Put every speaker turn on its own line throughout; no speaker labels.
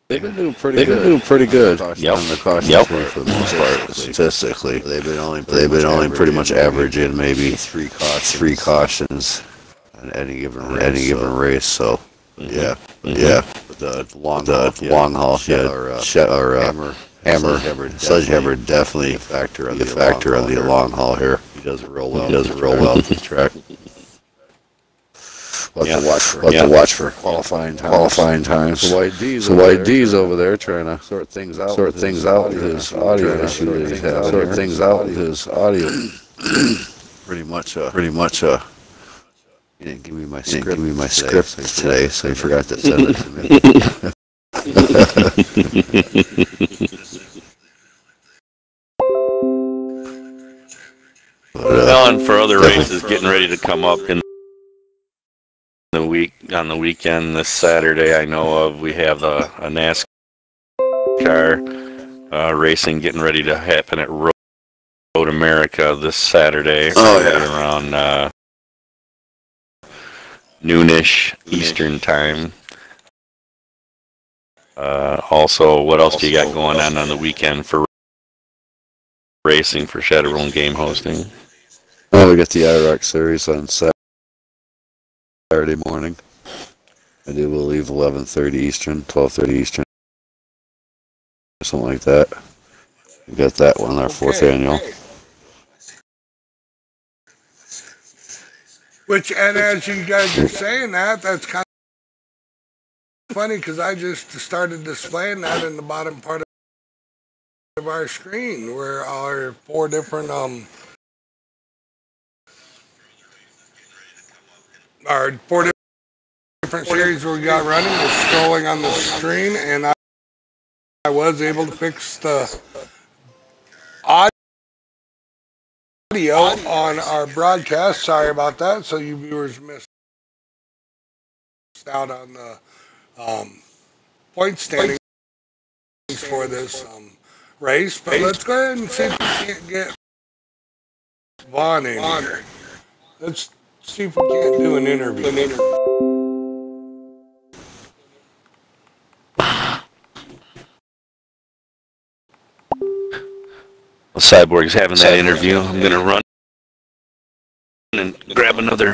They've been doing pretty good.
Yep.
On the caution for the most part, statistically. They've been only pretty much averaging maybe three cautions in any given race. So yeah. The long haul, Hammer, Sledgehammer definitely a factor of the long haul here. He does it real well. At this track. We'll have to watch for qualifying times. So White D's over there trying to sort things out with his audio issue that he's having. Pretty much. He didn't give me my script today, so he forgot to send it to me.
Well, for other races getting ready to come up in on the weekend this Saturday, I know of, we have a NASCAR racing getting ready to happen at Road America this Saturday. Around noonish Eastern time. Also, what else do you got going on the weekend for racing for Shadowrun Game hosting?
Oh, we got the IROC series on Saturday morning. I do believe 11:30 Eastern, 12:30 Eastern, something like that. We got that one, our fourth annual.
Which, and as you guys are saying that, that's kind of funny because I just started displaying that in the bottom part of our screen where our four different series we got running was scrolling on the screen, and I was able to fix the audio on our broadcast. Sorry about that. So you viewers missed out on the point standings for this race. But let's go ahead and see if we can't get Vaughn in here. Let's see if we can't do an interview.
Well, Cyborg's having that interview. I'm going to run and grab another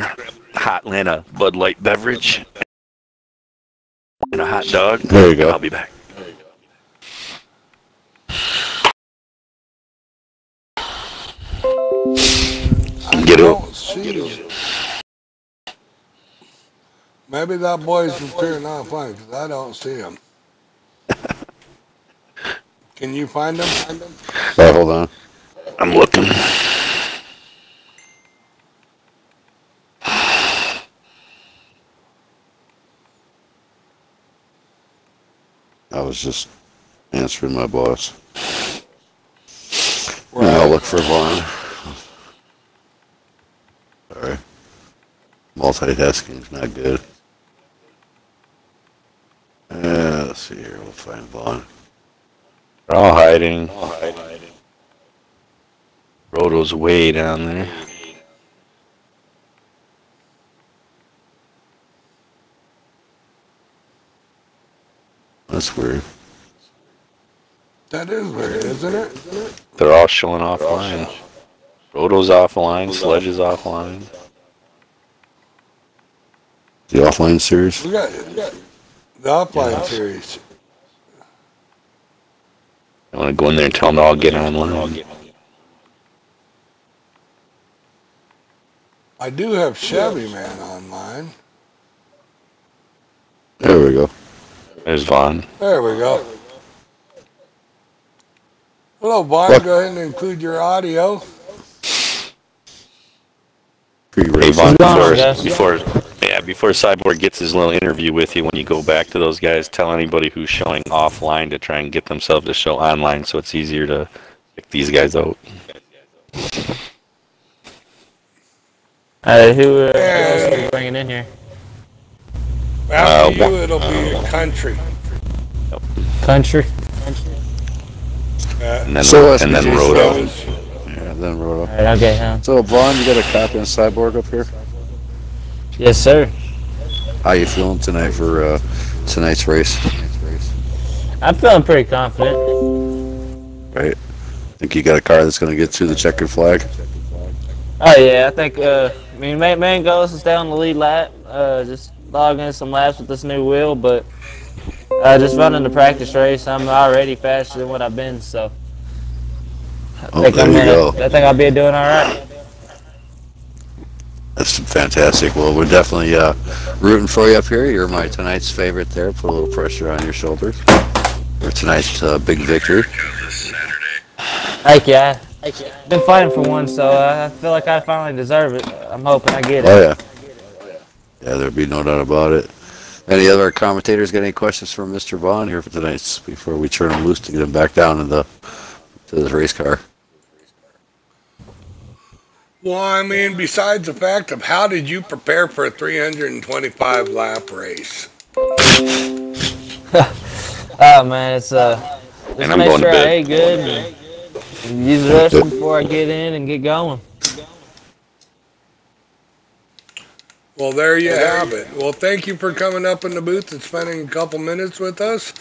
hot Atlanta Bud Light beverage and a hot dog.
There you go.
I'll be back. Get it.
Maybe that boy's from turning off line because I don't see him. Can you find him?
Oh, hold on.
I'm looking.
I was just answering my boss. I'll look for Vaughn. Sorry. Multitasking is not good. Let's see here. We'll find Vaughn.
They're all hiding. Roto's way down there.
That's weird.
That is weird, isn't it?
They're all showing offline. Roto's offline. Sledge is offline.
The offline series?
We got the offline series.
I want to go in there and tell them to all get online.
I do have Chevy Man online.
There we go.
There's Vaughn.
There we go. Hello, Vaughn. Go ahead and include your audio.
Hey, Vaughn, before Cyborg gets his little interview with you, when you go back to those guys, tell anybody who's showing offline to try and get themselves to show online so it's easier to pick these guys out.
Who else are we bringing in here?
After you, it'll be country.
Country?
And then
SBGH
Roto.
Yeah, then Roto.
Alright, okay, huh?
So, Vaughn, you got a copy of Cyborg up here?
Yes, sir.
How you feeling tonight for tonight's race?
I'm feeling pretty confident.
Right. Think you got a car that's going to get through the checkered flag?
Oh yeah, I think. I mean, main goal is to stay on the lead lap. Just log in some laps with this new wheel, but just running the practice race, I'm already faster than what I've been, so
Oh, there you go.
I think I'll be doing all right.
That's fantastic. Well, we're definitely rooting for you up here. You're my tonight's favorite there. Put a little pressure on your shoulders for tonight's big victory.
Thank you. I've been fighting for one, so I feel like I finally deserve it. I'm hoping I get it.
Oh, yeah. Yeah, there'd be no doubt about it. Any other commentators got any questions for Mr. Vaughn here for tonight before we turn him loose to get him back down to the race car?
Well, I mean, besides the fact of how did you prepare for a 325 lap race?
Oh man, it's just
And I'm
make
going
sure
to
I
bed.
ate good and use the restroom before I get in and get going.
Well, there you have it. Well, thank you for coming up in the booth and spending a couple minutes with us.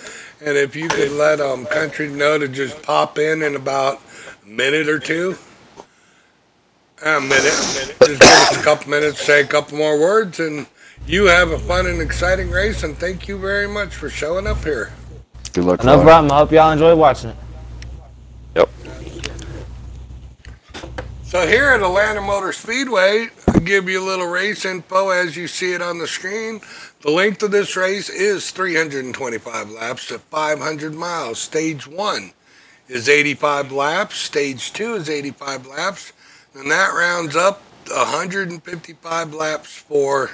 And if you could let Country know to just pop in about a minute or two. A minute. Just give us a couple minutes, say a couple more words, and you have a fun and exciting race. And thank you very much for showing up here.
Good luck.
No problem. I hope y'all enjoy watching it.
Yep.
So here at Atlanta Motor Speedway, I'll give you a little race info as you see it on the screen. The length of this race is 325 laps to 500 miles. Stage 1 is 85 laps. Stage 2 is 85 laps. And that rounds up 155 laps for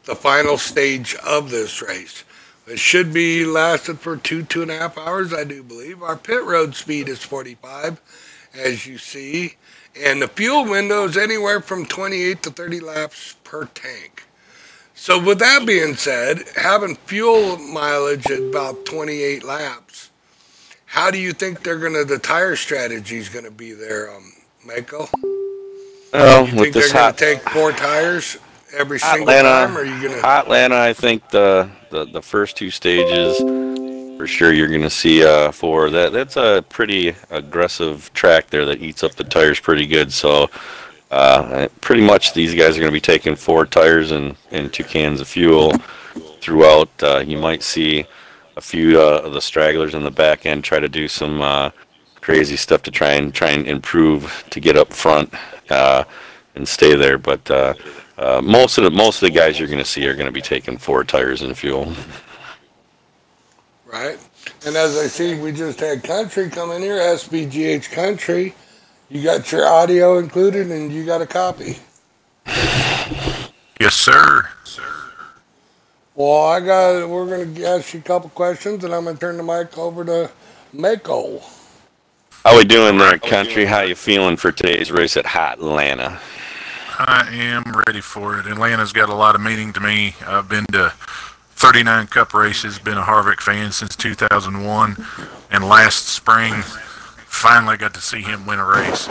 the final stage of this race. It should be lasted for 2.5 hours, I do believe. Our pit road speed is 45, as you see. And the fuel window is anywhere from 28 to 30 laps per tank. So with that being said, having fuel mileage at about 28 laps, how do you think the tire strategy is going to be there, Mako?
Well,
You
with
think
this
they're going
hot
to take 4 tires every single
Atlanta,
time, or are you going to...
Atlanta, I think the first 2 stages, for sure you're going to see 4. That's a pretty aggressive track there that eats up the tires pretty good. So pretty much these guys are going to be taking 4 tires and 2 cans of fuel throughout. You might see a few of the stragglers in the back end try to do some crazy stuff to try and improve to get up front and stay there. But most of the guys you're going to see are going to be taking 4 tires and fuel.
Right. And as I see, we just had Country come in here, SBGH Country. You got your audio included, and you got a copy.
Yes, sir.
Well, we're going to ask you a couple questions, and I'm going to turn the mic over to Mako.
How we doing there, Country? How you feeling for today's race at Hot Atlanta?
I am ready for it. Atlanta's got a lot of meaning to me. I've been to 39 Cup races, been a Harvick fan since 2001, and last spring finally got to see him win a race.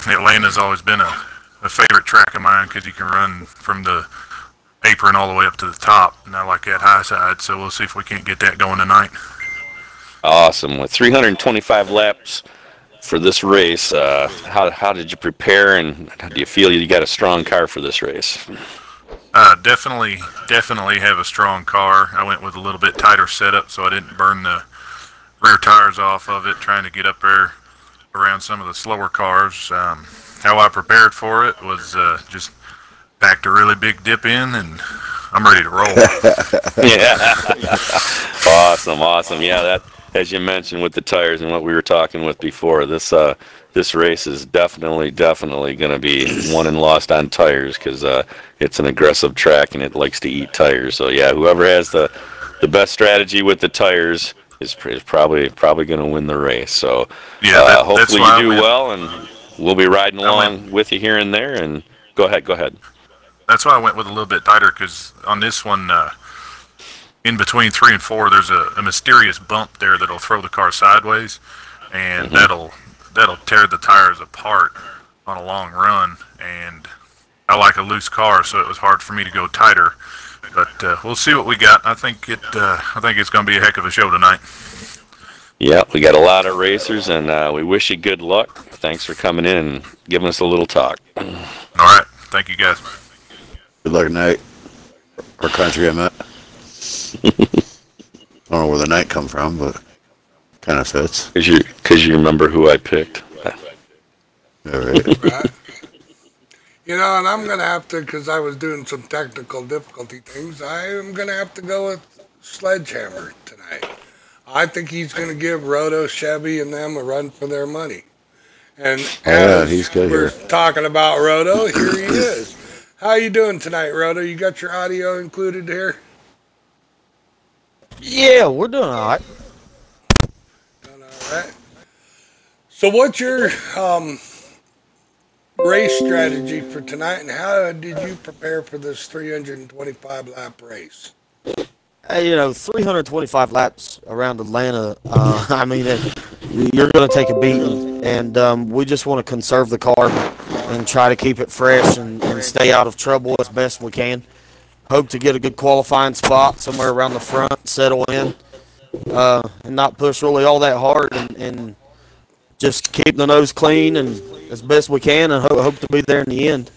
Atlanta's always been a favorite track of mine because you can run from the apron all the way up to the top, and I like that high side, so we'll see if we can't get that going tonight.
Awesome. With 325 laps for this race, how did you prepare, and how do you feel you got a strong car for this race?
Definitely have a strong car. I went with a little bit tighter setup so I didn't burn the rear tires off of it trying to get up there around some of the slower cars. How I prepared for it was just packed a really big dip in, and I'm ready to roll.
Yeah. Awesome. Yeah, that, as you mentioned with the tires and what we were talking with before, this race is definitely going to be won and lost on tires because it's an aggressive track and it likes to eat tires. So yeah, whoever has the best strategy with the tires is probably going to win the race. So
yeah,
hopefully you do well, and we'll be riding along with you here and there. And go ahead.
That's why I went with a little bit tighter, because on this one, in between 3 and 4, there's a mysterious bump there that'll throw the car sideways, and that'll tear the tires apart on a long run. And I like a loose car, so it was hard for me to go tighter. But we'll see what we got. I think it's going to be a heck of a show tonight.
Yeah, we got a lot of racers, and we wish you good luck. Thanks for coming in and giving us a little talk.
All right. Thank you, guys.
Good luck, Night. Or country, I meant. I don't know where the night come from, but kind of fits.
Because you remember who I picked.
All right.
Right. You know, and I'm going to have to, because I was doing some technical difficulty things, I am going to have to go with Sledgehammer tonight. I think he's going to give Roto, Chevy, and them a run for their money. And as
he's good
we're
here.
talking about Roto, here he is. How you doing tonight, Roto? You got your audio included here?
Yeah, we're doing all right.
Doing all right. So what's your race strategy for tonight, and how did you prepare for this 325-lap race?
Hey, 325 laps around Atlanta, I mean, you're going to take a beating, and we just want to conserve the car and try to keep it fresh and stay out of trouble as best we can. Hope to get a good qualifying spot somewhere around the front, settle in, and not push really all that hard, and just keep the nose clean and as best we can, and hope to be there in the end.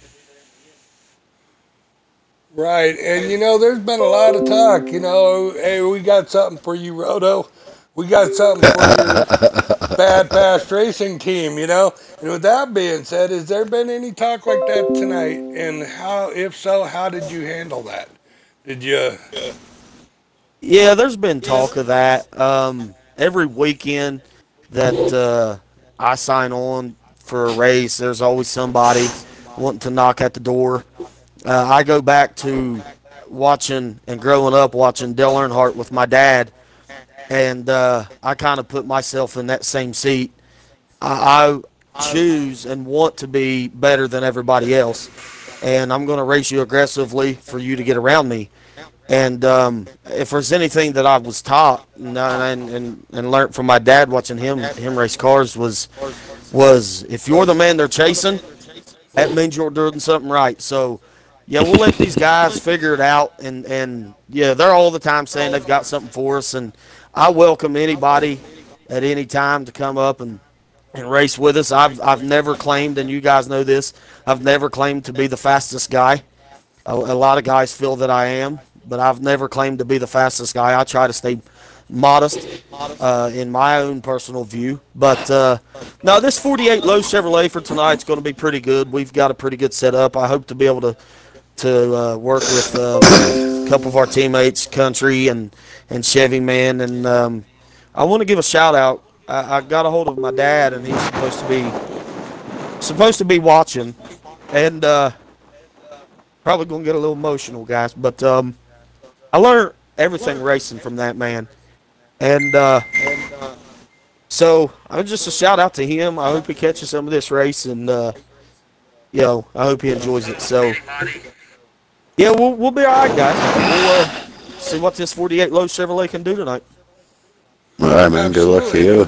Right, and there's been a lot of talk, hey, we got something for you, Roto. We got something for your Bad Fast Racing team, And with that being said, has there been any talk like that tonight? And if so, how did you handle that? Did you?
Yeah, there's been talk of that. Every weekend that I sign on for a race, there's always somebody wanting to knock at the door. I go back to watching and growing up watching Dale Earnhardt with my dad, and I kind of put myself in that same seat. I choose and want to be better than everybody else, and I'm going to race you aggressively for you to get around me. And if there's anything that I was taught and learned from my dad watching him race cars was if you're the man they're chasing, that means you're doing something right. So, yeah, we'll let these guys figure it out. And yeah, they're all the time saying they've got something for us. And I welcome anybody at any time to come up and race with us. I've never claimed, and you guys know this, I've never claimed to be the fastest guy. A lot of guys feel that I am, but I've never claimed to be the fastest guy. I try to stay modest in my own personal view. But no, this 48 Lowe's Chevrolet for tonight is going to be pretty good. We've got a pretty good setup. I hope to be able to work with a couple of our teammates, Country and Chevy Man. And I want to give a shout out. I got a hold of my dad, and he's supposed to be watching, and probably gonna get a little emotional, guys. But I learned everything racing from that man, and so just a shout out to him. I hope he catches some of this race, and I hope he enjoys it. So yeah, we'll be all right, guys. We'll see what this 48 Lowe's Chevrolet can do tonight.
All right, man. Good luck to you.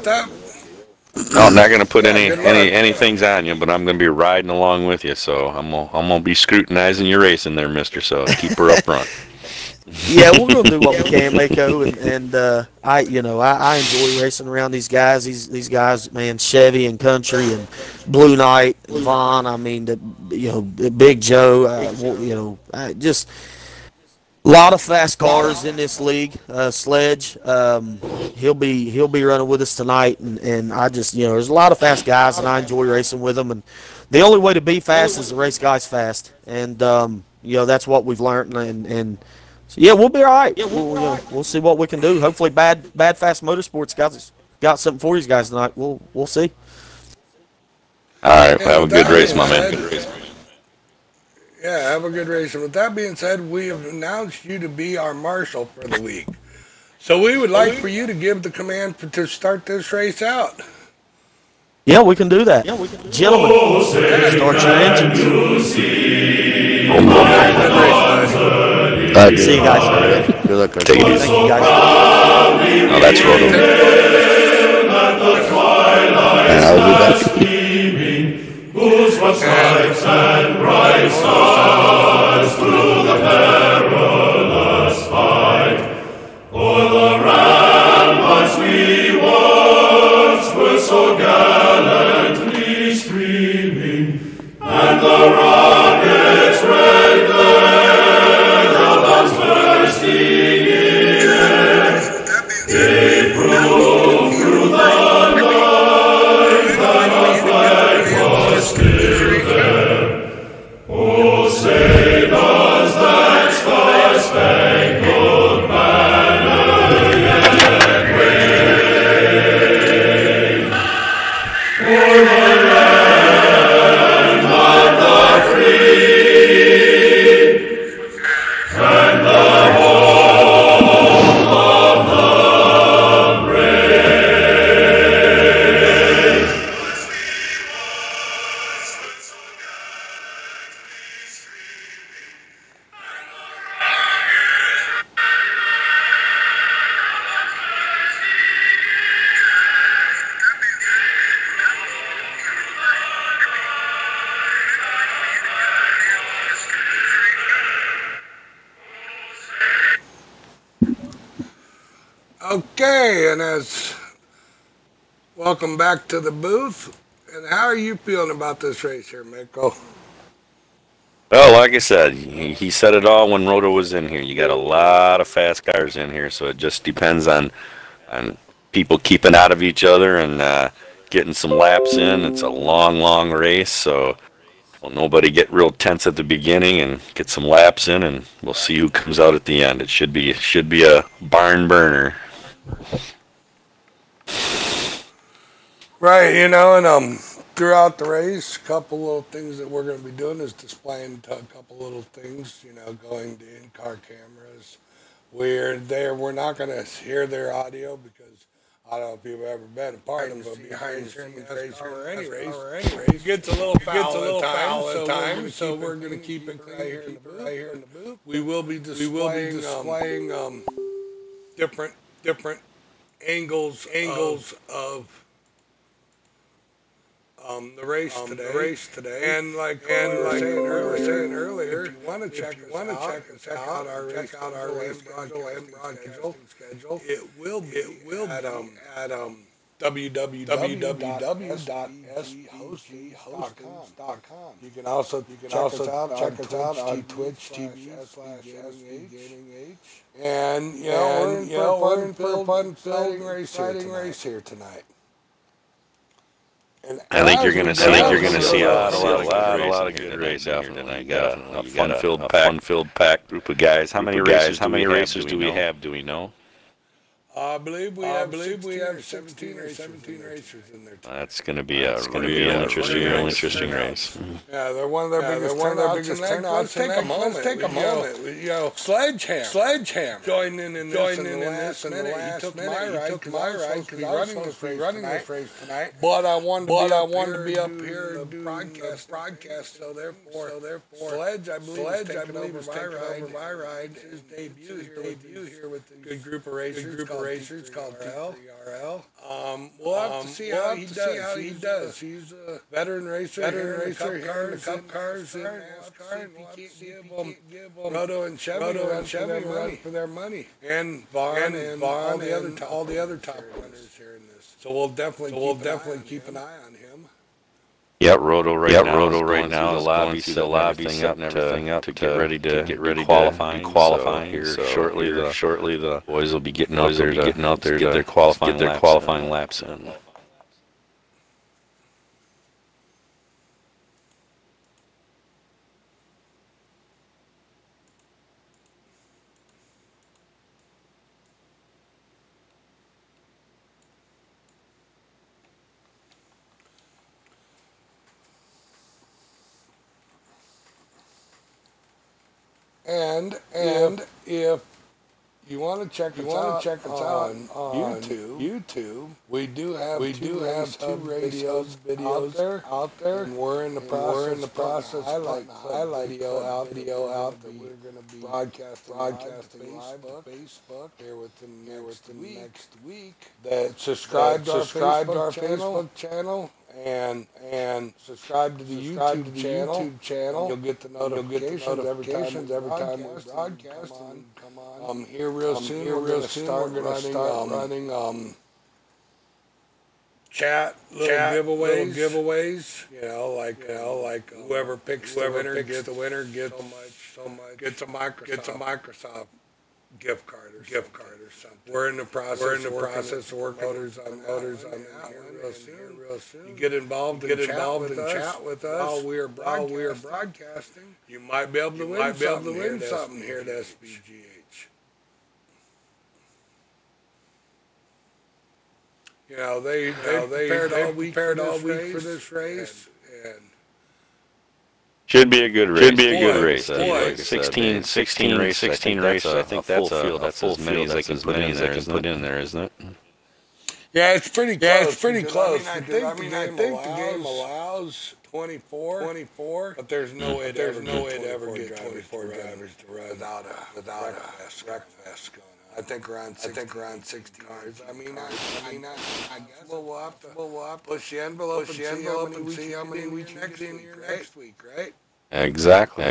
No, I'm not going to put any things on you, but I'm going to be riding along with you. So I'm gonna be scrutinizing your racing there, mister. So keep her up front.
Yeah, we're going to do what we can, Mako, and I enjoy racing around these guys. These guys, man, Chevy and Country and Blue Knight and Vaughn. I mean, Big Joe. Just a lot of fast cars in this league. Sledge, he'll be running with us tonight, and I just there's a lot of fast guys, and I enjoy racing with them. And the only way to be fast is to race guys fast, and that's what we've learned. And so, yeah, we'll be all right. We'll see what we can do. Hopefully, Bad Fast Motorsports got something for you guys tonight. We'll see.
All right, have a good race, my man.
Yeah, have a good race. And with that being said, we have announced you to be our marshal for the week. So we would like for you to give the command to start this race out.
Yeah, we can do that. Gentlemen, start your engines. See you guys.
Good luck.
Take it easy.
Thank you, guys.
Oh, that's Roto.
And I'll be back.
Whose what stripes and bright stars through the perilous streaming, and the rocket's red glare above bursting in air gave proof through the night that our flag was still there. Oh, say does that star-spangled banner yet wave o'er the land of the free and the home of the brave?
Okay, and welcome back to the booth. And how are you feeling about this race here, Miko?
Well, like I said, he said it all when Roto was in here. You got a lot of fast cars in here, so it just depends on people keeping out of each other and getting some laps in. It's a long race, so nobody get real tense at the beginning and get some laps in, and we'll see who comes out at the end. It should be a barn burner.
Right, and throughout the race, a couple little things that we're going to be doing is displaying a couple little things, going to in-car cameras. We're not going to hear their audio because I don't know if you've ever been a part of them, but behind the scenes race or any race, it gets a little foul at times, so we're going to keep it right here in the booth. We will be displaying different angles of the race today. And like we were saying earlier, if you want to check us out, our broadcasting schedule, it will be at www.sbghosting.com. You can also check us out on Twitch TV/SBGH. And we're in for a fun, exciting race here tonight. And
I think you're gonna see a lot of good races out here tonight. Got a fun-filled packed group of guys. How many races do we have? Do we know?
I believe we have 17 racers in there.
That's going to be a real interesting race.
Yeah, they're one of their biggest turnouts. Let's take a moment. Sledgehammer joining in this in the last minute. He took my ride because I was supposed to be running this race tonight. But I wanted to be up here and do broadcast. So therefore, Sledge, I believe, is taking over my ride. His debut here with the good group of racers called T3RL. We'll have to see how he does. He's a veteran racer here in the Cup cars in NASCAR, and he can't give Roto and Chevy for their money. And Vaughn and all the other top runners here in this. So we'll definitely keep an eye on him.
Yeah, Roto right now. The lobby setting everything up to get ready to qualifying here. So shortly the boys will be getting out there to get their qualifying laps in.
And if you want to check us out on YouTube, we do have two videos out there, and we're in the process of highlight video out that we're going to be broadcasting live to Facebook here within next week. That subscribe to our Facebook channel. And subscribe to the YouTube channel. You'll get the notifications every time we broadcast. Come on. Here real soon. We're going to start running chat, little giveaways. Like whoever picks the winner gets so much gets a Microsoft gift card or something. We're in the process of working motors on that real soon. You get involved in chat with us while we are broadcasting. You might be able to win something here at SBGH. They prepared all week for this race, and
should be a good race. 16 races. I think that's a full field. That's as many as I can put in there, isn't it?
Yeah, it's pretty close. I think the game allows 24, but there's no way to ever get 24 drivers to run without a wreck fest going on. I think around 60 cars. I guess we'll have to push the envelope and see how many we can get in here next week, right?
Exactly.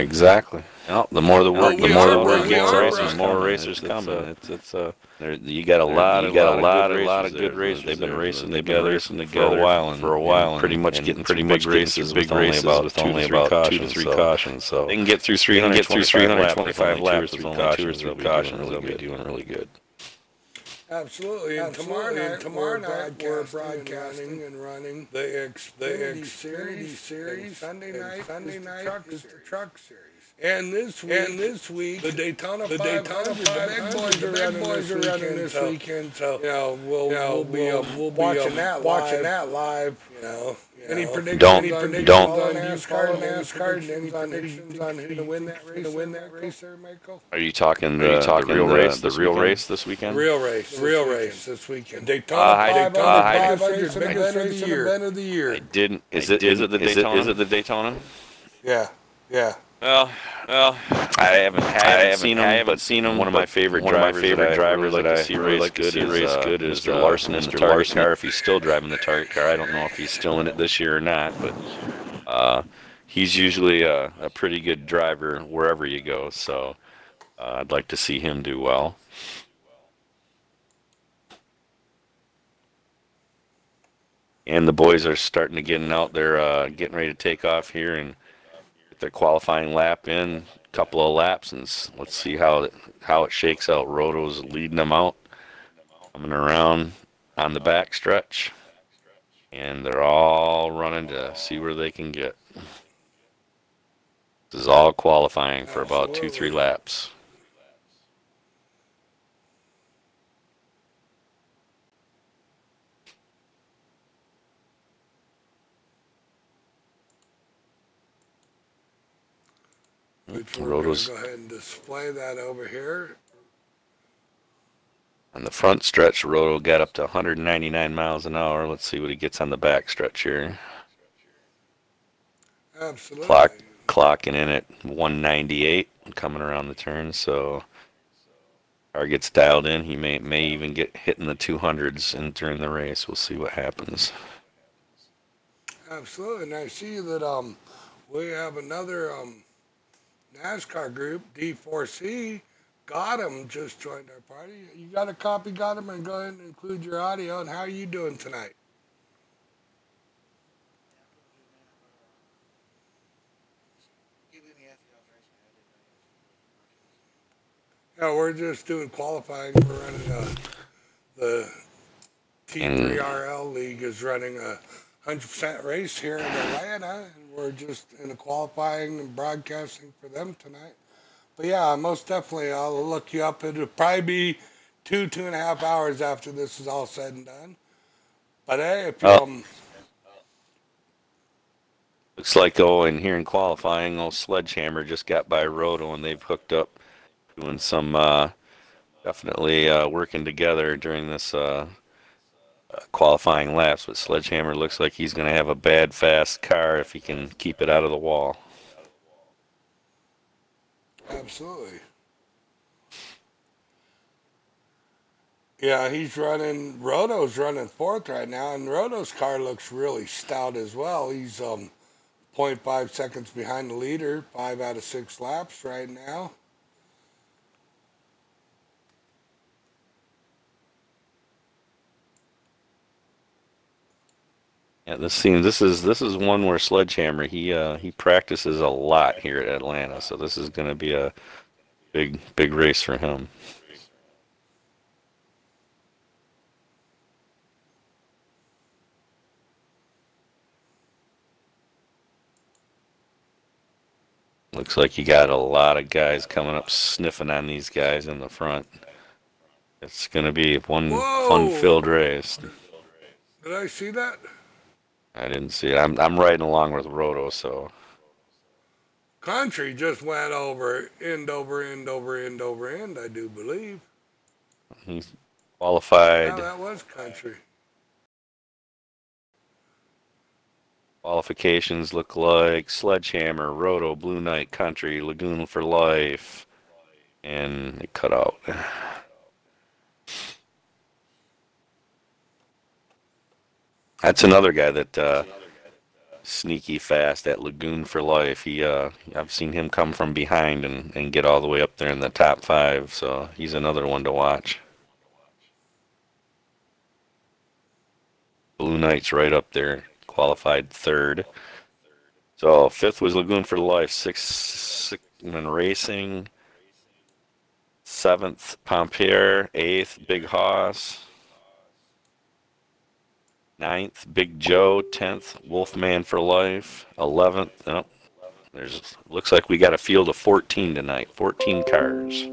Well, the more the word gets, the more racers coming. You got a lot of good racers. They've been racing together for a while, and pretty much getting big races with only about 2 to 3 cautions. So they can get through 325 laps with only 2 or 3 cautions. They'll be doing really good.
Absolutely. And tomorrow night we're broadcasting and running the Xfinity Series. Sunday night is the Truck Series. And this week, the Daytona 500, the big boys are running this weekend. So we'll be watching that live. Any predictions on NASCAR? Any predictions on who to win that race there, Michael?
Are you talking the real race this weekend?
Real race this weekend. Daytona 500, biggest event of the year.
Is it the Daytona?
Yeah.
Well, I haven't seen him. One of my favorite drivers that I see race good is Mr. Larson in the target car. If he's still driving the target car, I don't know if he's still in it this year or not, but he's usually a pretty good driver wherever you go. So I'd like to see him do well. And the boys are starting to get out there, getting ready to take off here and their qualifying lap in, a couple of laps, and let's see how it shakes out. Roto's leading them out, coming around on the back stretch, and they're all running to see where they can get. This is all qualifying for about 2-3 laps.
Roto's go ahead and display that over here.
On the front stretch, Roto got up to 199 miles an hour. Let's see what he gets on the back stretch here.
Absolutely.
Clocking in at 198 coming around the turn. So car gets dialed in. He may even get hitting the 200s during the race. We'll see what happens.
Absolutely. And I see that we have another NASCAR group, D4C, Gotham just joined our party. You got a copy, Gotham, and go ahead and include your audio. And how are you doing tonight? Yeah, we're just doing qualifying. We're running the T3RL League is running a 100% race here in Atlanta, and we're just in the qualifying and broadcasting for them tonight. But yeah, most definitely, I'll look you up. It'll probably be 2.5 hours after this is all said and done. But hey, if you
looks like in here in qualifying, Sledgehammer just got by Roto, and they've hooked up, doing some definitely working together during this qualifying laps. But Sledgehammer looks like he's going to have a bad fast car if he can keep it out of the wall.
Absolutely. Yeah, Roto's running fourth right now, and Roto's car looks really stout as well. He's 0.5 seconds behind the leader, 5 out of 6 laps right now.
Yeah, this is one where Sledgehammer he practices a lot here at Atlanta, so this is going to be a big race for him. Looks like you got a lot of guys coming up sniffing on these guys in the front. It's going to be one fun-filled race.
Did I see that?
I didn't see it. I'm riding along with Roto, so.
Country just went over end, I do believe.
He's qualified.
Yeah, that was Country.
Qualifications look like Sledgehammer, Roto, Blue Knight, Country, Lagoon for Life, and it cut out. That's another guy that sneaky fast at Lagoon for Life. I've seen him come from behind and get all the way up there in the top 5, so he's another one to watch. Blue Knight's right up there, qualified 3rd. So 5th was Lagoon for Life, 6th Sigmund Racing, 7th Pompier, 8th Big Hoss, 9th Big Joe, 10th Wolfman for Life, 11th. Oh, looks like we got a field of 14 tonight, 14 cars.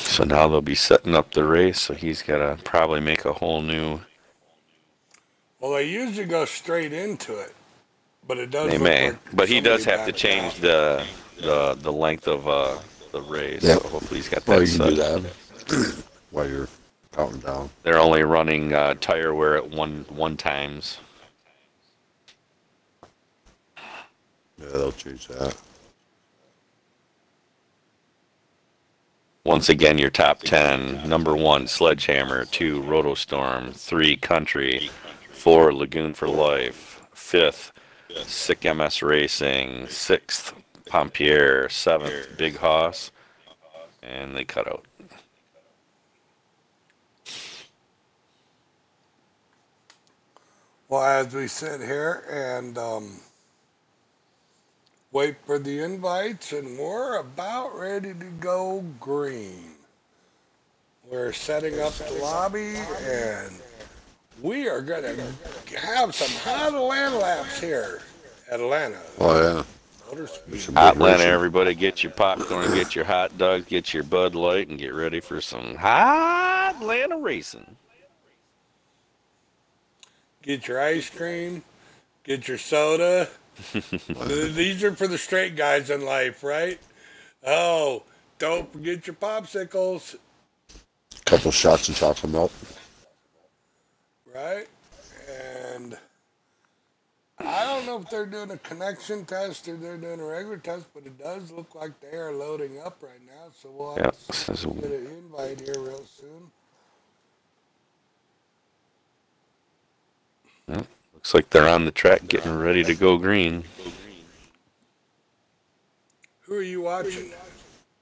So now they'll be setting up the race, so he's got to probably make a whole new.
Well, they usually go straight into it, but it does.
They may, but he does have to change the length of the race.
Yep.
So hopefully he's got that.
Well, you can
set.
do that while you're counting down.
They're only running tire wear at one times.
Yeah, they'll change that.
Once again, your top 10. Number 1, Sledgehammer. 2, Rotostorm. 3, Country. 4, Lagoon for Life. 5th, Sick MS Racing. 6th, Pompier. 7th, Big Hoss. And they cut out.
Well, as we sit here and wait for the invites, and we're about ready to go green. We're setting up the lobby, and we are going to have some hot Atlanta laps here at Atlanta.
Oh, yeah.
Atlanta, everybody, get your popcorn, get your hot dogs, get your Bud Light, and get ready for some hot Atlanta racing.
Get your ice cream, get your soda. These are for the straight guys in life, right? Oh, don't forget your popsicles.
Couple shots of chocolate milk.
Right? And I don't know if they're doing a connection test or they're doing a regular test, but it does look like they are loading up right now. So we'll have to get an invite here real soon.
Yep. Looks like they're on the track getting ready to go green.
Who are you watching?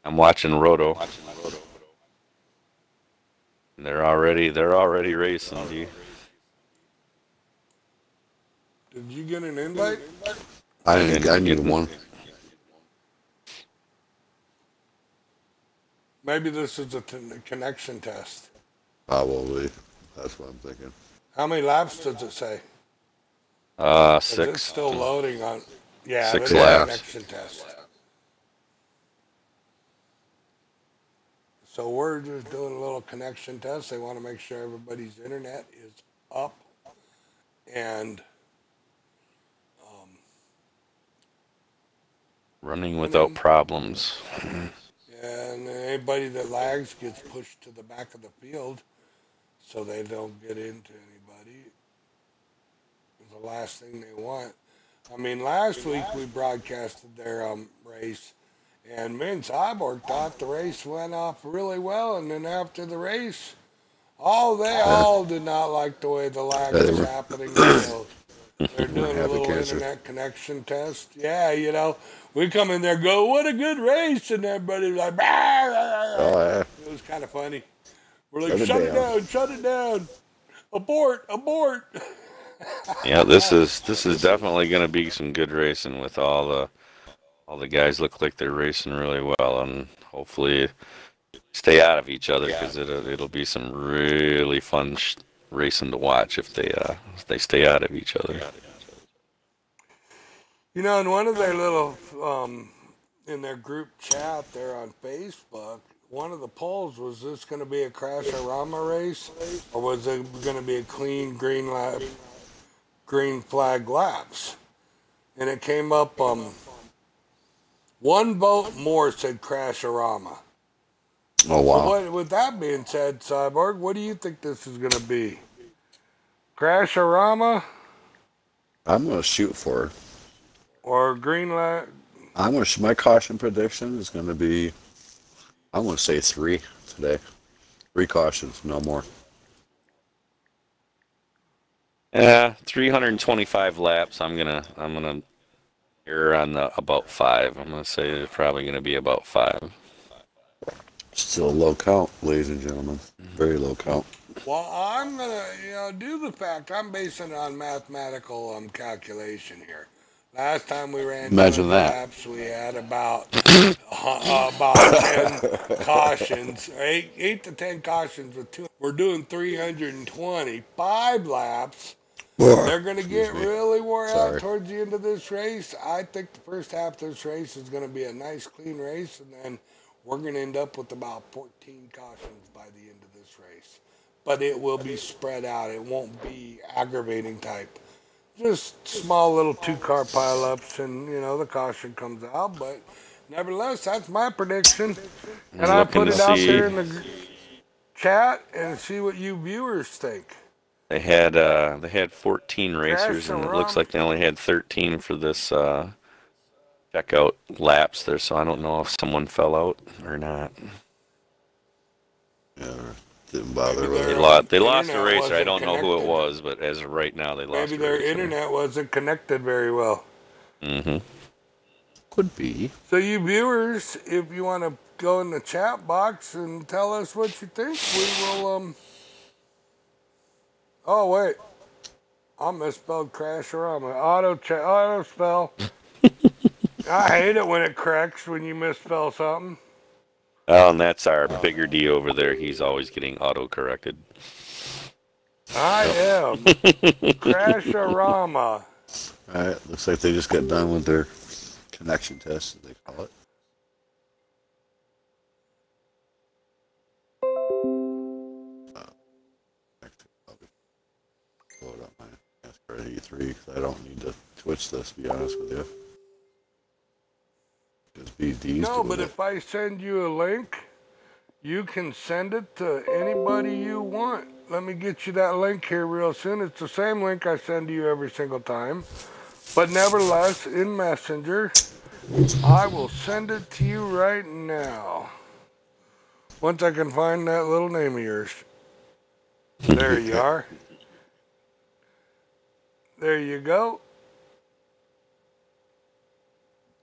I'm watching Roto. They're already racing, dude.
Did you get an invite?
I need one.
Maybe this is a connection test.
Probably. That's what I'm thinking.
How many laps does it say?
6.
It's still loading on. Yeah,
6
this is a
laps.
connection test. So we're just doing a little connection test. They want to make sure everybody's internet is up and
running without problems.
And anybody that lags gets pushed to the back of the field so they don't get into anybody. It's the last thing they want. I mean, last week we broadcasted their race, and me and Cyborg thought the race went off really well, and then after the race, Oh, they all did not like the way the lag was happening. So they're doing a little internet connection test. Yeah, you know, we come in there, go, what a good race, and everybody's like, bah,
Oh, yeah.
it was kind of funny. We're like, shut it down, abort.
Yeah, this is definitely going to be some good racing with all the guys look like they're racing really well, and hopefully stay out of each other because it'll be some really fun racing to watch if they stay out of each other.
You know, in one of their little in their group chat there on Facebook, one of the polls was this going to be a crash-a-rama race, or was it going to be a clean green flag laps? And it came up, one vote more said crash-a-rama.
Oh, wow.
So with that being said, Cyborg, what do you think this is going to be? Crash-a-rama?
I'm going to shoot for it.
Or green light?
My caution prediction is going to be, I'm going to say 3 today. 3 cautions, no more.
Yeah, 325 laps. I'm gonna err on the about 5. I'm gonna say it's probably gonna be about 5.
Still a low count, ladies and gentlemen. Very low count.
Well, I'm gonna, do the fact I'm basing it on mathematical calculation here. Last time we ran laps, we had about 10 cautions, 8 to 10 cautions with 2. We're doing 325 laps. They're going to get really wore out towards the end of this race. I think the first half of this race is going to be a nice, clean race, and then we're going to end up with about 14 cautions by the end of this race. But it will be spread out. It won't be aggravating type. Just small little 2-car pileups, and the caution comes out. But nevertheless, that's my prediction, and I put it out there in the chat and see what you viewers think.
They had 14 racers, and it looks like they only had 13 for this checkout laps there. So I don't know if someone fell out or not.
Yeah. Didn't bother.
They lost a racer. I don't know who it was, but as of right now, they lost.
Maybe their internet wasn't connected very well.
Mm-hmm.
Could be.
So you viewers, if you want to go in the chat box and tell us what you think, we will. Oh wait, I misspelled crash-a-rama. Auto spell. I hate it when it corrects when you misspell something.
Oh, and that's our bigger D over there. He's always getting auto-corrected.
I am. Crash-a-rama.
Alright, looks like they just got done with their connection test, as they call it. Load up my E3 because I don't need to Twitch this, to be honest with you.
No, but if I send you a link, you can send it to anybody you want. Let me get you that link here real soon. It's the same link I send to you every single time. But nevertheless, in Messenger, I will send it to you right now. Once I can find that little name of yours. There you are. There you go.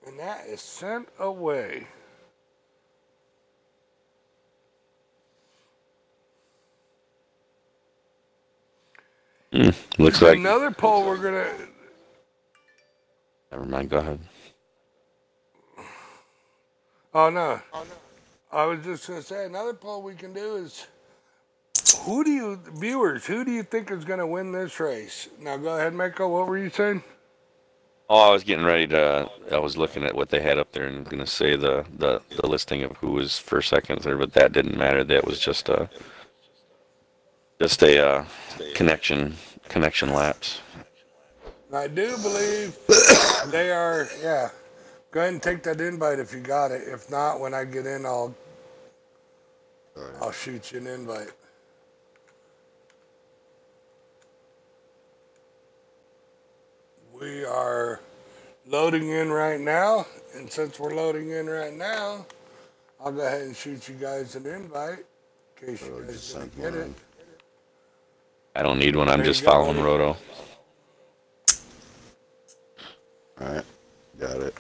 And that is sent away.
Looks like
another poll we're gonna.
Never mind. Go ahead.
Oh no, I was just gonna say another poll we can do is who do you think is gonna win this race? Now go ahead, Mako. What were you saying?
Oh, I was getting ready to. I was looking at what they had up there and going to say the listing of who was first, second, third, but that didn't matter. That was just a connection laps.
I do believe they are. Yeah, go ahead and take that invite if you got it. If not, when I get in, I'll shoot you an invite. We are loading in right now, and since we're loading in right now, I'll go ahead and shoot you guys an invite in case you guys didn't get it.
I don't need one. I'm
There you
just
go,
following
buddy.
Roto.
Alright, got it.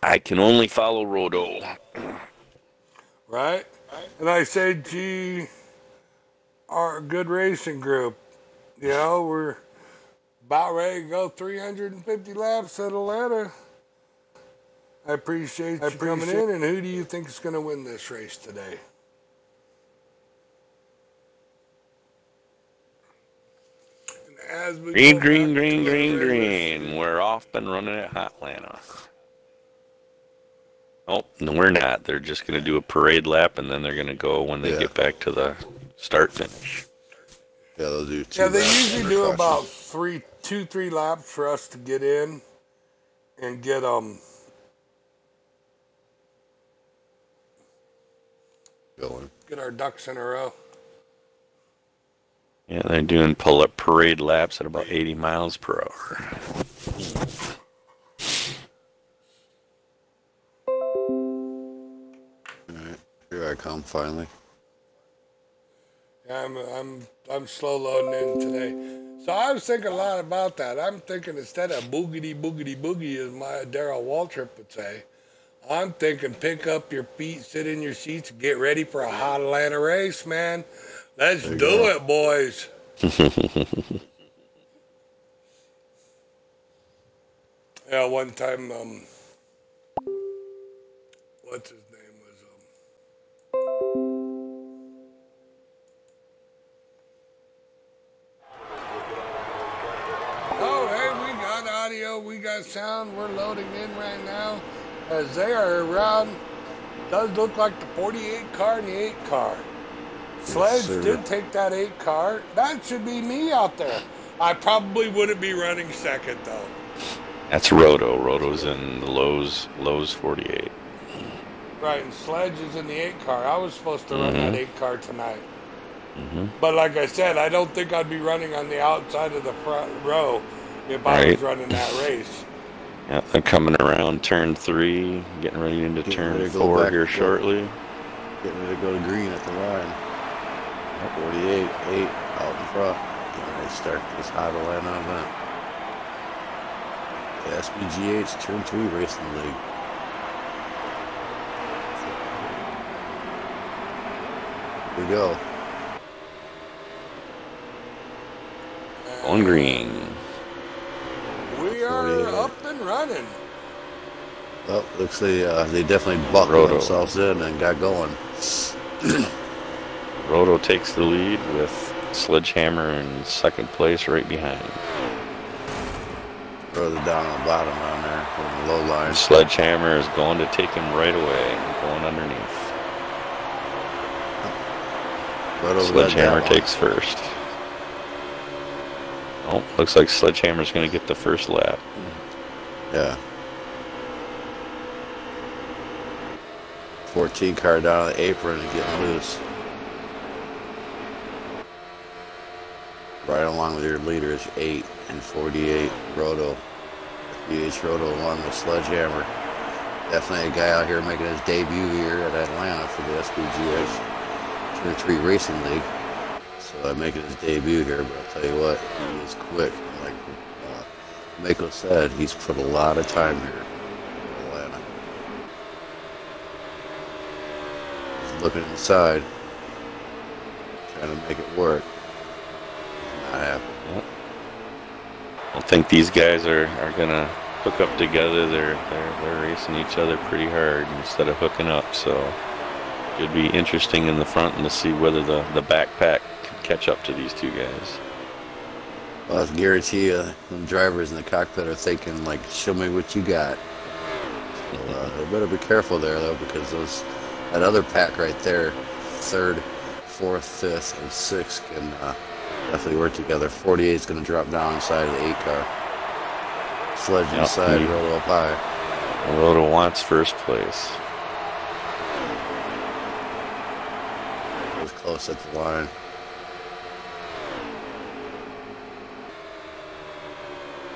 I can only follow Roto.
Right? And I say, gee, our good racing group, you know, we're about ready to go 350 laps at Atlanta. I appreciate you coming in, and who do you think is going to win this race today? And as we
Green,
go
green,
back
green,
to our
green,
regular
green. We're off and running at Hotlanta. Oh, no, we're not. They're just going to do a parade lap, and then they're going to go when they get back to the start finish.
Yeah, they'll do two.
Yeah, they
laps
usually
under
do
caution.
about 3 laps for us to get in and get
going.
get our ducks in a row.
Yeah, they're doing pull-up parade laps at about 80 miles per hour.
Alright, here I come finally.
Yeah, I'm slow loading in today. So I was thinking a lot about that. I'm thinking instead of boogity boogity boogie, as my Darrell Waltrip would say, I'm thinking pick up your feet, sit in your seats, and get ready for a hot Atlanta race, man. Let's do it, boys. Yeah, one time, what's his name was, oh, hey, we got audio, we got sound, we're loading in right now. As they are around, does look like the 48 car and the 8 car. Sledge did take that 8 car. That should be me out there. I probably wouldn't be running second, though.
That's Roto. Roto's in the Lowe's 48.
Right, and Sledge is in the 8 car. I was supposed to run that 8 car tonight.
Mm-hmm.
But like I said, I don't think I'd be running on the outside of the front row if I was running that race.
Yeah, they're coming around turn 3, getting ready into turn 4 here shortly.
Getting ready to go to green at the line. 48, 8 out in front. Getting ready to start this hot Atlanta event. The SBGH Turn 3 Racing League. Here we go.
On green.
We are up and running.
Well, looks like they definitely buckled themselves in and got going.
Roto takes the lead with Sledgehammer in second place right behind.
Further down on the bottom on there from the low line.
Sledgehammer is going to take him right away, going underneath. Sledgehammer takes first. Oh, looks like Sledgehammer's going to get the first lap.
Yeah. 14 car down on the apron and getting loose. Right along with your leaders, 8 and 48, Roto. SBGH Roto along with Sledgehammer. Definitely a guy out here making his debut here at Atlanta for the SBGH Turn 3 Racing League. So making his debut here, but I'll tell you what, he is quick. Like Mako said, he's put a lot of time here in Atlanta. He's looking inside, trying to make it work. Not happening.
Yep. I think these guys are going to hook up together. They're racing each other pretty hard instead of hooking up. So it'd be interesting in the front and to see whether the backpack can catch up to these two guys.
Well, I guarantee you, the drivers in the cockpit are thinking, like, show me what you got. So they better be careful there, though, because that other pack right there, 3rd, 4th, 5th, and 6th can definitely work together. 48 is going to drop down inside of the 8 car. Sledge inside, Roto up high.
Roto wants first place.
It was close at the line.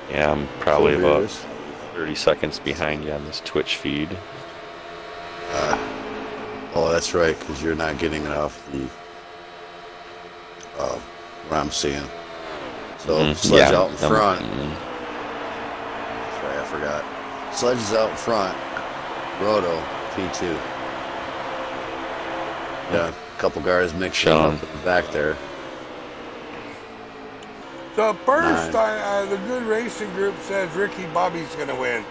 Yeah, I'm probably about 30 seconds behind you on this Twitch feed.
Oh, that's right, because you're not getting it off the, what I'm seeing. So, Sledge out in front. That's right, I forgot. Sledge is out in front. Roto, P2. Yeah, a couple guys mixing up in the back there.
So first, the Good Racing Group says Ricky Bobby's going to win.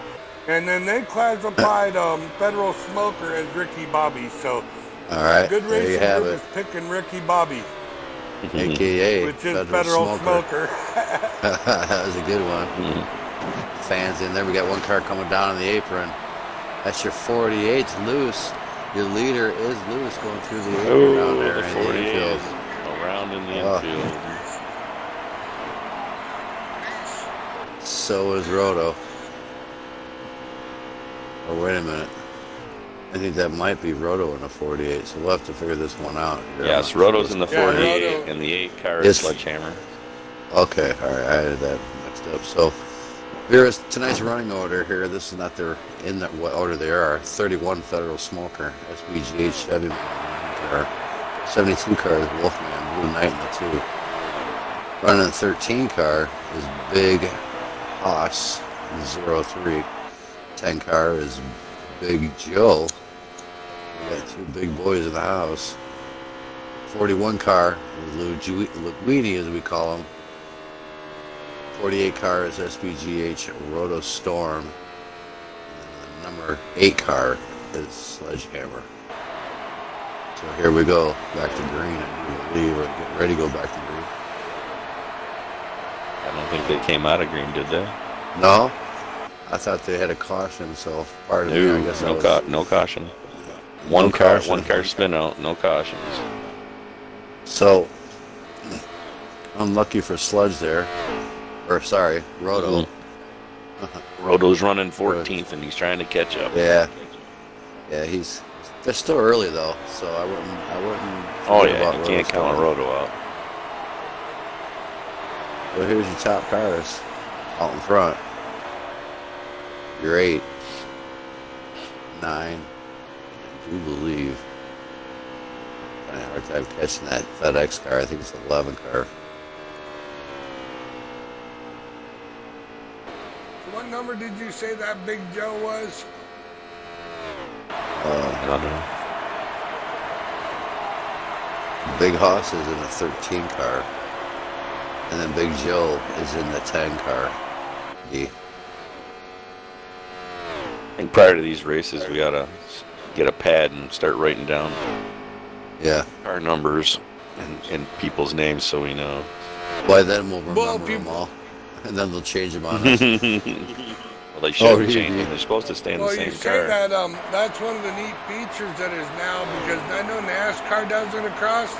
And then they classified Federal Smoker as Ricky Bobby. So
all right,
Good
there you
Racing
have
Group
it.
is picking Ricky Bobby.
AKA
which is Federal Smoker.
That was a good one. Fans in there. We got one car coming down on the apron. That's your 48, loose. Your leader is loose going through the apron down there in the infield.
Around in the infield.
So is Roto. Oh, wait a minute. I think that might be Roto in the 48, so we'll have to figure this one out.
Yes, Roto's in the 48, and the 8 car is Sledgehammer.
Okay, all right, I had that mixed up. So here's tonight's running order here. This is not their in that what order they are. 31 Federal Smoker, SBGH Chevy car, 72 car is Wolfman, Blue Knight in the 2. Running the 13 car is Big Haas 03. 10 car is Big Joe. We got 2 big boys in the house. 41 car is Luguini, as we call him. 48 car is SBGH Roto Storm. And the number 8 car is Sledgehammer. So here we go, back to green. I believe we're getting ready to go back to green.
I don't think they came out of green, did they?
No, I thought they had a caution. So part of me, I guess
no caution. One car spin out, no cautions.
So unlucky for Sludge there, or sorry, Roto.
Roto's running 14th, and he's trying to catch up.
Yeah, they're still early though, so I wouldn't.
Oh yeah, you can't count Roto out.
Well, here's your top cars out in front. Your 8, 9. I do believe. I had a hard time catching that FedEx car. I think it's the 11 car.
What number did you say that Big Joe was?
I don't know.
Big Hoss is in the 13 car. And then Big Joe is in the 10 car. I
think prior to these races, we gotta get a pad and start writing down our numbers and people's names so we know.
Well, then we'll remember them all. And then they'll change them on us.
Well, they should change them. They're supposed to stay in the same car.
That, that's one of the neat features that is now, because I know NASCAR does it across,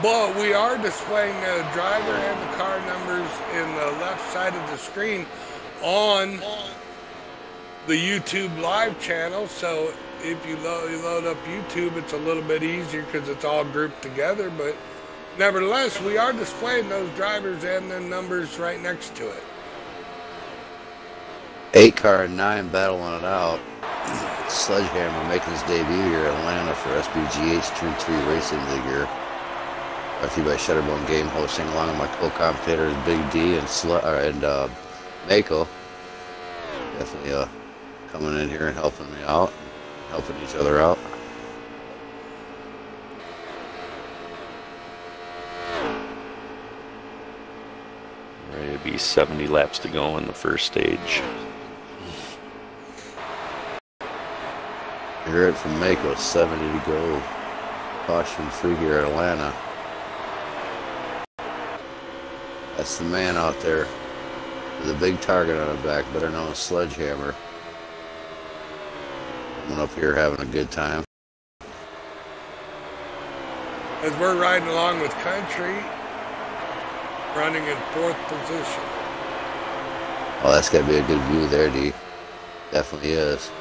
but we are displaying the driver and the car numbers in the left side of the screen on the YouTube live channel. So if you load up YouTube, it's a little bit easier because it's all grouped together, but nevertheless, we are displaying those drivers and the numbers right next to it.
8 car and 9 battling it out. Sledgehammer making his debut here in Atlanta for SBGH Turn 3 Racing League here. Brought to you by Shutterbone Game Hosting, along with my co-commentators Big D and Mako. Definitely coming in here and helping me out, helping each other out.
Ready to be 70 laps to go in the first stage.
You heard it from Mako, 70 to go. Caution free here at Atlanta. That's the man out there with a big target on his back, better known as Sledgehammer. Coming up here having a good time.
As we're riding along with Country, running in 4th position.
Oh, that's got to be a good view there, D. Definitely is.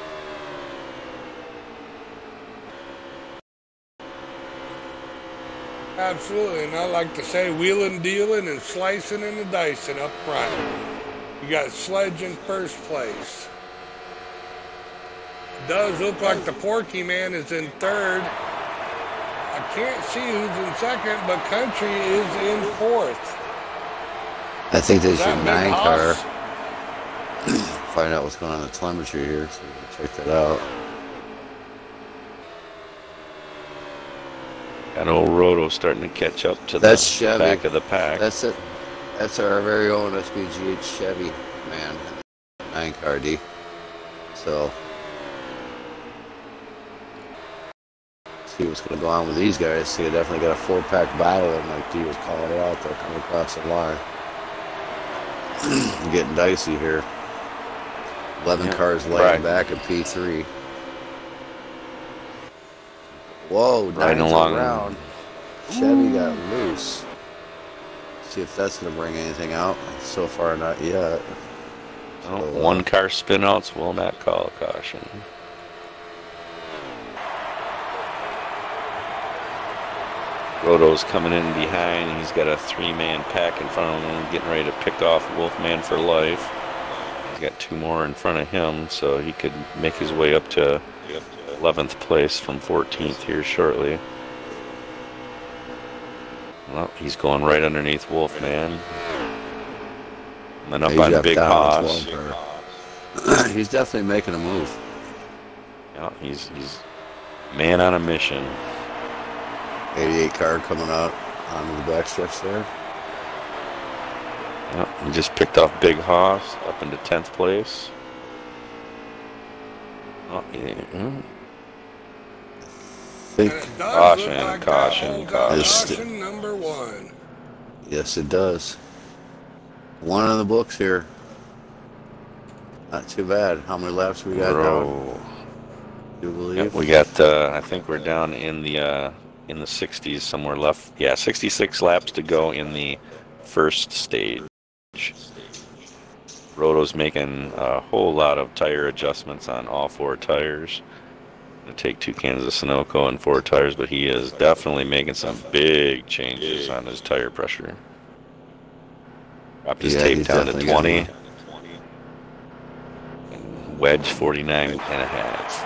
Absolutely, and I like to say wheeling, dealing, and slicing and the dicing up front. You got Sledge in first place. does look like the Porky Man is in third. I can't see who's in second, but Country is in fourth.
I think there's your
Big
9 car.
Hoss?
Find out what's going on in the telemetry here, so we can check that out.
Got old Roto starting to catch up to
That's
the
Chevy.
back of the pack.
That's it. That's our very own SBGH Chevy, man. 9 car D. So, see what's going to go on with these guys. See, they definitely got a 4-pack battle, and like D was calling it out there, coming across the line. Getting dicey here. 11 cars laying back at P3. Whoa,
Riding
nine's
along.
around. Chevy got loose. See if that's going to bring anything out. So far, not yet.
Oh,
So,
1 car spinouts will not call caution. Roto's coming in behind. He's got a 3-man pack in front of him, getting ready to pick off Wolfman for life. He's got 2 more in front of him, so he could make his way up to 11th place from 14th here shortly. Well, he's going right underneath Wolfman. And then up
he
on
dropped
Big
down
Hoss.
with 1 car. He's definitely making a move.
Yeah, he's man on a mission.
88 car coming out onto the backstretch there.
Yeah, he just picked off Big Hoss up into 10th place. Oh, yeah.
Think,
Caution, caution,
Caution number 1.
yes, it does. 1 in the books here. Not too bad. How many laps we got down? Do you believe?
Yep, we got. I think we're down in the 60s somewhere left. Yeah, 66 laps to go in the first stage. Roto's making a whole lot of tire adjustments on all 4 tires. Gonna take 2 cans of Sunoco and 4 tires, but he is definitely making some big changes on his tire pressure. Dropped his tape
he's
down to
definitely
20.
got
And wedge 49 and a half.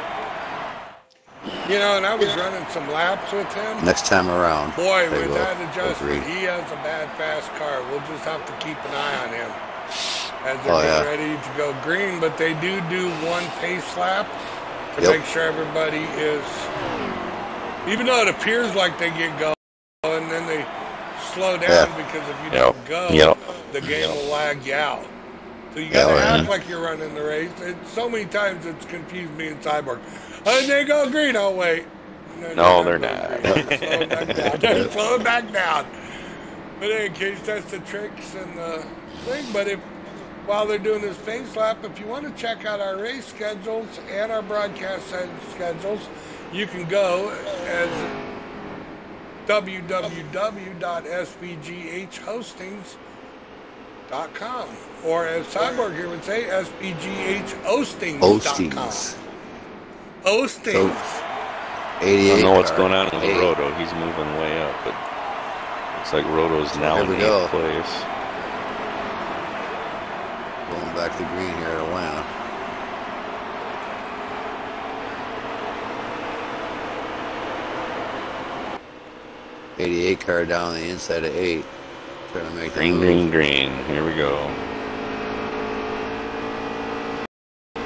You know, and I was running some laps with him.
Next time around.
Boy,
they
with
will
that adjustment,
agree.
he has a bad fast car. We'll just have to keep an eye on him as they're
Oh, yeah.
getting ready to go green. But they do 1 pace lap to
Yep.
make sure everybody is, even though it appears like they get going, and then they slow down because if you don't go, the game will lag you out. So you got to act like you're running the race. So many times it's confused me and Cyborg. And they go green, oh wait.
No, they're not.
They're slowing back down. But in case that's the tricks and the thing. But if while they're doing this pace lap, if you want to check out our race schedules and our broadcast schedules, you can go as www.sbghhostings.com, or as Cyborg here would say, sbghhostings.com. Hostings.
So,
I
88
don't know what's
car.
going on with
8.
Roto. He's moving way up, but looks like Roto's now
There
in
we go.
8th place.
Going back to green here at Atlanta. '88 car down the inside of 8. Trying to make
Green,
the move.
green. Here we go.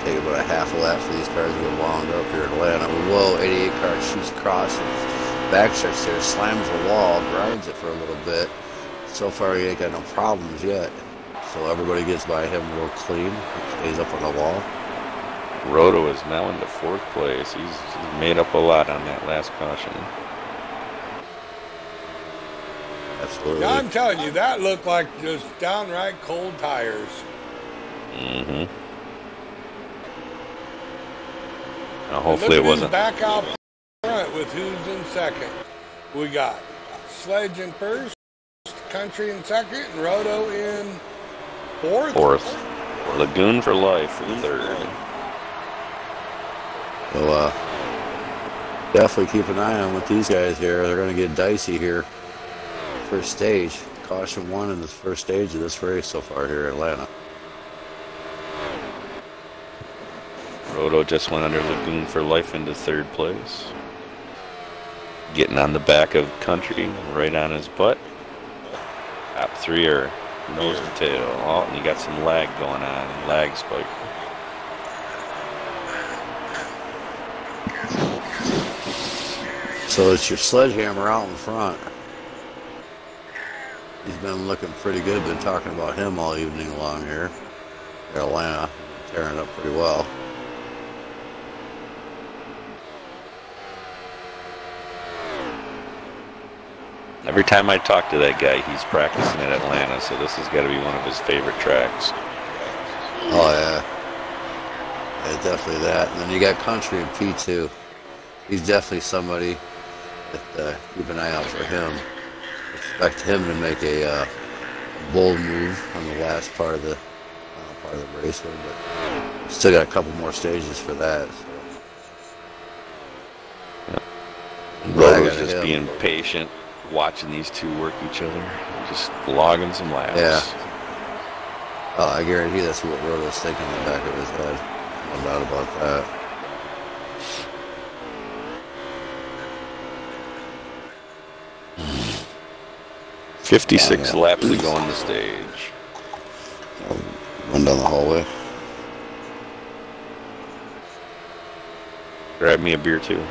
Take about a half a lap for these cars to get wound up here in Atlanta. Whoa, 88 car shoots across and backstretch there, slams the wall, grinds it for a little bit. So far, he ain't got no problems yet. So everybody gets by him real clean. Stays up on the wall.
Roto is now into 4th place. He's made up a lot on that last caution.
Absolutely.
Yeah, I'm telling you, that looked like just downright cold tires.
Mm-hmm. Now, hopefully it
Look at
wasn't.
who's back out front with who's in second. We got Sledge in first, Country in second, and Roto in fourth.
Lagoon for life for 3rd.
So, definitely keep an eye on what these guys here. They're going to get dicey here. First stage. Caution 1 in the first stage of this race so far here in Atlanta.
Roto just went under Lagoon for Life into third place. Getting on the back of Country, right on his butt. Top three are nose to tail. Oh, and you got some lag going on, lag spike.
So it's your Sledgehammer out in front. He's been looking pretty good. Been talking about him all evening long here. Atlanta tearing up pretty well.
Every time I talk to that guy, he's practicing at Atlanta, so this has got to be one of his favorite tracks.
Oh yeah, definitely that. And then you got Country in P2. He's definitely somebody that keep an eye out for him. Expect him to make a bold move on the last part of the race, but still got a couple more stages for that. So.
Roto's just being patient, watching these two work each other, just logging some laps.
Yeah. Oh, I guarantee that's what Roto's thinking in the back of his head. No doubt about that.
56 laps to go on the stage.
Run down the hallway.
Grab me a beer too.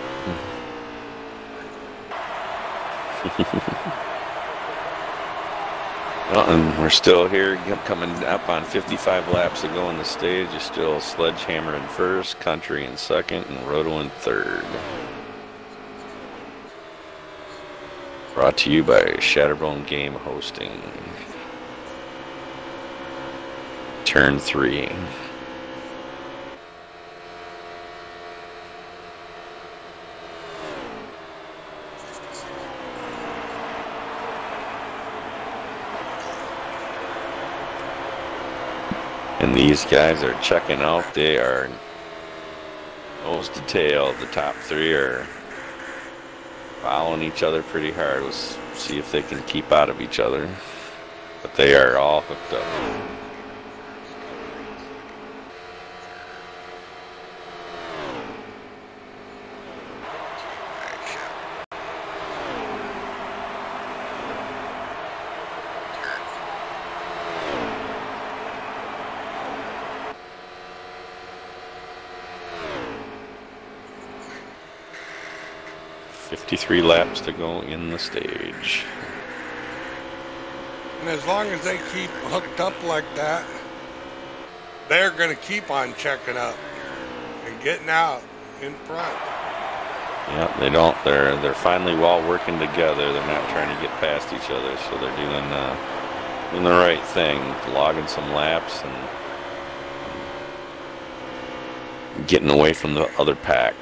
Well, and we're still here, coming up on 55 laps to go on the stage. It's still Sledgehammer in first, Country in second, and Roto in third. Brought to you by Shatterbone Game Hosting. Turn 3. And these guys are checking out. They are nose to tail. The top three are following each other pretty hard. We'll see if they can keep out of each other. But they are all hooked up. Three laps to go in the stage.
And as long as they keep hooked up like that, they're going to keep on checking up and getting out in front.
Yeah, they don't. They're finally all working together. They're not trying to get past each other, so they're doing the right thing, logging some laps and getting away from the other pack.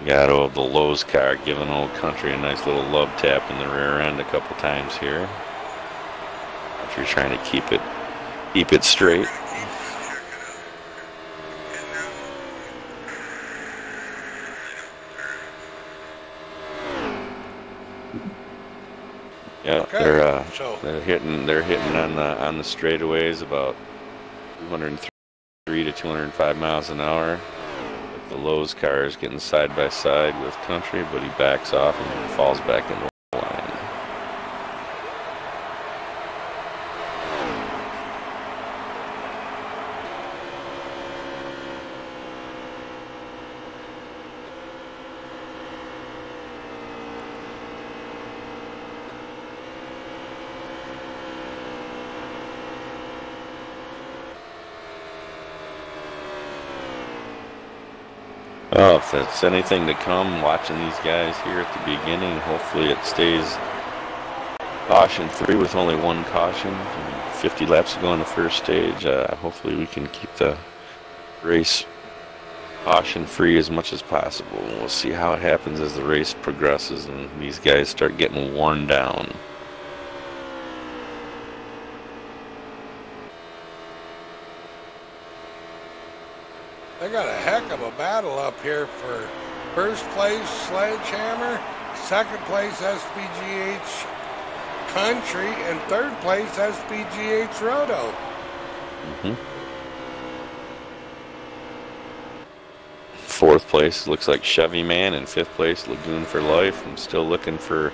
Got the Lowe's car giving Old Country a nice little love tap in the rear end a couple times here. Country trying to keep it straight. Yeah, okay. they're hitting on the straightaways about 203 to 205 miles an hour. The Lowe's car is getting side by side with Country, but he backs off and falls back in the line. Well, if that's anything to come, watching these guys here at the beginning, hopefully it stays caution free with only one caution. 50 laps to go on the first stage. Hopefully we can keep the race caution free as much as possible. We'll see how it happens as the race progresses and these guys start getting worn down.
They got a heck of a battle up here for First place, Sledgehammer. Second place, SBGH Country. And third place, SBGH Roto.
Fourth place looks like Chevy Man, and fifth place Lagoon for Life. I'm still looking for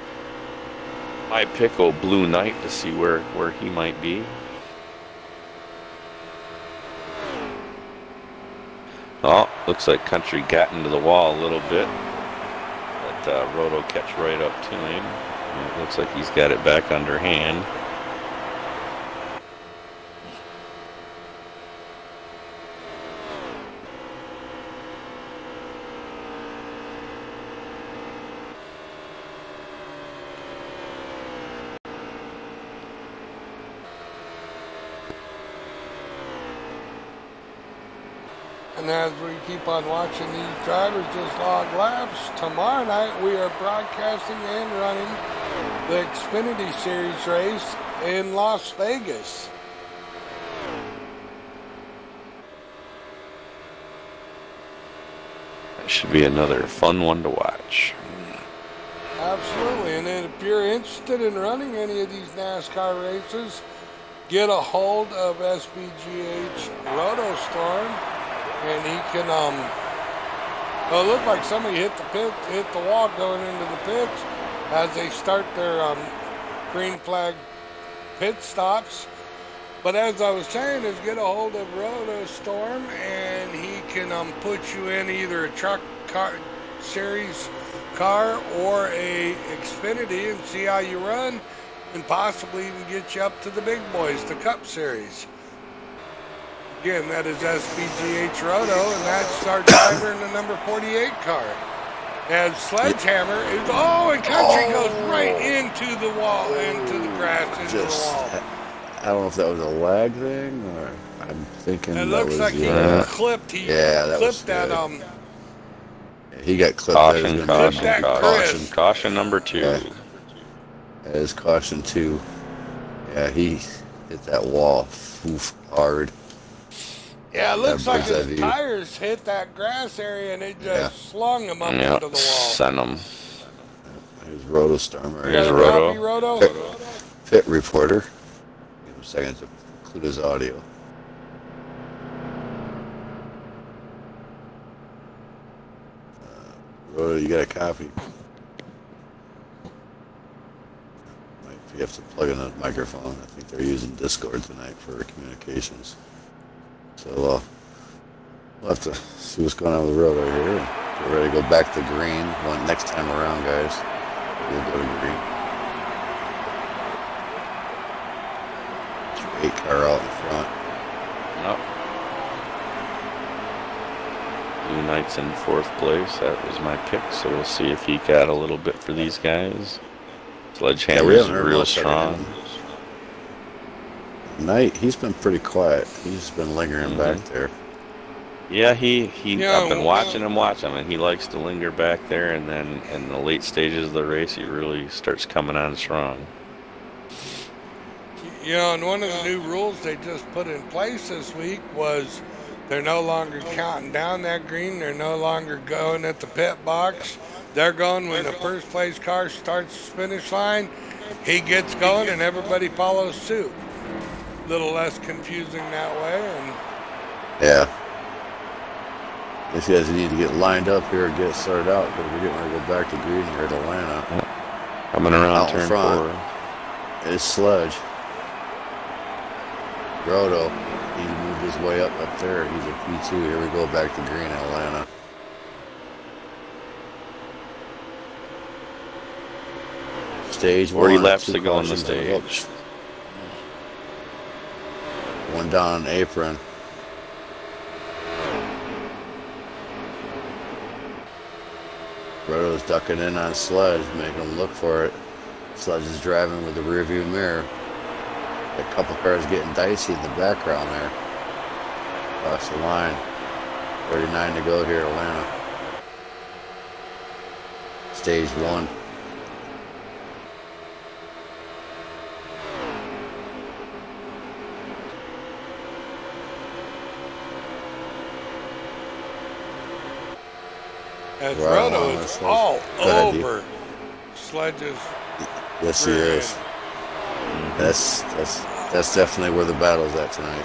my pickle Blue Knight to see where he might be. Oh, looks like Country got into the wall a little bit. Let Roto catch right up to him. And it looks like he's got it back underhand.
And as we keep on watching these drivers just log laps, tomorrow night we are broadcasting and running the Xfinity Series race in Las Vegas.
That should be another fun one to watch.
Absolutely. And then if you're interested in running any of these NASCAR races, get a hold of SBGH Rotostorm. And he can, well, it looked like somebody hit the wall going into the pits as they start their green flag pit stops. But as I was saying, is get a hold of Rotostorm, and he can put you in either a truck car series car or a Xfinity and see how you run, and possibly even get you up to the big boys, the Cup Series. Again, that is SBGH Roto, and that's our driver in the number 48 car. And Sledgehammer is, and Country goes right into the wall, into the grass, into the wall.
I don't know if that was a lag thing, or I'm thinking
It
that
looks
was,
like he clipped. He clipped that.
Yeah, he got clipped.
Caution number 2.
Yeah. That is caution 2. Yeah, he hit that wall hard.
Yeah, it looks like his tires hit that grass area and it just slung him up into the wall.
Sent him.
Here's Rotostorm.
Here's Roto.
Pit reporter. Give him a second to include his audio. Roto, you got a copy? You have to plug in a microphone. I think they're using Discord tonight for communications. So we'll have to see what's going on with the road right here. Get ready to go back to green. Next time around, guys, we'll go to green. 8 car out in front.
Blue Knight's in 4th place. That was my pick, so we'll see if he got a little bit for these guys. Sledgehammer's real strong.
Knight, he's been pretty quiet. He's been lingering back there.
Yeah, I've been watching him, and he likes to linger back there, and then in the late stages of the race, he really starts coming on strong.
And one of the new rules they just put in place this week was they're no longer counting down that green. They're no longer going at the pit box. They're going when the first place car starts the finish line. He gets going, and everybody follows suit. A little less confusing that way. And
yeah. These guys need to get lined up here and get started out because we're getting ready to go back to green here at Atlanta.
Coming around
out
turn
front
4.
Is Sledge. Roto, he moved his way up there. He's a P2. Here we go back to green in Atlanta. Stage
40
1.
laps to go on the stage.
One down apron. Roto's ducking in on Sledge, making him look for it. Sledge is driving with the rearview mirror. A couple cars getting dicey in the background there. Across the line. 39 to go here, Atlanta. Stage 1.
As
Right
Roto
along
is
this
all
Go ahead, Dee.
over Sledge's
Yes, he
rear
is.
end.
That's definitely where the battle's at tonight.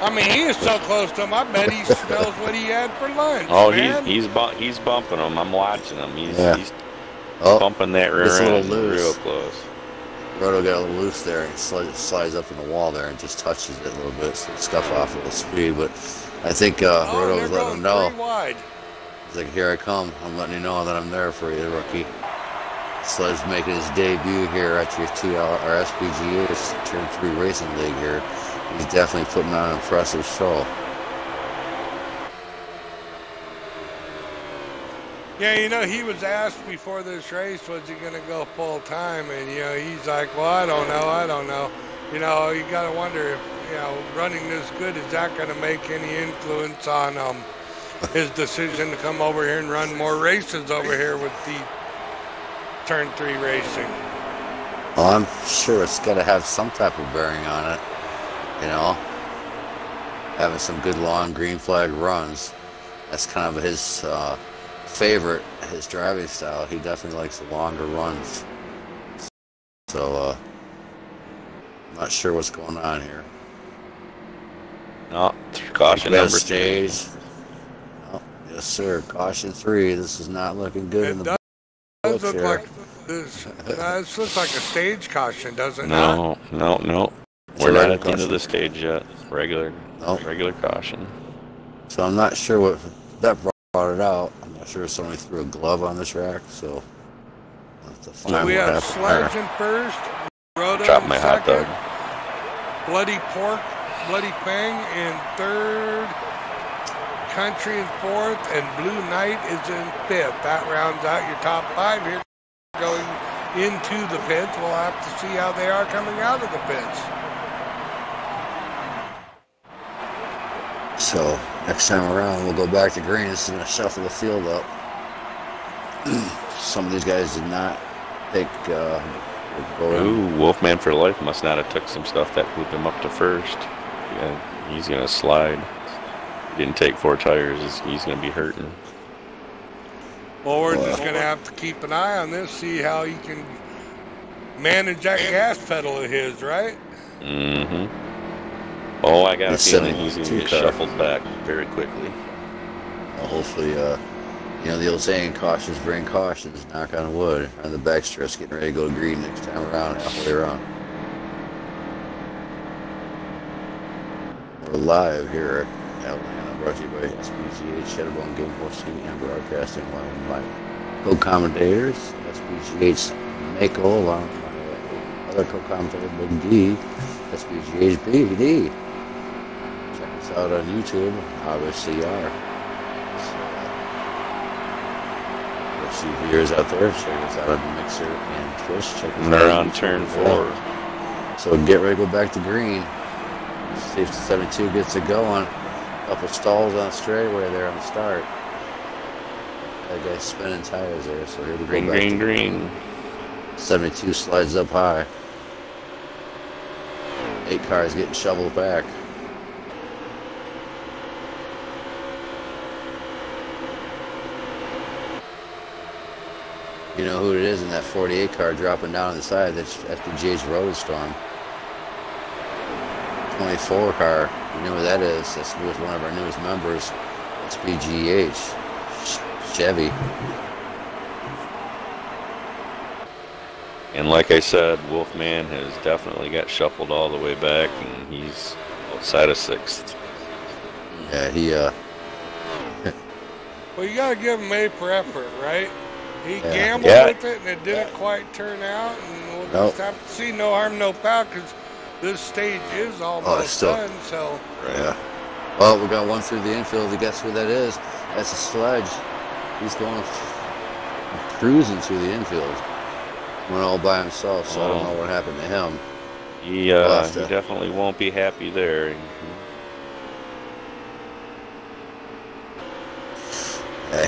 I mean, he is so close to him. I bet he smells what he had for lunch.
Oh,
man.
he's bumping him. I'm watching him. He's
Oh,
bumping that rear
gets a little
end
loose.
real close.
Roto got a little loose there and slides up in the wall there and just touches it a little bit, so it scuff off a little speed. But I think Roto was letting him know.
Wide.
He's like, here I come. I'm letting you know that I'm there for you, rookie. Sledge making his debut here at your T3RL SBGH Turn 3 Racing League here. He's definitely putting on an impressive show.
Yeah, you know, he was asked before this race, was he going to go full time? And, you know, he's like, well, I don't know. You know, you got to wonder if, you know, running this good, is that going to make any influence on his decision to come over here and run more races over here with the Turn 3 Racing?
Well, I'm sure it's got to have some type of bearing on it. You know, having some good long green flag runs. That's kind of his favorite, his driving style. He definitely likes the longer runs. So, I'm not sure what's going on here.
No, caution number
stage. Oh, yes, sir. Caution 3. This is not looking good in the
does look like this. This looks like a stage caution, doesn't it?
No. We're not at the end of the stage yet. Regular caution.
So I'm not sure what that brought it out. I'm not sure if somebody threw a glove on the track. So I'll have to find
so we
what
have
happened
Sledge in first. Roto
Drop
in
my hot
second.
dog.
Bloody Fang in third. Country in fourth, and Blue Knight is in fifth. That rounds out your top 5 here. Going into the pits, we'll have to see how they are coming out of the pits.
So next time around, we'll go back to green. This is going to shuffle the field up. Some of these guys did not take.
Ooh, Wolfman for Life must not have took some stuff that moved him up to first. Yeah, he's going to slide. He didn't take 4 tires. He's going to be hurting.
Well, we're just going to have to keep an eye on this, see how he can manage that gas pedal of his, right?
Mm-hmm. Oh, I got a feeling he's going to get shuffled back very quickly.
Well, hopefully, you know, the old saying, cautious bring cautions, knock on wood, on the back stress, getting ready to go green next time around, halfway around. We're live here at Atlanta, brought to you by SBGH, Shadowbone Game Hosting and Broadcasting, along with my co-commentators, SBGH Mako, along with my other co-commentator, Big D, SBGH BD. Check us out on YouTube, obviously are. See viewers out there, check us out on the Mixer and Twitch. Check us
They're
out
on turn 4.
So get ready to go back to green. See if 72 gets it going. Couple stalls on straightaway there on the start. That guy's spinning tires there, so here we go.
Green.
72 slides up high. 8 cars getting shoveled back. You know who it is in that 48 car dropping down on the side? That's SBGH Roadstorm. 24 car. You know who that is? That's one of our newest members. SBGH. Chevy.
And like I said, Wolfman has definitely got shuffled all the way back, and he's outside of 6th.
Yeah, he,
Well, you got to give him A for effort, right? He gambled with it, and it didn't quite turn out, and we'll just have to see. No harm, no foul, because this stage is almost done, so.
Yeah. Well, we got one through the infield. Guess who that is? That's a Sledge. He's going cruising through the infield. Went all by himself, so I don't know what happened to him.
He definitely won't be happy there.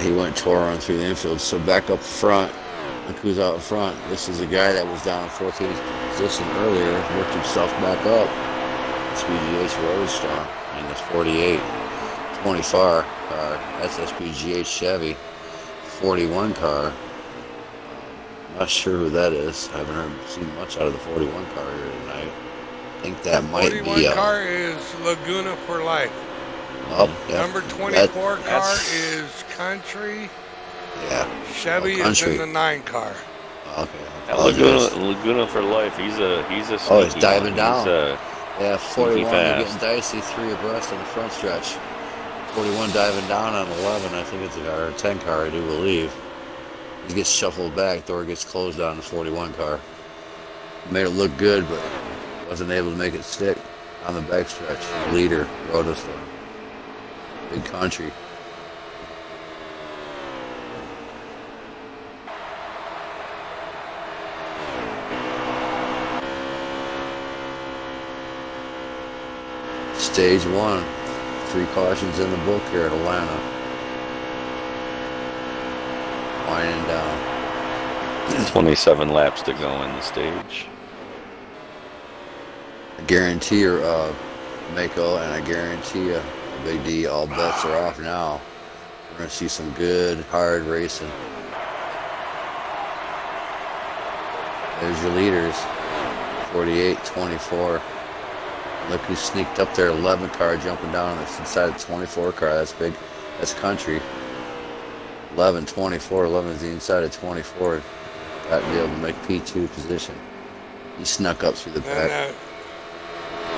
He went touring through the infield. So back up front, look who's out front. This is a guy that was down in 14th position earlier, worked himself back up. SBGH Roadstorm in this 48. 24 car. That's SBGH Chevy. 41 car. Not sure who that is. I haven't seen much out of the 41 car here tonight. I think that might be
41 car is Laguna for Life.
Oh, yeah.
Number 24 car is Country.
Yeah.
Chevy is in the 9 car.
Okay.
Laguna for Life. He's a
Oh, he's
sneaky
diving
one.
down.
He's,
yeah, 41. They're
fast.
getting dicey, 3 abreast on the front stretch. 41 diving down on 11. I think it's a car, or 10 car, I do believe. He gets shuffled back. Door gets closed on the 41 car. Made it look good, but wasn't able to make it stick on the backstretch. Leader, Rotostorm. Big Country. Stage 1. 3 cautions in the book here at Atlanta. Winding down.
27 laps to go in the stage.
I guarantee you, Mako, and I guarantee you, Big D, all bets are off now. We're going to see some good, hard racing. There's your leaders. 48, 24. Look who sneaked up there, 11 car jumping down inside the 24 car. That's big. That's Country. 11, 24. 11 is the inside of 24. Got to be able to make P2 position. He snuck up through the back.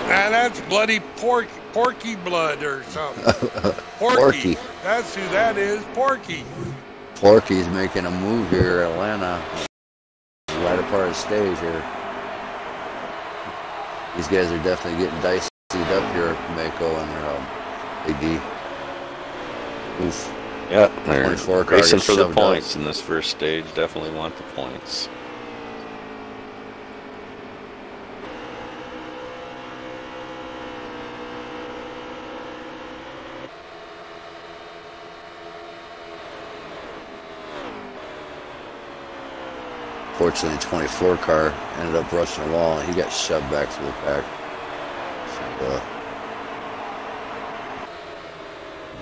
Now that's bloody Porky blood or something.
Porky.
That's who that is, Porky.
Porky's making a move here at Atlanta. Latter part of the stage here. These guys are definitely getting dicey up here, Mako and Big D. Oof.
Yeah, they're racing for the points
up
in this first stage. Definitely want the points.
Fortunately, 24 car ended up rushing the wall, and he got shoved back through the pack. So,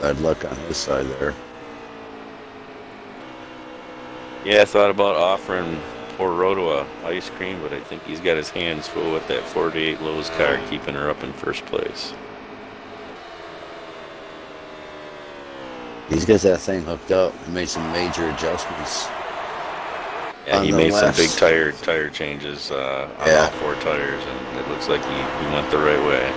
bad luck on his side there.
Yeah, I thought about offering poor Roto a ice cream, but I think he's got his hands full with that 48 Lowe's car, keeping her up in first place.
He's got that thing hooked up and made some major adjustments.
Yeah, he made some big tire changes on all 4 tires, and it looks like he went the right way.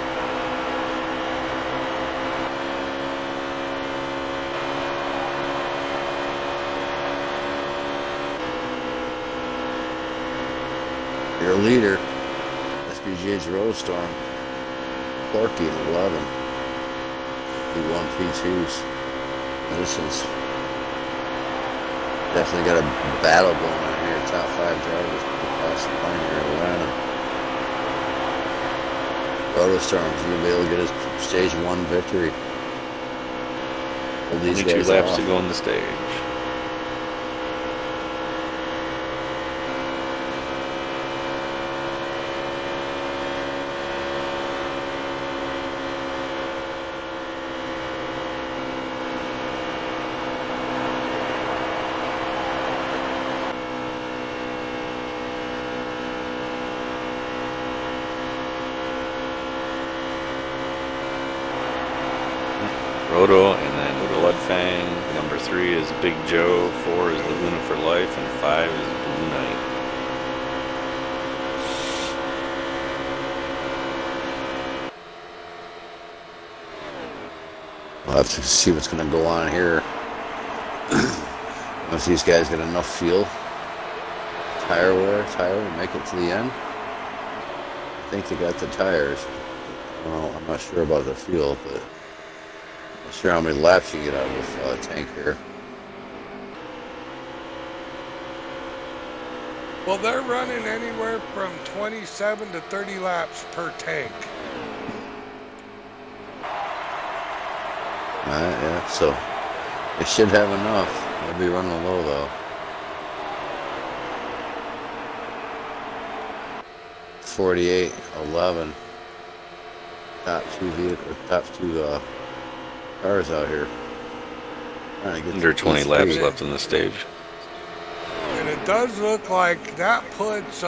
Your leader, SBGH Rotostorm, Porky at 11. He won P2s. This is definitely got a battle going on here. Top 5 drivers across the line here in Atlanta. Rotostorm's going to be able to get his stage 1 victory. Hold these
22
guys
laps
off.
to go on the stage. Roto, and then Bloodfang. Number 3 is Big Joe. 4 is Laguna for Life, and 5 is Blue Knight.
We'll have to see what's going to go on here. Once these guys get enough fuel, tire wear, to make it to the end. I think they got the tires. Well, I'm not sure about the fuel, but I'm not sure how many laps you get out of this tank here.
Well, they're running anywhere from 27 to 30 laps per tank.
Alright, yeah, so they should have enough. They'll be running low though. 48, 11. Top 2 vehicles, top 2 cars out here. Trying to get
Under
to
20 laps
P3.
left in the stage.
And it does look like that puts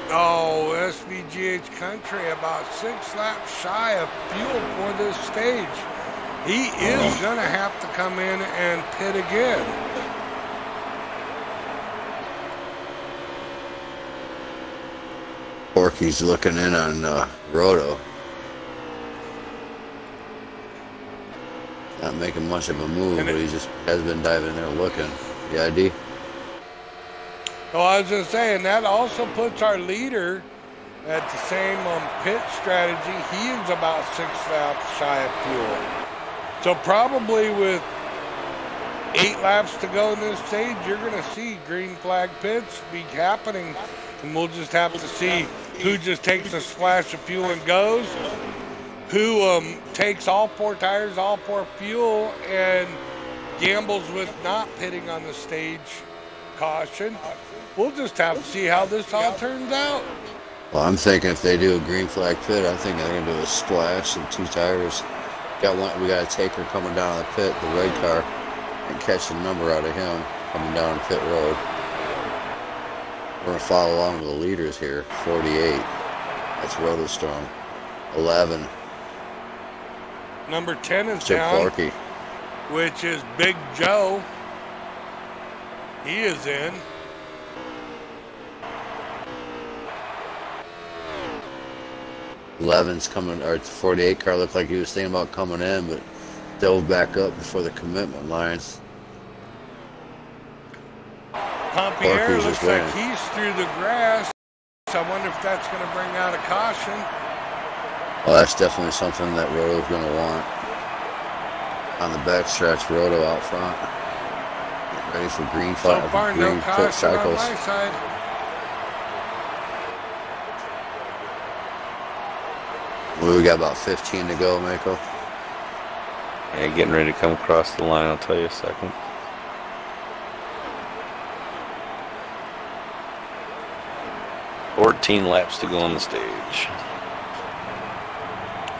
SBGH Country about 6 laps shy of fuel for this stage. He is gonna have to come in and pit again.
Porky's looking in on Roto. Not making much of a move, but he just has been diving in there looking. Yeah, D?
Well, I was just saying, that also puts our leader at the same pit strategy. He is about 6 laps shy of fuel. So probably with 8 laps to go in this stage, you're going to see green flag pits be happening. And we'll just have to see who just takes a splash of fuel and goes, who takes all 4 tires, all 4 fuel, and gambles with not pitting on the stage caution. We'll just have to see how this all turns out.
Well, I'm thinking if they do a green flag pit, I'm thinking they're going to do a splash and 2 tires. We got a taker coming down the pit, the red car, and catch the number out of him coming down pit road. We're going to follow along with the leaders here. 48. That's Rotostorm. 11.
Number 10 is
Chip
down,
Clarkey.
which is Big Joe. He is in.
Eleven's coming, or 48 car looked like he was thinking about coming in, but dove back up before the commitment lines.
Pompierre
Clarkey's
looks
just
like
winning.
he's through the grass. I wonder if that's going to bring out a caution.
Well, that's definitely something that Roto's going to want. On the backstretch, Roto out front. Get ready for green
So far, no
green pit
caution on
cycles.
my side.
We got about 15 to go, Mako.
Yeah, getting ready to come across the line. I'll tell you a second. "14 laps to go on the stage."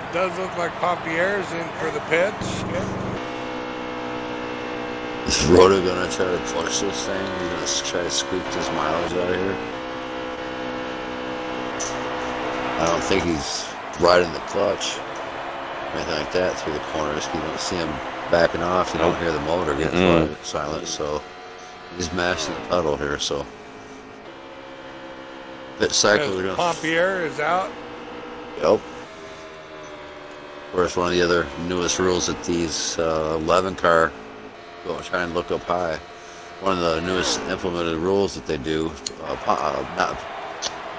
It does look like Pompierre's in for the pits.
Is Roto going to try to push this thing? He's going to try to scoop this mileage out of here? I don't think he's riding the clutch or anything like that through the corners. You don't see him backing off. You don't hear the motor get silent. So he's mashing the pedal here. So pit cycles are going to...
Pompierre is out.
Yep. Of course, one of the other newest rules that these 11 car go try and look up high. One of the newest implemented rules that they do, not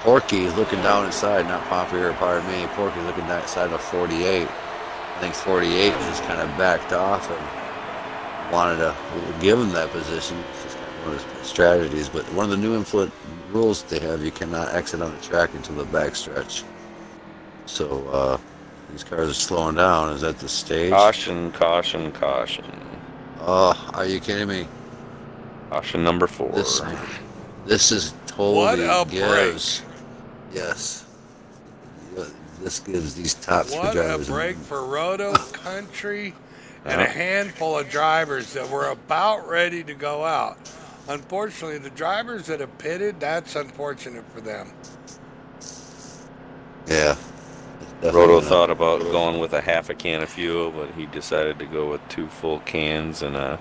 Porky is looking down inside, not Pompierre, pardon me. Porky's looking down inside of 48. I think 48 just kind of backed off and wanted to give him that position. It's just kind of one of his strategies. But one of the new rules that they have, you cannot exit on the track into the backstretch. So these cars are slowing down. Is that the stage?
Caution, caution, caution.
Oh, are you kidding me?
Caution number 4.
This is totally
What a
gives. Yes. This gives these top speed
What a
drivers.
break for Roto Country and a handful of drivers that were about ready to go out. Unfortunately, the drivers that have pitted, that's unfortunate for them.
Yeah.
Roto thought about going with a half a can of fuel, but he decided to go with 2 full cans and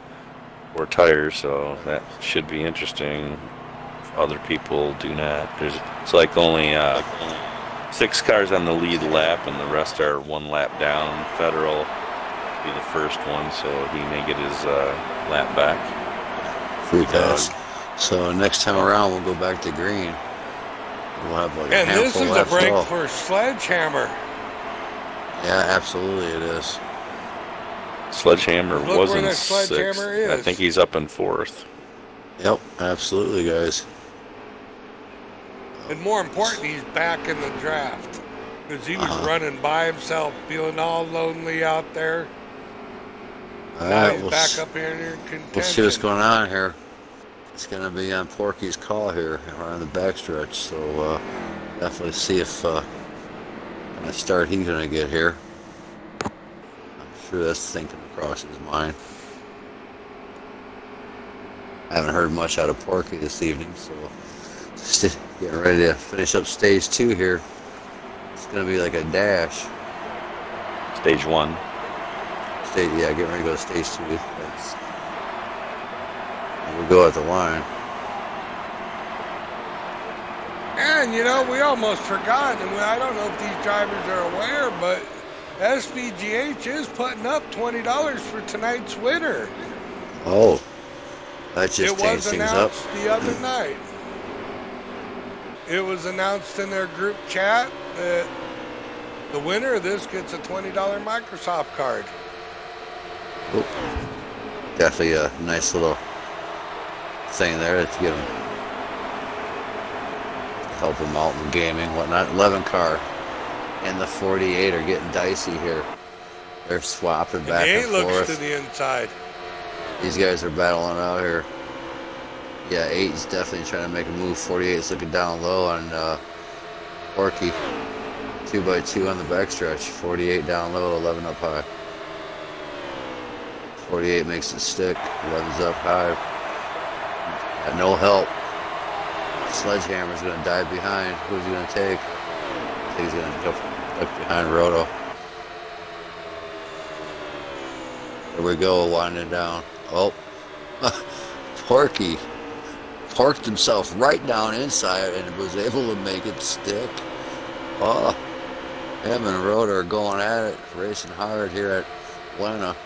4 tires, so that should be interesting. If other people do not. It's like only 6 cars on the lead lap, and the rest are 1 lap down. Federal will be the first one, so he may get his lap back.
Free pass. So next time around, we'll go back to green. We'll have like
And
a
this
handful
is a
left
break
off.
for Sledgehammer.
Yeah, absolutely it is.
Sledgehammer
Look
was
where
in
that Sledgehammer
6th.
is.
I think he's up in 4th.
Yep, absolutely, guys.
And more important, he's back in the draft. Because he was running by himself, feeling all lonely out there.
All
Now
right,
he's back up here in contention.
we'll see what's going on here. It's going to be on Porky's call here around the backstretch, so definitely see if kind of start he's going to get here. sure that's thinking across his mind. I haven't heard much out of Porky this evening, so just getting ready to finish up stage 2 here. It's going to be like a dash.
Stage 1.
Yeah, getting ready to go to stage 2. We'll go at the line.
And, you know, we almost forgot, and I don't know if these drivers are aware, but SBGH is putting up $20 for tonight's winner.
Oh, that just changed things up.
It was announced the other night. It was announced in their group chat that the winner of this gets a $20 Microsoft card.
Oh, definitely a nice little thing there to give him, help him out in gaming, whatnot. 11 car and the 48 are getting dicey here. They're swapping back and forth.
8 looks to the inside.
These guys are battling out here. Yeah, 8 is definitely trying to make a move. 48 is looking down low on Porky. 2x2 on the backstretch. 48 down low, 11 up high. 48 makes it stick. 11's up high. Got no help. Sledgehammer's going to dive behind. Who's he going to take? I think he's going to duck behind Roto. There we go, winding down. Oh, Porky parked himself right down inside and was able to make it stick. Oh, him and Roto are going at it, racing hard here at Atlanta.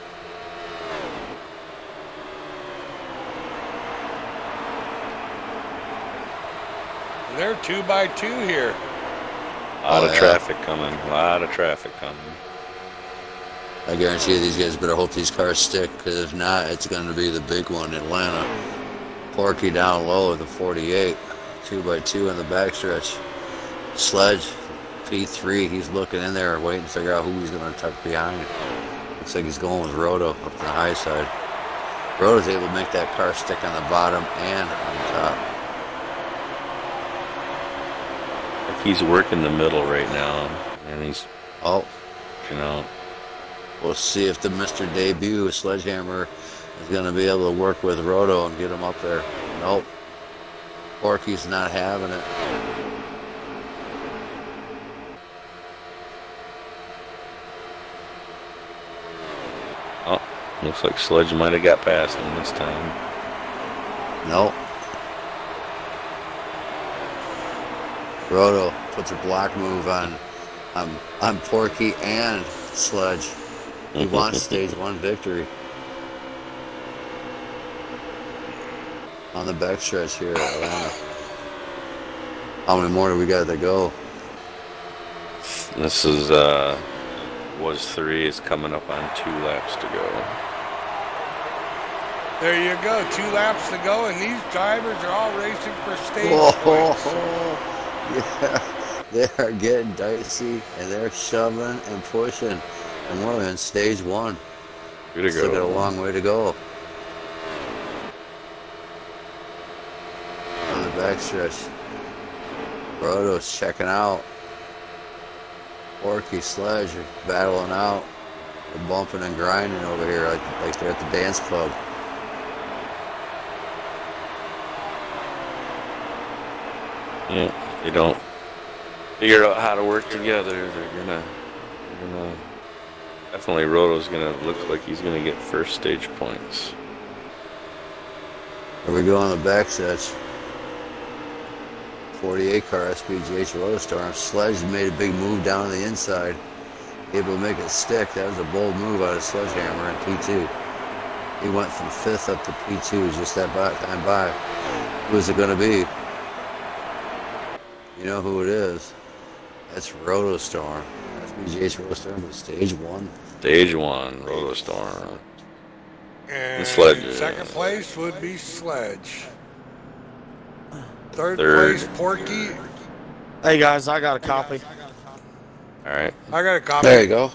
And they're 2x2 here.
A lot of traffic coming. A lot of traffic coming.
I guarantee you these guys better hope these cars stick, because if not, it's going to be the big one in Atlanta. Porky down low with the 48. 2x2 in the backstretch. Sledge, P3, he's looking in there waiting to figure out who he's going to tuck behind. Looks like he's going with Roto up the high side. Roto's able to make that car stick on the bottom and on top.
He's working the middle right now, and he's, you know.
We'll see if the Mr. Debut Sledgehammer is going to be able to work with Roto and get him up there. Nope. Porky's not having it.
Oh, looks like Sledge might have got past him this time.
Nope. Roto puts a block move on Porky and Sledge. He wants stage 1 victory. On the backstretch here at Atlanta. How many more do we got to go?
This is, was 3, is coming up on 2 laps to go.
There you go, 2 laps to go, and these drivers are all racing for stage points.
Yeah, they are getting dicey, and they're shoving and pushing. And we're in stage 1.
Way to
Still
go.
got a long way to go. On the backstretch. Roto's checking out. Porky, Sledge are battling out. They're bumping and grinding over here like they're at the dance club.
Yeah, they don't figure out how to work together. They're gonna definitely, Roto's gonna look like he's gonna get first stage points.
Here we go on the backstretch. 48 car SBGH Rotostorm. Sledge made a big move down the inside, able to make it stick. That was a bold move out of Sledgehammer in P2. He went from 5th up to P2 just that time by. Who is it going to be? You know who it is. That's Rotostorm. SBGH Rotostorm was stage 1.
Stage 1, Rotostorm.
And
Sledge.
Second place would be Sledge. Third place, Porky.
Hey guys, I got a copy.
All right.
I got a copy.
There you go.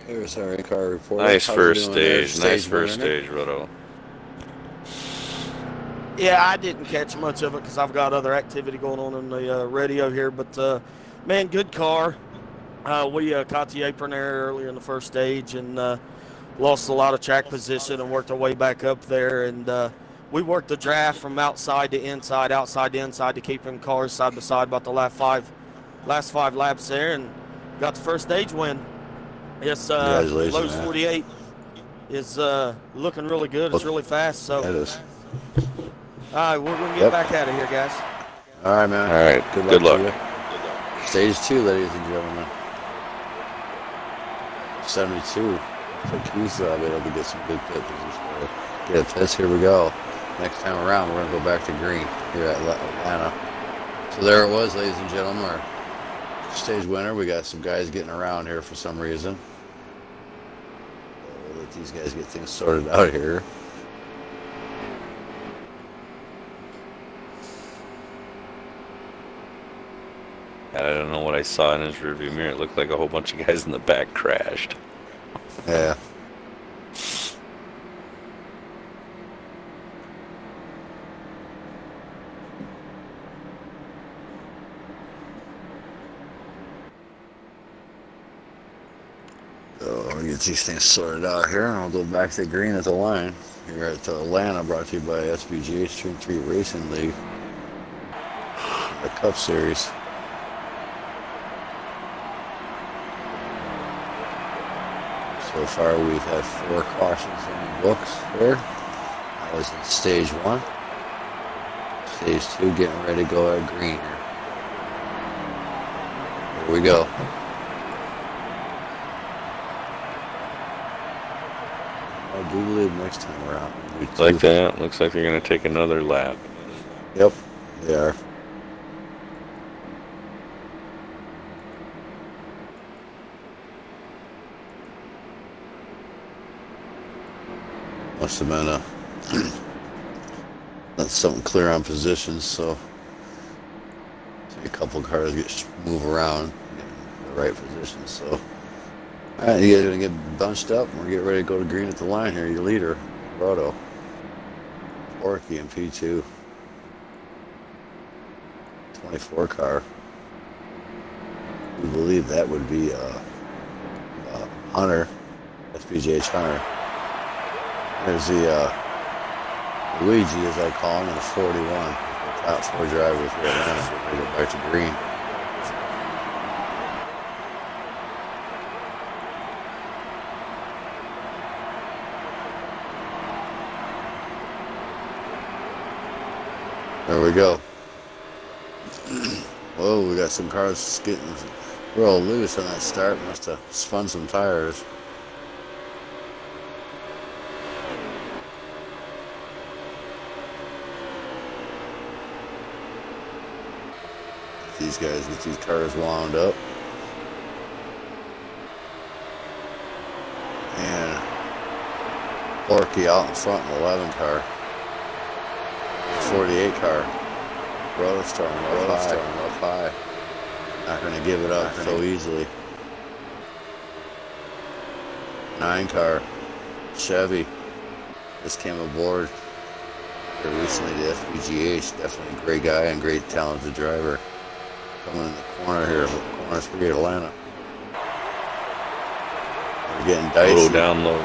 There's our in-car report.
Nice
How's
first
it doing there?
stage. Nice
one,
first
isn't it?
stage, Roto.
Yeah, I didn't catch much of it because I've got other activity going on in the radio here. But, man, good car. We caught the apron there earlier in the first stage, and lost a lot of track position and worked our way back up there. And we worked the draft from outside to inside, outside to inside to keeping cars side by side about the last five laps there, and got the first stage win. Yes, Lowe's 48 is looking really good. It's really fast. So,
that is.
All right, we're going to get back out of here, guys.
All right, man.
All right. Good luck.
Stage 2, ladies and gentlemen. 72. So he's able to get some good pit position. Get pits. Here we go. Next time around, we're going to go back to green here at Atlanta. So there it was, ladies and gentlemen. Our stage winner. We got some guys getting around here for some reason. We'll let these guys get things sorted out here.
I don't know what I saw in his rearview mirror. It looked like a whole bunch of guys in the back crashed.
Yeah. So we'll get these things sorted out here, and I'll go back to green at the line. Here at Atlanta, brought to you by SBGH T3RL Racing League, the Cup Series. So far, we've had 4 cautions in the books here. That was in stage 1. Stage 2, getting ready to go at green here. Here we go. I do believe next time around.
Like that. Looks like they're going to take another lap.
Yep, they are. Must have been that's something clear on positions, so a couple cars move around in the right position. So, all right, you guys are gonna get bunched up, and we're getting ready to go to green at the line here. Your leader, Roto, Orky in P2, 24 car. We believe that would be Hunter, SBGH Hunter. There's the Luigi, as I call him, in the 41. The top 4 drivers here at Atlanta. We're going to go back to green. There we go. Whoa, we got some cars getting real loose on that start. Must have spun some tires. These guys get these cars wound up. And Orky out in front in the 11 car. 48 car. Rotostorm up high. Not going to give it up so easily. 9 car. Chevy. Just came aboard here recently to SBGH. Definitely a great guy and great talented driver. Coming in the corner here, corner 3 at Atlanta. We're getting dicey.
Roto down low.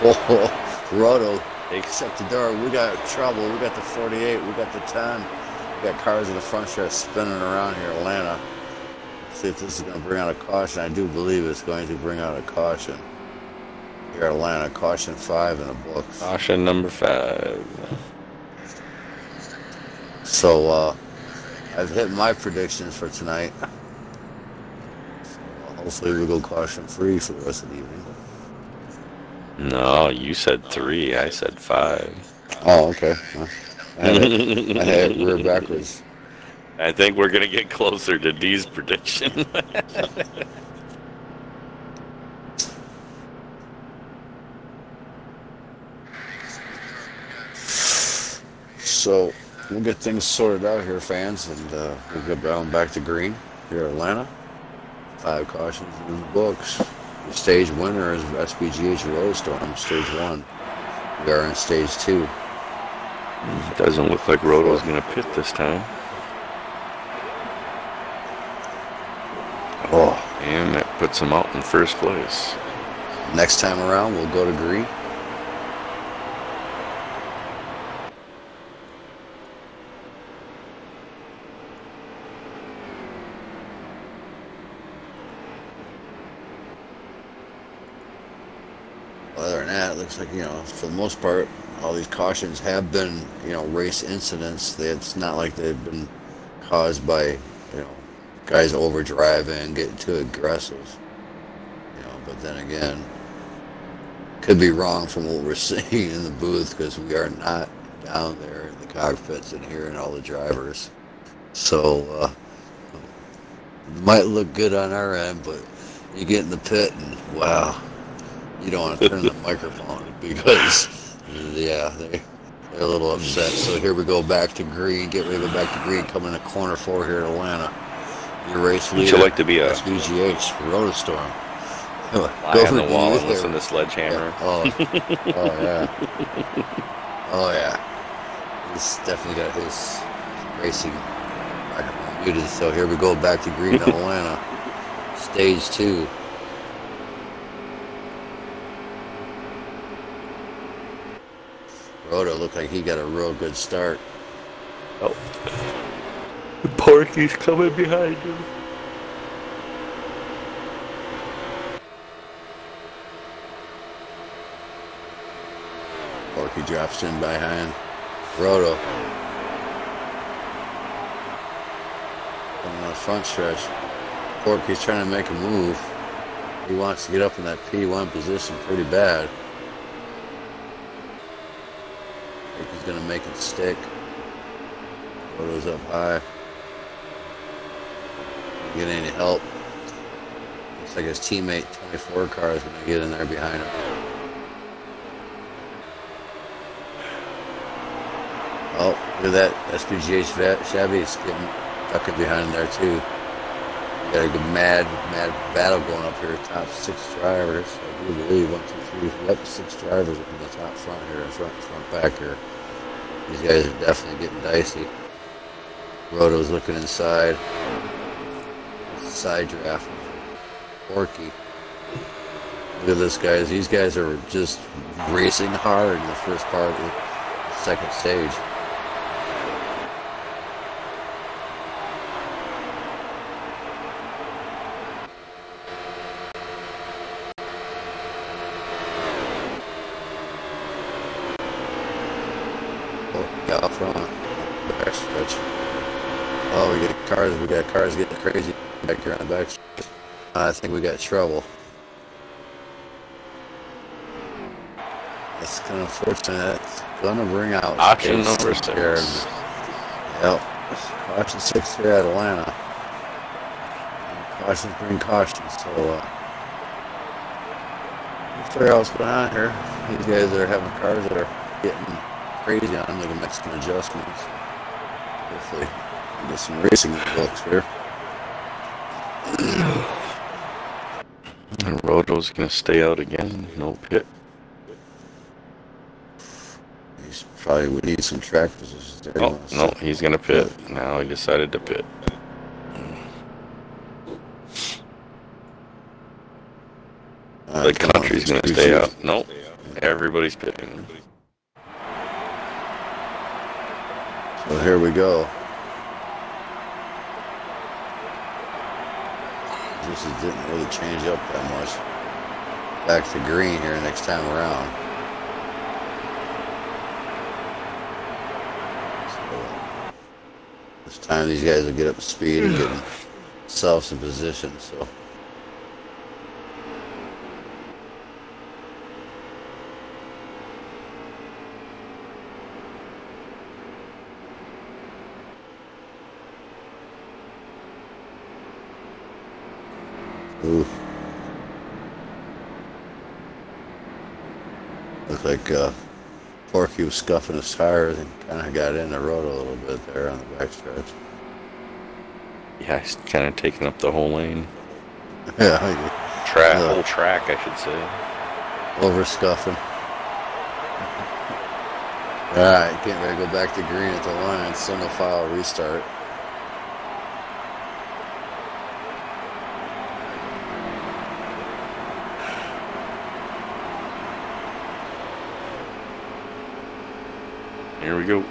Oh, Roto, except the door. We got trouble. We got the 48. We got the 10. We got cars in the front stretch spinning around here, Atlanta. Let's see if this is going to bring out a caution. I do believe it's going to bring out a caution here at Atlanta. Caution 5 in the books.
Caution number 5.
So, I've hit my predictions for tonight. So, hopefully we go caution free for the rest of the evening.
No, you said 3. I said 5.
Oh, okay. I had it rear backwards.
I think we're going to get closer to D's prediction.
So, we'll get things sorted out here, fans, and we'll get down back to green here in Atlanta. 5 cautions in the books. The stage winner is SBGH Rotostorm, stage 1. We are in stage 2.
It doesn't look like Roto's going to pit this time.
Oh,
And that puts him out in first place.
Next time around, we'll go to green. Other than that, it looks like, for the most part, all these cautions have been, race incidents. It's not like they've been caused by, guys over driving, getting too aggressive. But then again, could be wrong from what we're seeing in the booth because we are not down there in the cockpits and hearing all the drivers. So, it might look good on our end, but you get in the pit and wow. You don't want to turn the microphone because, yeah, they're a little upset. So here we go back to green. Get ready to go back to green. Coming to corner 4 here at Atlanta. Your race leader.
Would you like to be a
SBGH Rotostorm?
Lie on the wall and listen to Sledgehammer?
Yeah. Oh yeah. Oh yeah. He's definitely got his racing microphone muted. So here we go back to green at Atlanta. Stage 2. Roto looked like he got a real good start.
Oh. Porky's coming behind him.
Porky drops in behind Roto. On the front stretch. Porky's trying to make a move. He wants to get up in that P1 position pretty bad. He's going to make it stick. Roto's up high. Get any help. Looks like his teammate 24 car is going to get in there behind him. Oh, look at that. SBGH Chevy's getting ducking behind there too. Got a good mad battle going up here. Top 6 drivers. I do believe 1, 2, 3. Yep, 6 drivers up in the top front here, front back here. These guys are definitely getting dicey. Roto's looking inside. Side draft. Porky. Look at this, guys. These guys are just racing hard in the first part of the second stage. Out front, back stretch. Oh, we got cars getting crazy back here on the back stretch. I think we got trouble. That's kind of unfortunate. That's gonna bring out
option number 6 here.
Yep, option 6 here at Atlanta. Cautions bring caution, so we'll figure out what's going on here. These guys are having cars that are getting crazy on them. They can make some adjustments. Hopefully, get some racing looks here.
And Roto's gonna stay out again. No pit.
He's probably would need some track positions there.
Oh no, he's gonna pit. Now he decided to pit. The country's gonna stay out. Nope. Everybody's pitting.
So here we go. This didn't really change up that much. Back to green here next time around. So, this time these guys will get up to speed and get themselves in position. So. Ooh. Looked like Porky was scuffing his tires and kind of got in the road a little bit there on the backstretch.
Yeah, he's kind of taking up the whole lane.
Yeah.
Whole track, I should say.
Over scuffing. Alright, getting ready to go back to green at the line. Single file restart.
Here we go.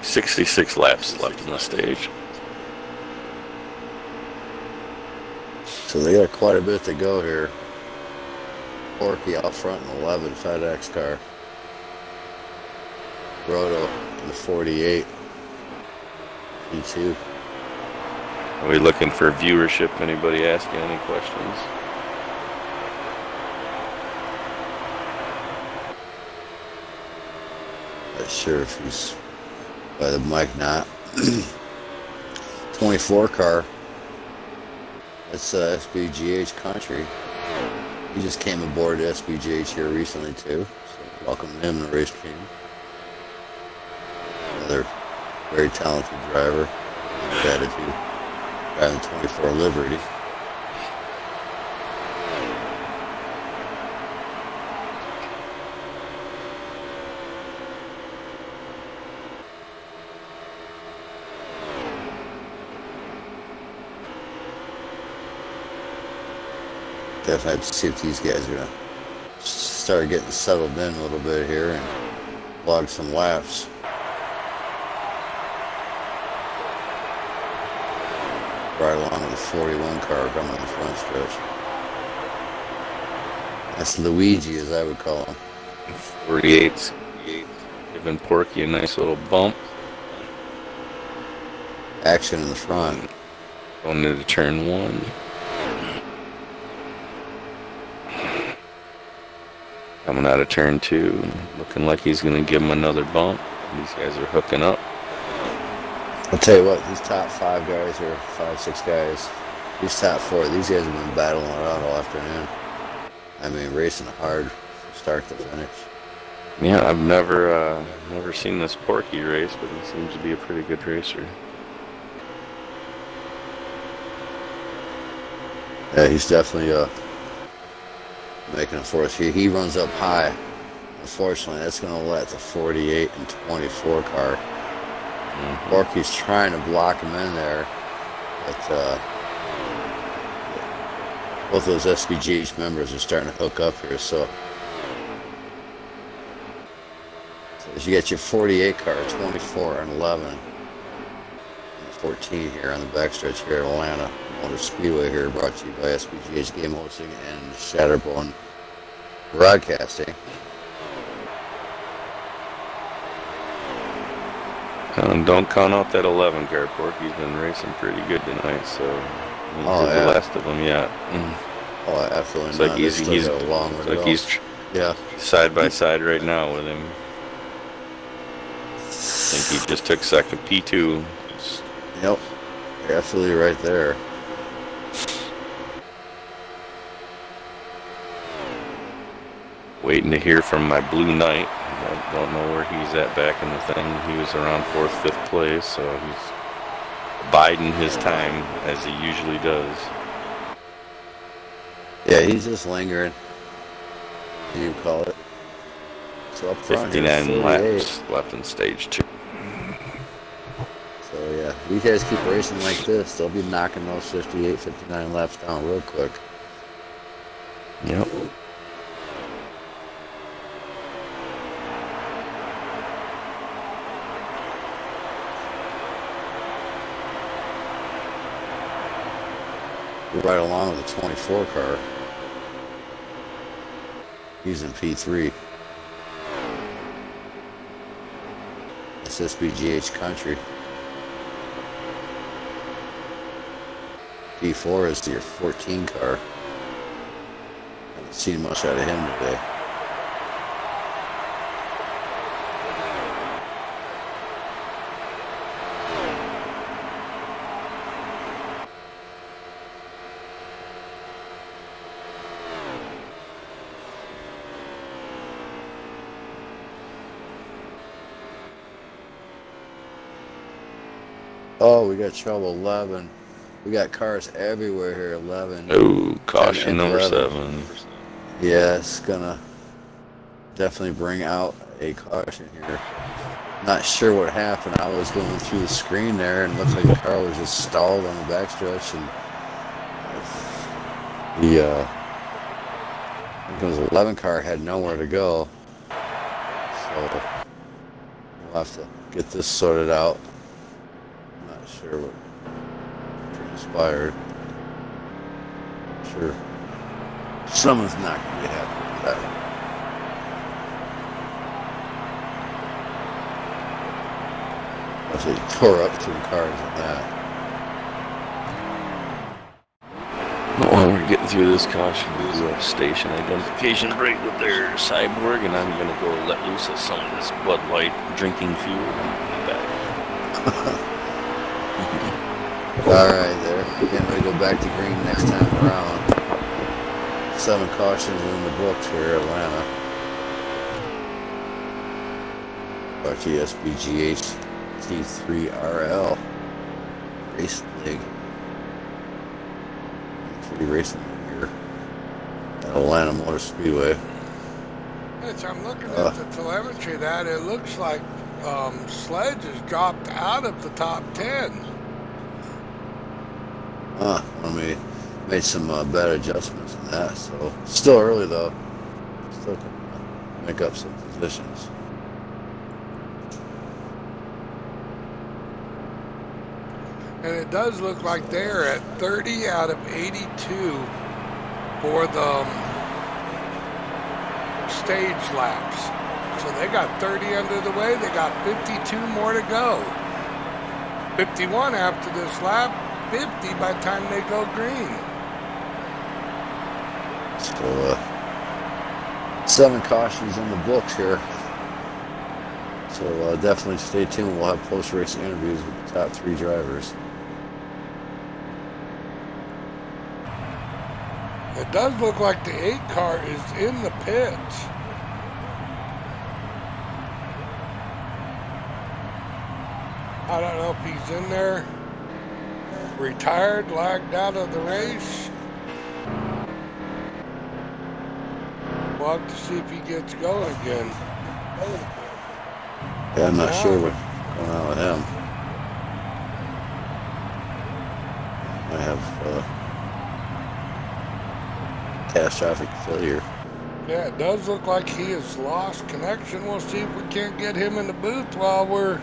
66 laps left in the stage.
So they got quite a bit to go here. Porky out front in 11 FedEx car. Roto in the 48. P2.
Are we looking for viewership? Anybody asking any questions?
Not sure if he's by the mic not. 24 car. That's SBGH country. He just came aboard SBGH here recently too. So welcome him to the race team. Another very talented driver. Good attitude. Driving 24 Liberty. Definitely have to see if these guys are gonna start getting settled in a little bit here and log some laps. Right along with the 41 car coming in the front stretch. That's Luigi, as I would call him.
48's giving Porky a nice little bump.
Action in the front.
Going into turn 1. Coming out of turn 2, looking like he's going to give him another bump. These guys are hooking up.
I'll tell you what, these top 5 guys, or 5, 6 guys, these top 4, these guys have been battling it out all afternoon. I mean, racing hard from start to finish.
Yeah, I've never seen this Porky race, but he seems to be a pretty good racer.
Yeah, he's definitely making it for us here. He runs up high. Unfortunately, that's going to let the 48 and 24 car. Porky's trying to block him in there, but both those SBGH members are starting to hook up here. So as you get your 48 car, 24 and 11, and 14 here on the backstretch here at Atlanta Motor Speedway here, brought to you by SBGH Game Hosting and Shatterbone Broadcasting.
Don't count out that 11 car. Porky's been racing pretty good tonight, so
Oh, yeah.
the last of them yet.
Oh, absolutely
It's
not.
like
There's
he's
still got a long way to
like
go.
he's
Yeah.
side by side right now with him. I think he just took second P2.
Yep. You're absolutely right there.
Waiting to hear from my Blue Knight. I don't know where he's at back in the thing. He was around 4th, 5th place, so he's biding his time as he usually does.
Yeah, he's just lingering. You call it. So up front,
59 laps left in stage 2.
So yeah, you guys keep racing like this, they'll be knocking those 58, 59 laps down real quick.
Yep.
We're right along with the 24 car. He's in P3. It's SBGH country. P4 is your 14 car. Haven't seen much out of him today. Oh, we got trouble 11. We got cars everywhere here, 11.
Oh, caution
And
number
11.
7.
Yeah, it's gonna definitely bring out a caution here. Not sure what happened. I was going through the screen there and it looked like the car was just stalled on the backstretch, and the I think it was 11 car had nowhere to go. So We'll have to get this sorted out. I'm not sure what transpired. I'm sure someone's not going to be happy with that. They tore up 2 cars on that.
While we're getting through this caution, we do have station identification break with their cyborg, and I'm going to go let loose of some of this Bud Light drinking fuel and be back.
Alright, there. Again, we go back to green next time around. 7 cautions in the books here, Atlanta. Back to SBGH T3RL Race League. Racing here at Atlanta Motor Speedway.
I'm looking at the telemetry that it looks like Sledge has dropped out of the top 10.
When we made some bad adjustments in that, so still early though. Still can make up some positions.
And it does look like they're at 30 out of 82 for the stage laps. So they got 30 under the way. They got 52 more to go. 51 after this lap, 50 by the time they go green.
So 7 cautions in the books here. So definitely stay tuned. We'll have post-race interviews with the top 3 drivers.
It does look like the 8 car is in the pits. I don't know if he's in there, retired, lagged out of the race. We'll have to see if he gets going again.
Yeah, I'm not sure what's going on with him. I have catastrophic failure.
Yeah, it does look like he has lost connection. We'll see if we can't get him in the booth while we're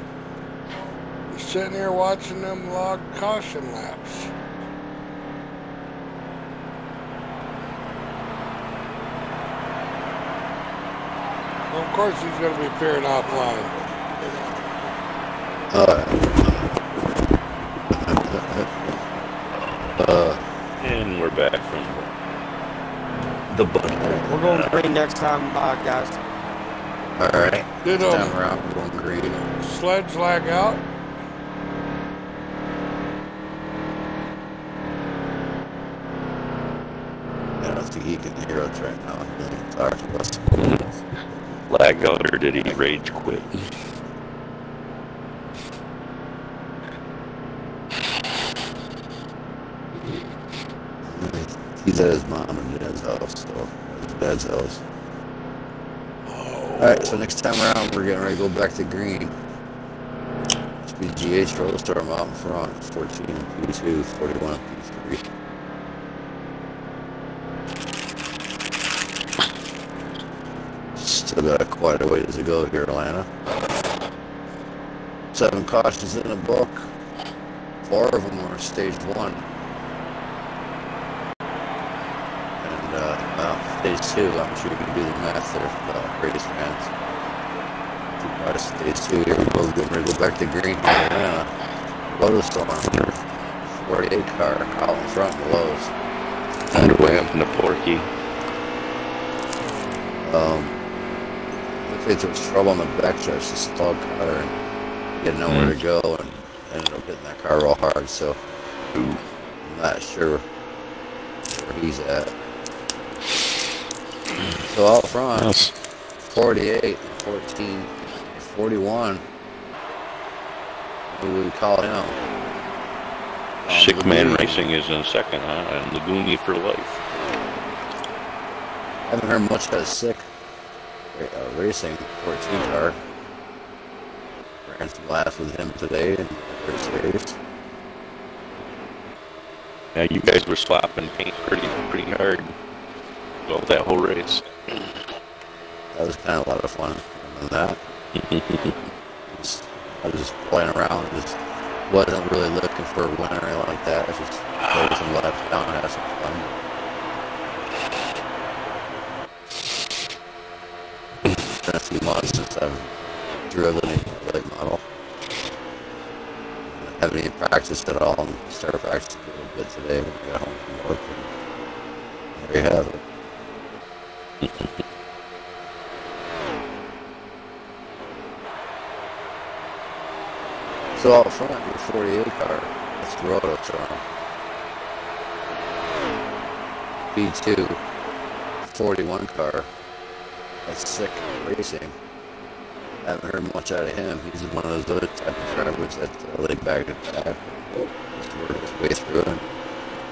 sitting here watching them log caution laps. Well, of course he's going to be appearing offline.
And we're back from the Bud.
We're going green next time, guys.
Alright.
Did
Time around, we're going green.
Sledge lag out?
I don't think he can hear us right now. He can talk to us.
Lag out, or did he rage quit?
He's at his mom and dad's house, so at his dad's house. Alright, so next time around we're getting ready to go back to green. SBGH Roadstorm out in front, 14 in P2, 41 in P3. Still got quite a ways to go here, Atlanta. 7 cautions in the book. 4 of them were stage 1. Stage 2, I'm sure you can do the math there for the race fans. Stage 2 here, we're going to go back to green here in Atlanta. Lotus Storm, 48 car out in front of Lowe's.
Underway up in the Porky.
Looks like there was trouble on the backstretch, the stalled car, and he had nowhere to go, and ended up hitting that car real hard, so I'm not sure where he's at. So out front, 48, 14, 41. What do we call him?
Sickman Racing is in second, huh? And Laguni for life.
Haven't heard much about Sick Racing 14 car. Ran some laps with him today in the first race.
Yeah, you guys were slapping paint pretty hard. Well, that whole race.
That was kind of a lot of fun. And that. I was just playing around. Just wasn't really looking for a winner or anything like that. I just played some laps down and had some fun. It's been a few months since I've driven a late model. I haven't even practiced at all, and started practicing a little bit today when I got home from work. And there you have it. So out front, your 48 car, that's the Rototron. B2, 41 car, that's Sick Racing. Haven't heard much out of him. He's one of those other type of drivers that laid back and back, just work his way through and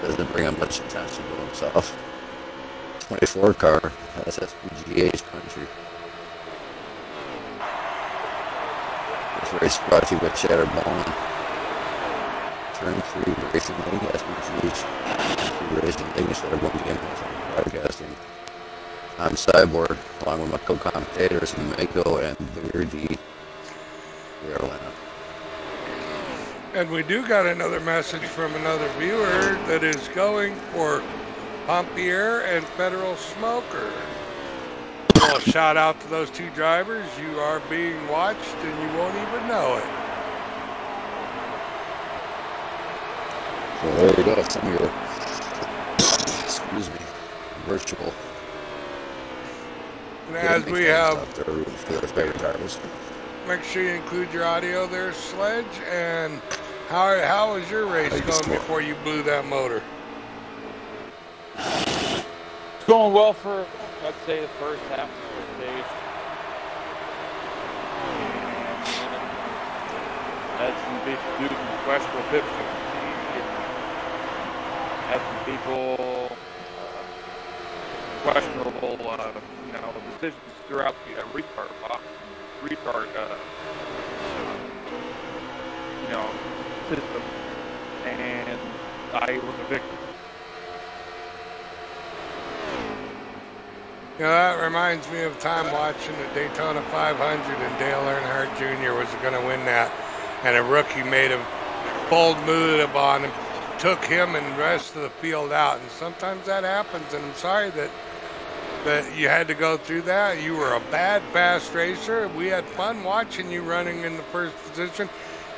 doesn't bring up much attention to himself. 24 car, that's SBGH country. This race brought to you by Chatterbone. Turn 3 Racing League, SBGH Racing League, Chatterbone Game Broadcasting. I'm Cyborg, along with my co-commentators, Mako and Bigger D. We are Atlanta.
And we do got another message from another viewer that is going for Pompier and Federal Smoker. Well, shout out to those two drivers. You are being watched and you won't even know it.
So there you go, some of your, excuse me, virtual.
And as we have,
Make
make sure you include your audio there, Sledge. And how was your race going before you blew that motor?
It's going well for, I'd say, the first half of the stage. Had some people do some questionable pips. Had some people questionable, decisions throughout the restart box, system, and I was a victim.
You know, that reminds me of time watching the Daytona 500 and Dale Earnhardt Jr. was going to win that, and a rookie made a bold move on him, took him and the rest of the field out, and sometimes that happens, and I'm sorry that you had to go through that. You were a bad, fast racer. We had fun watching you running in the first position.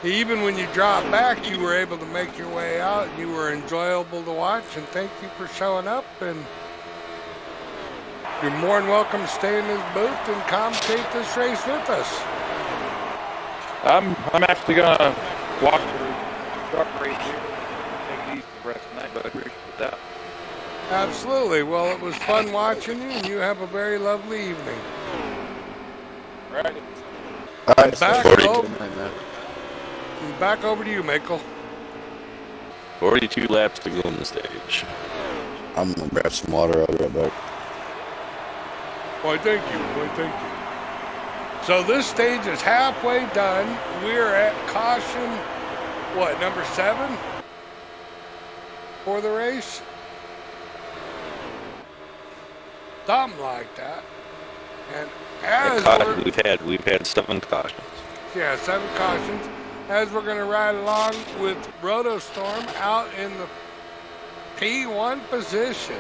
Even when you dropped back, you were able to make your way out. You were enjoyable to watch, and thank you for showing up. And you're more than welcome to stay in this booth and commentate this race with us.
I'm actually gonna watch the truck race here. Take it easy the rest of the night, but I appreciate that.
Absolutely. Well, it was fun watching you, and you have a very lovely evening.
Right.
Back over to you, Michael.
42 laps to go on the stage.
I'm going to grab some water. I'll be right back.
Why, thank you. Why, thank you. So this stage is halfway done. We're at caution, what, number 7 for the race? Something like that. And as
we've had 7 cautions.
Yeah, 7 cautions. As we're going to ride along with Rotostorm out in the P1 position.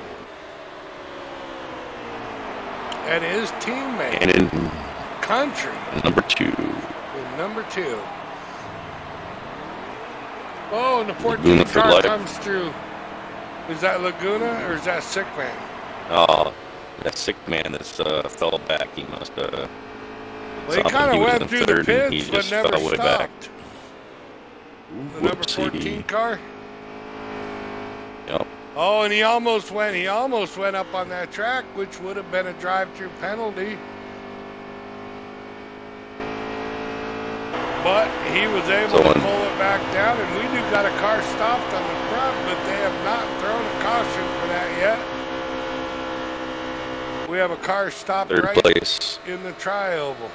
And his teammate,
And in
Country,
number 2.
in number 2. Oh, and the 14
Laguna for
car
life.
comes through. Is that Laguna or is that Sick Man?
Oh, that sick man that's fell back. He must
Well, he kind of went through the pits, but never stopped. The number 14 car.
Yep.
Oh, and he almost went up on that track, which would have been a drive-through penalty. But he was able to pull it back down, and we do got a car stopped on the front, but they have not thrown a caution for that yet. We have a car stopped right
place.
in the tri-oval.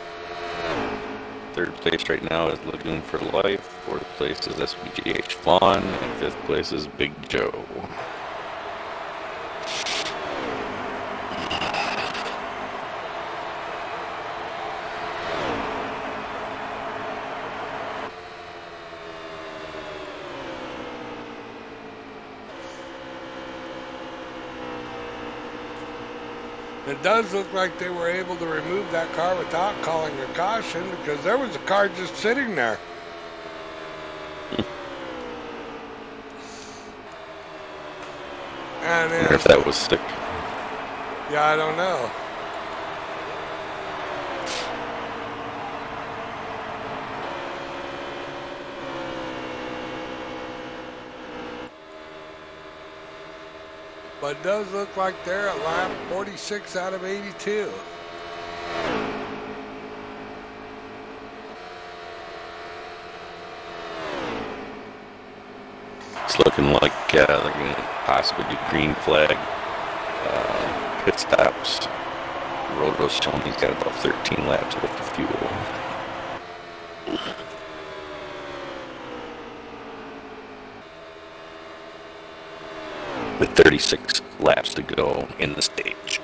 3rd place right now is Lagoon for Life. 4th place is SBGH Fun. And 5th place is Big Joe.
It does look like they were able to remove that car without calling a caution because there was a car just sitting there. And
I wonder if that was sick.
Yeah, I don't know. But it does look like they're at lap 46 out of 82.
It's looking like possibly green flag pit stops. Roto's showing he's got about 13 laps worth of fuel. With 36 laps to go in the stage.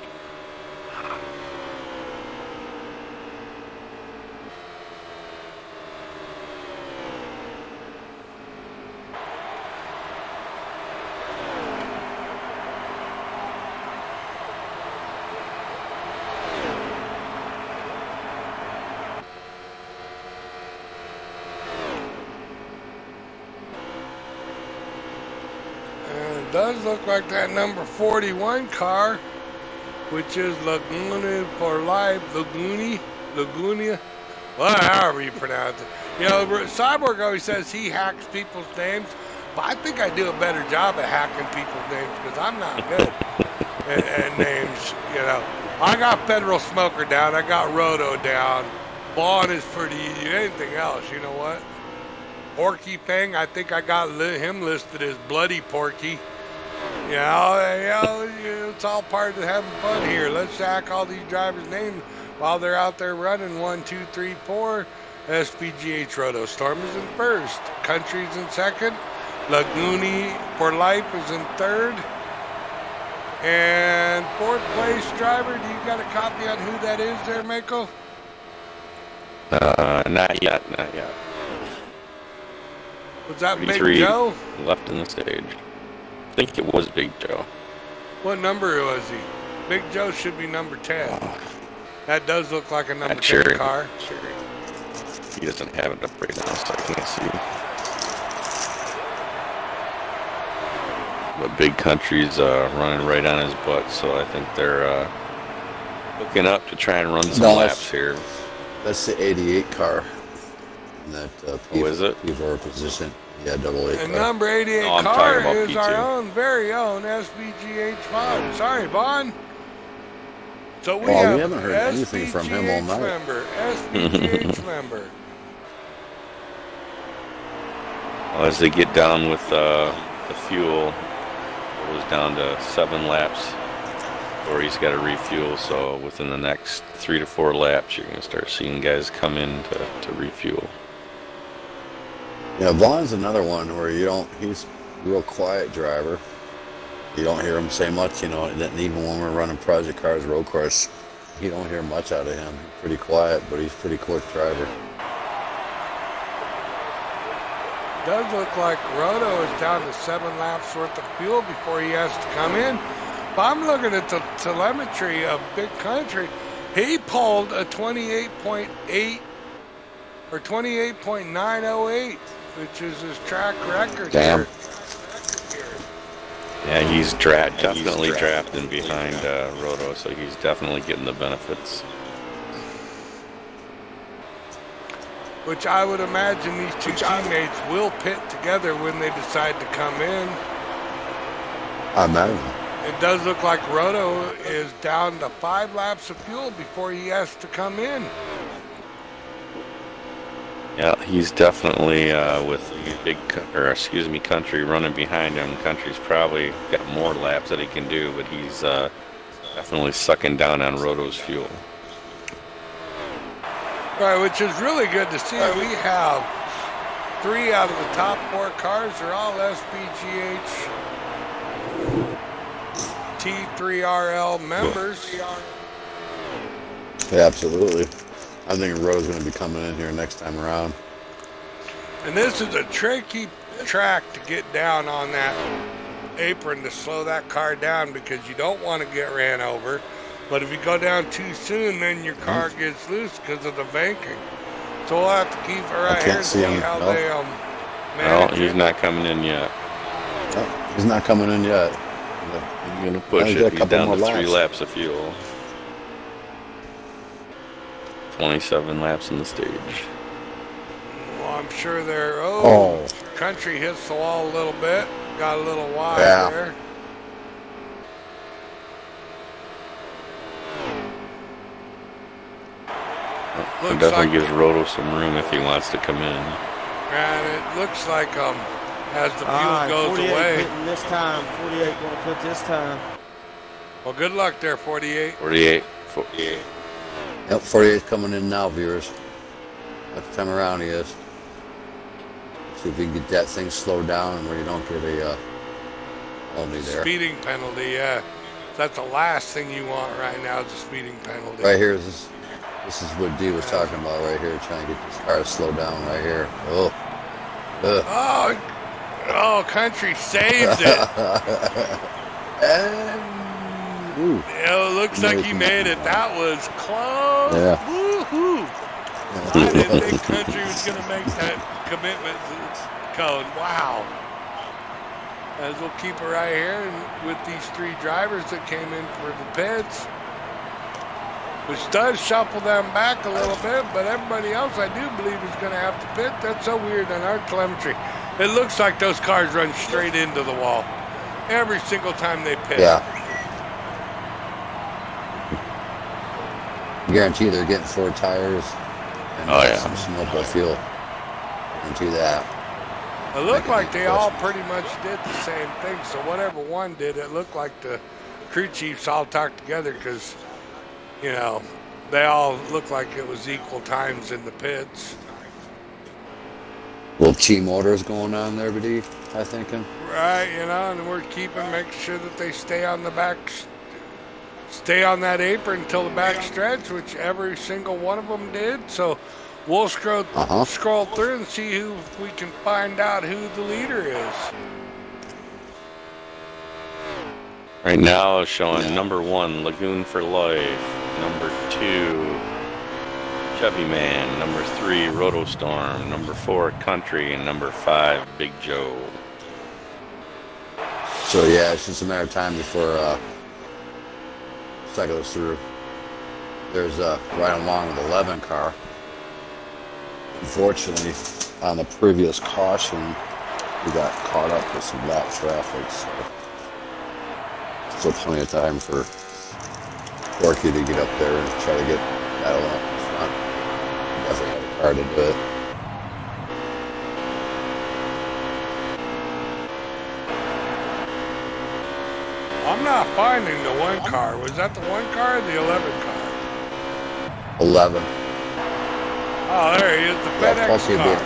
Does look like that number 41 car, which is Laguna for Life, Lagunia, well, however you pronounce it. You know, Cyborg always says he hacks people's names, but I think I do a better job at hacking people's names because I'm not good at names, you know. I got Federal Smoker down, I got Roto down, Vaughn is pretty easy, anything else, you know what? Porky Pang, I think I got him listed as Bloody Porky. You know, it's all part of having fun here. Let's hack all these drivers' names while they're out there running. 1, 2, 3, 4. SBGH Roto Storm is in first. Country's in second. Laguni for Life is in third. And fourth place driver, do you got a copy on who that is there, Mako?
Not yet.
Was that Big
33
Joe?
left in the stage. I think it was Big Joe.
What number was he? Big Joe should be number 10. That does look like a number 10 car.
Sure. He doesn't have it up right now, so I can't see. But Big Country's running right on his butt, so I think they're looking up to try and run some laps here.
That's the 88 car. That
who is it?
P4 position. Yeah, double A.
And number 88 car is P2. Our own, very own SBGH Vaughn. Sorry, Vaughn. So we
haven't heard anything from him all night.
SBGH member.
Well, as they get down with the fuel, it was down to 7 laps, or he's got to refuel. So within the next 3 to 4 laps, you're going to start seeing guys come in to refuel.
Yeah, Vaughn's another one where he's a real quiet driver. You don't hear him say much, you know, and even when we're running project cars, road course, you don't hear much out of him. Pretty quiet, but he's a pretty quick driver.
Does look like Roto is down to 7 laps worth of fuel before he has to come in. But I'm looking at the telemetry of Big Country. He pulled a 28.8 or 28.908, which is his track record.
Damn.
Here.
Yeah, he's definitely drafting behind Roto, so he's definitely getting the benefits.
Which I would imagine these two teammates will pit together when they decide to come in.
I imagine.
It does look like Roto is down to 5 laps of fuel before he has to come in.
Yeah, he's definitely with Country running behind him. Country's probably got more laps that he can do, but he's definitely sucking down on Roto's fuel.
Right, which is really good to see. We have 3 out of the top 4 cars are all SBGH T3RL members.
Yeah, absolutely. I think Roto's going to be coming in here next time around.
And this is a tricky track to get down on that apron to slow that car down because you don't want to get ran over. But if you go down too soon, then your car gets loose because of the banking. So we'll have to keep it right here and see how they
No,
manage
he's
it.
not coming in yet.
Oh, he's not coming in yet.
He's going to push
He's got a
it. He's
couple
down
more
to 3
laps.
laps of fuel. 27 laps in the stage.
Well, I'm sure they're,
Oh.
country hits the wall a little bit. Got a little wide
Yeah.
there.
It
Looks
definitely
like,
gives Roto some room if he wants to come in.
and it looks like as the fuel goes
48
away.
hitting this time. 48 going to put this time.
Well, good luck there, 48.
48.
Yep, 48's coming in now, viewers. Next time around he is. See if we can get that thing slowed down and where you don't get a penalty there.
Speeding penalty, yeah. That's the last thing you want right now is a speeding penalty.
Right here, this is what D was talking about right here, trying to get this car to slow down right here. Oh.
Oh, country saved it.
Ooh.
It looks like he made it. That was close.
Yeah.
Woohoo! I didn't think country was going to make that commitment to this code. Wow. As we'll keep it right here and with these 3 drivers that came in for the pits, which does shuffle them back a little bit, but everybody else I do believe is going to have to pit. That's so weird on our telemetry. It looks like those cars run straight into the wall every single time they pit.
Yeah. Guarantee they're getting 4 tires and some snowball fuel. Guarantee that.
It looked like they all pretty much did the same thing. So whatever one did, it looked like the crew chiefs all talked together because, you know, they all looked like it was equal times in the pits.
Little team orders going on there, buddy, I thinking.
Right, you know, and we're making sure that they stay on the back, stay on that apron until the back stretch, which every single one of them did. So we'll scroll through and see who we can find out who the leader is.
Right now it's showing number 1, Lagoon for Life. Number 2, Chevy Man. Number 3, Rotostorm. Number 4, Country. And number 5, Big Joe.
So yeah, it's just a matter of time before cycles through. There's right along with the 11 car. Unfortunately, on the previous caution, we got caught up with some lap traffic, so still plenty of time for Corky to get up there and try to get that one up in front. Definitely have a car to do it.
I'm not finding the 1 car. Was that the 1 car or the 11 car?
11.
Oh, there he is, the FedEx car.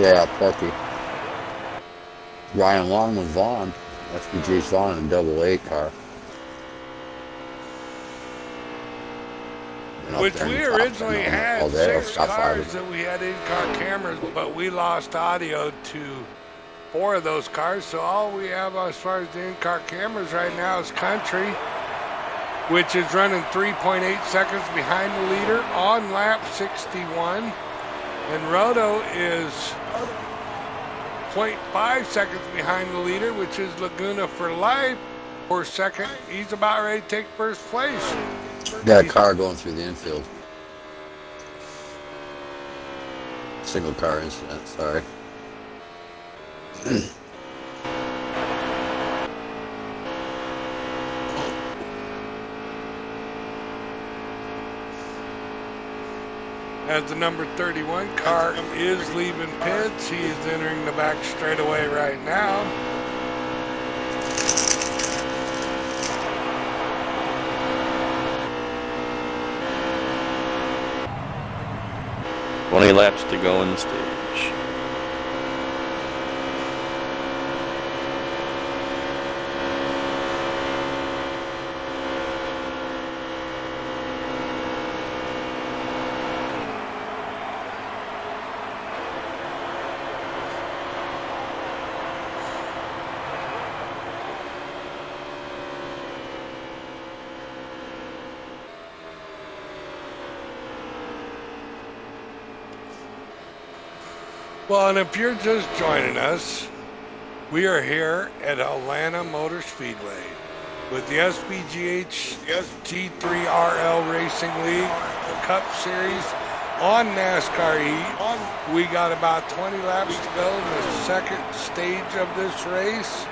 Yeah, Porky. Ryan Long with Vaughn. SBGH Vaughn in double 8 car.
Which we originally had 6 cars that we had in-car cameras, but we lost audio to 4 of those cars. So all we have as far as the in-car cameras right now is Country, which is running 3.8 seconds behind the leader on lap 61. And Roto is 0.5 seconds behind the leader, which is Laguna for Life. For second, he's about ready to take first place.
Got a car going through the infield. Single car incident, sorry.
As the number 31 car is leaving pits, he is entering the back straightaway right now.
Twenty laps to go in the stage.
Well, and if you're just joining us, we are here at Atlanta Motor Speedway with the SBGH T3RL Racing League, the Cup Series on NASCAR Heat. We got about 20 laps to go in the second stage of this race.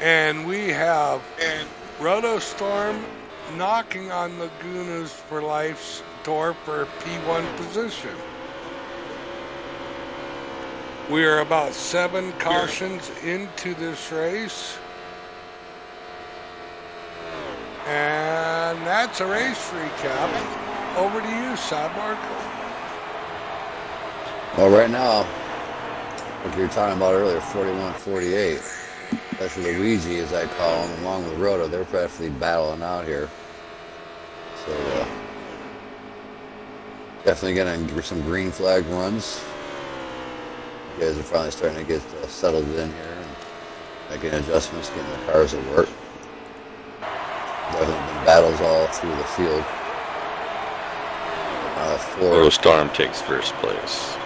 And we have Roto Storm knocking on Laguna's for Life's door for P1 position. We are about 7 cautions into this race. And that's a race recap. Over to you, Cyborg.
Well, right now, like you were talking about earlier, 41-48. That's Luigi, as I call him, along with Roto. They're practically battling out here. So, definitely going to get some green flag runs. You guys are finally starting to get settled in here and making adjustments, getting the cars at work. Definitely been battles all through the field.
Roto Storm takes first place.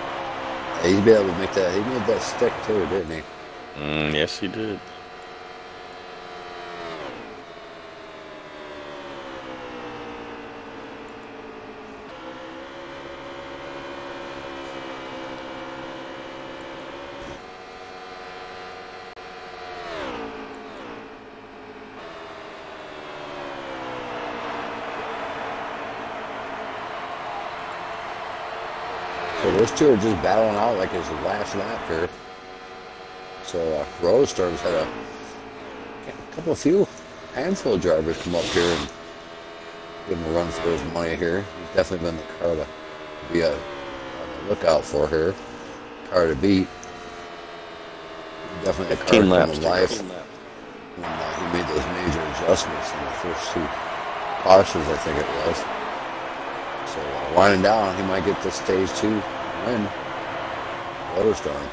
He'd be able to make that. He made that stick too, didn't he?
Yes, he did.
So those two are just battling out like it's the last lap here. So Roto Storm's had a handful of drivers come up here and give him a run for his money here. He's definitely been the car to be on the lookout for here. Car to beat. Definitely a car to come to life when he made those major adjustments in the first 2 cautions, I think it was. So winding down, he might get to stage 2 win. Roto Storm.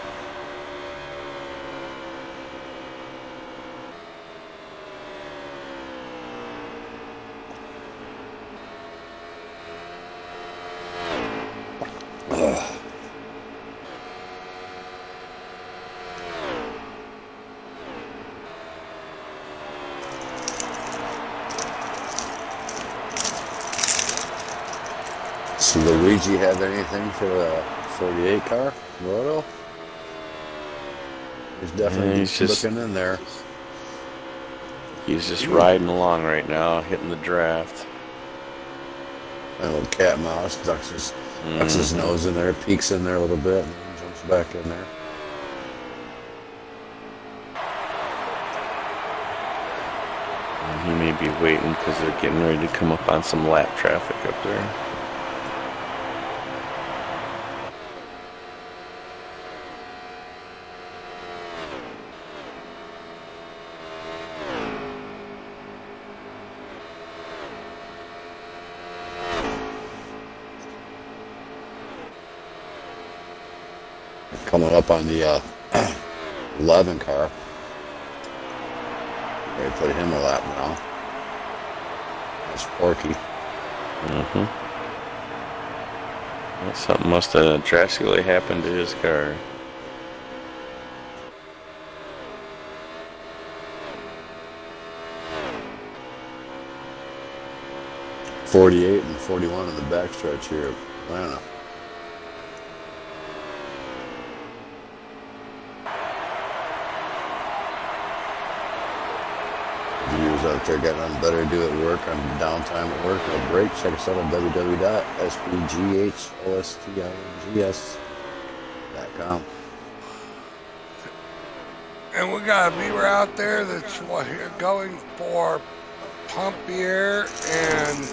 Does Luigi have anything for a 48 car, Roto? He's definitely just looking in there.
He's just riding along right now, hitting the draft.
A little cat and mouse, ducks his nose in there, peeks in there a little bit, and then jumps back in there.
And he may be waiting because they're getting ready to come up on some lap traffic up there.
Coming up on the 11 car. Ready to put him a lap now. That's Porky.
Something must have drastically happened to his car.
.48 and 41 in the backstretch here at Atlanta. Out there getting on better do at work, on downtime at work, no break. Check us out on www.sbghostings.com.
And we got a viewer out there that's going for Pompier and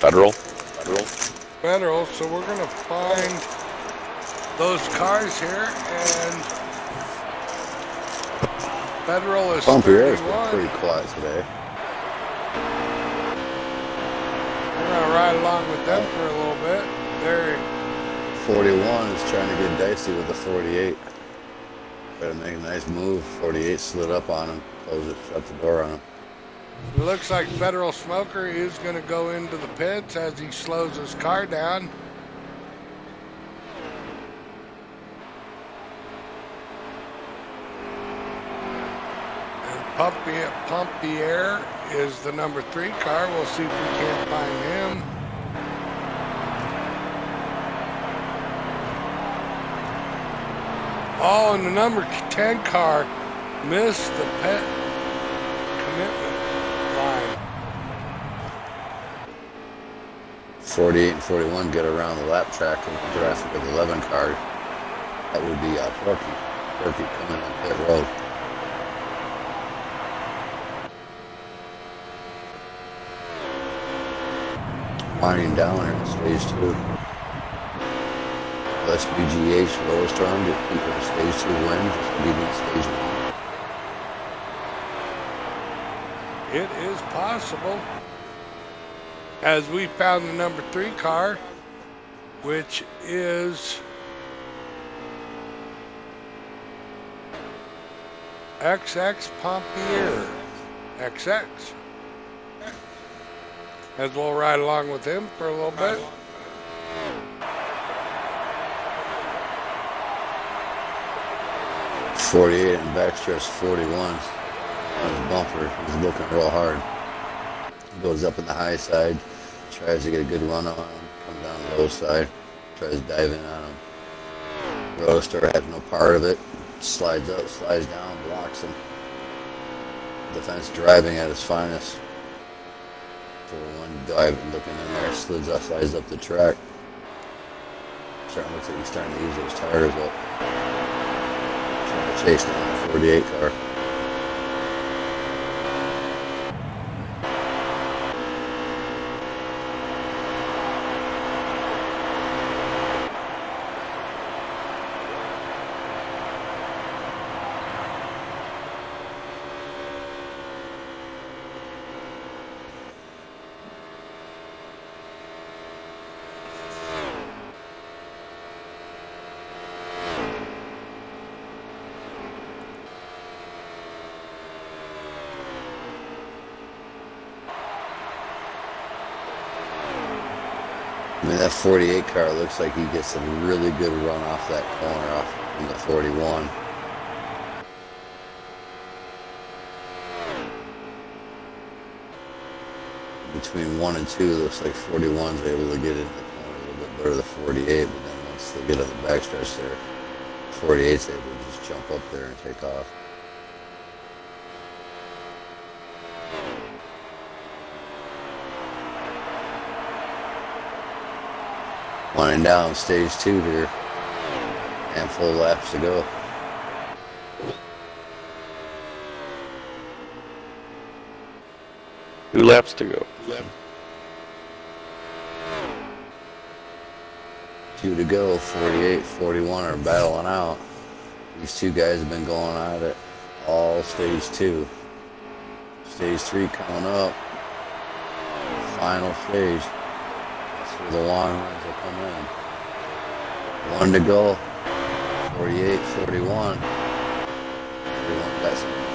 Federal.
So we're gonna find those cars here, and Federal is
Pompier
31.
has been pretty quiet today.
We're going to ride along with them for a little bit. There.
41 is trying to get dicey with the 48. Better make a nice move. 48 slid up on him. Close it, shut the door on him.
It looks like Federal Smoker is going to go into the pits as he slows his car down. And Pompier is the number 3 car. We'll see if we can't find him. Oh, and the number 10 car missed the pit commitment line.
48 and 41 get around the lap track in traffic with 11 car. That would be Porky. Porky coming on pit road. Winding down here in stage 2. SBGH lowest arm get people in stage 2 win, just leaving stage 1.
It is possible. As we found the number 3 car, which is XX Pompier. XX. As we'll ride along with him for a little bit.
.48 and backstretch 41 on the bumper. He's looking real hard. Goes up in the high side, tries to get a good run on him, comes down the low side, tries to dive in on him. Roadster has no part of it, slides up, slides down, blocks him. Defense driving at its finest. 41 diving, looking in there, slides up the track. Looks like he's starting to use those tires up. Trying to chase down the 48 car. I mean, that 48 car looks like he gets a really good run off that corner off from the 41. Between 1 and 2, looks like 41's able to get into the corner a little bit better than 48, but then once they get on the backstretch there, 48's able to just jump up there and take off. Winding down stage 2 here. Handful of laps to go.
Two laps to go.
2 to go. 48, 41 are battling out. These two guys have been going at it all stage 2. Stage 3 coming up. Final stage. That's where the long runs will come in. 1 to go. 48, 41. 41 got something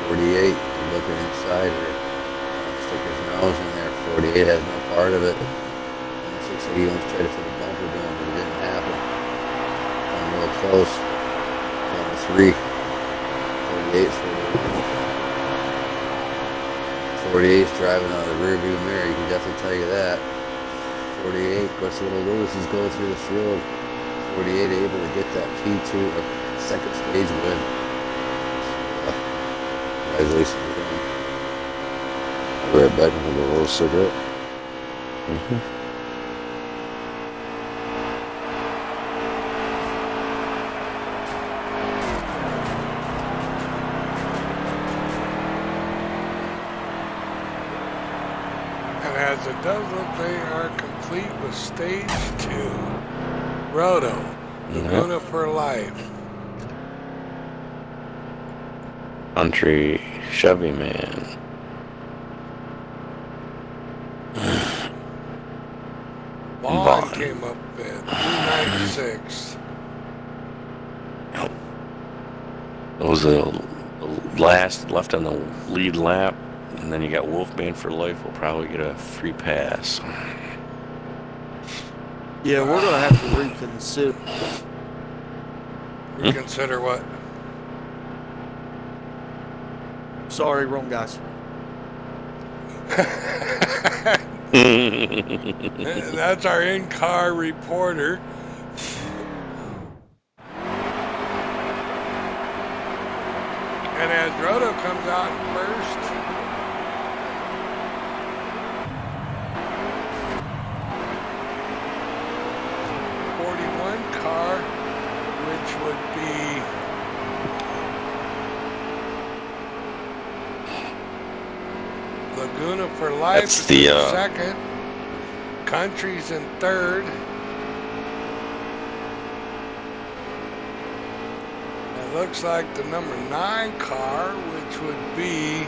for 48. Looking inside her. Stick his nose in there. 48 has no part of it. Almost looks like he almost tried to put a bumper down, but it didn't happen. Come real close. 1 to 3. 48, 48's driving on the rear view mirror. You can definitely tell you that. 48 gets a little loose. He's going through the field. 48 able to get that P2 second stage win. Congratulations to him. I'll be right back and have a little cigarette.
And as it does look, they are complete with stage 2. Roto. Laguna for life.
Country Chevy man.
Vaughn came up at 296.
It was the last left on the lead lap. And then you got Wolfman for life. We'll probably get a free pass.
Yeah, we're gonna have to reconsider.
Reconsider what?
Sorry, wrong guys.
That's our in-car reporter. And as Roto comes out in first, car, which would be Laguna for Life.
That's the
second. Country's in third. It looks like the number 9 car, which would be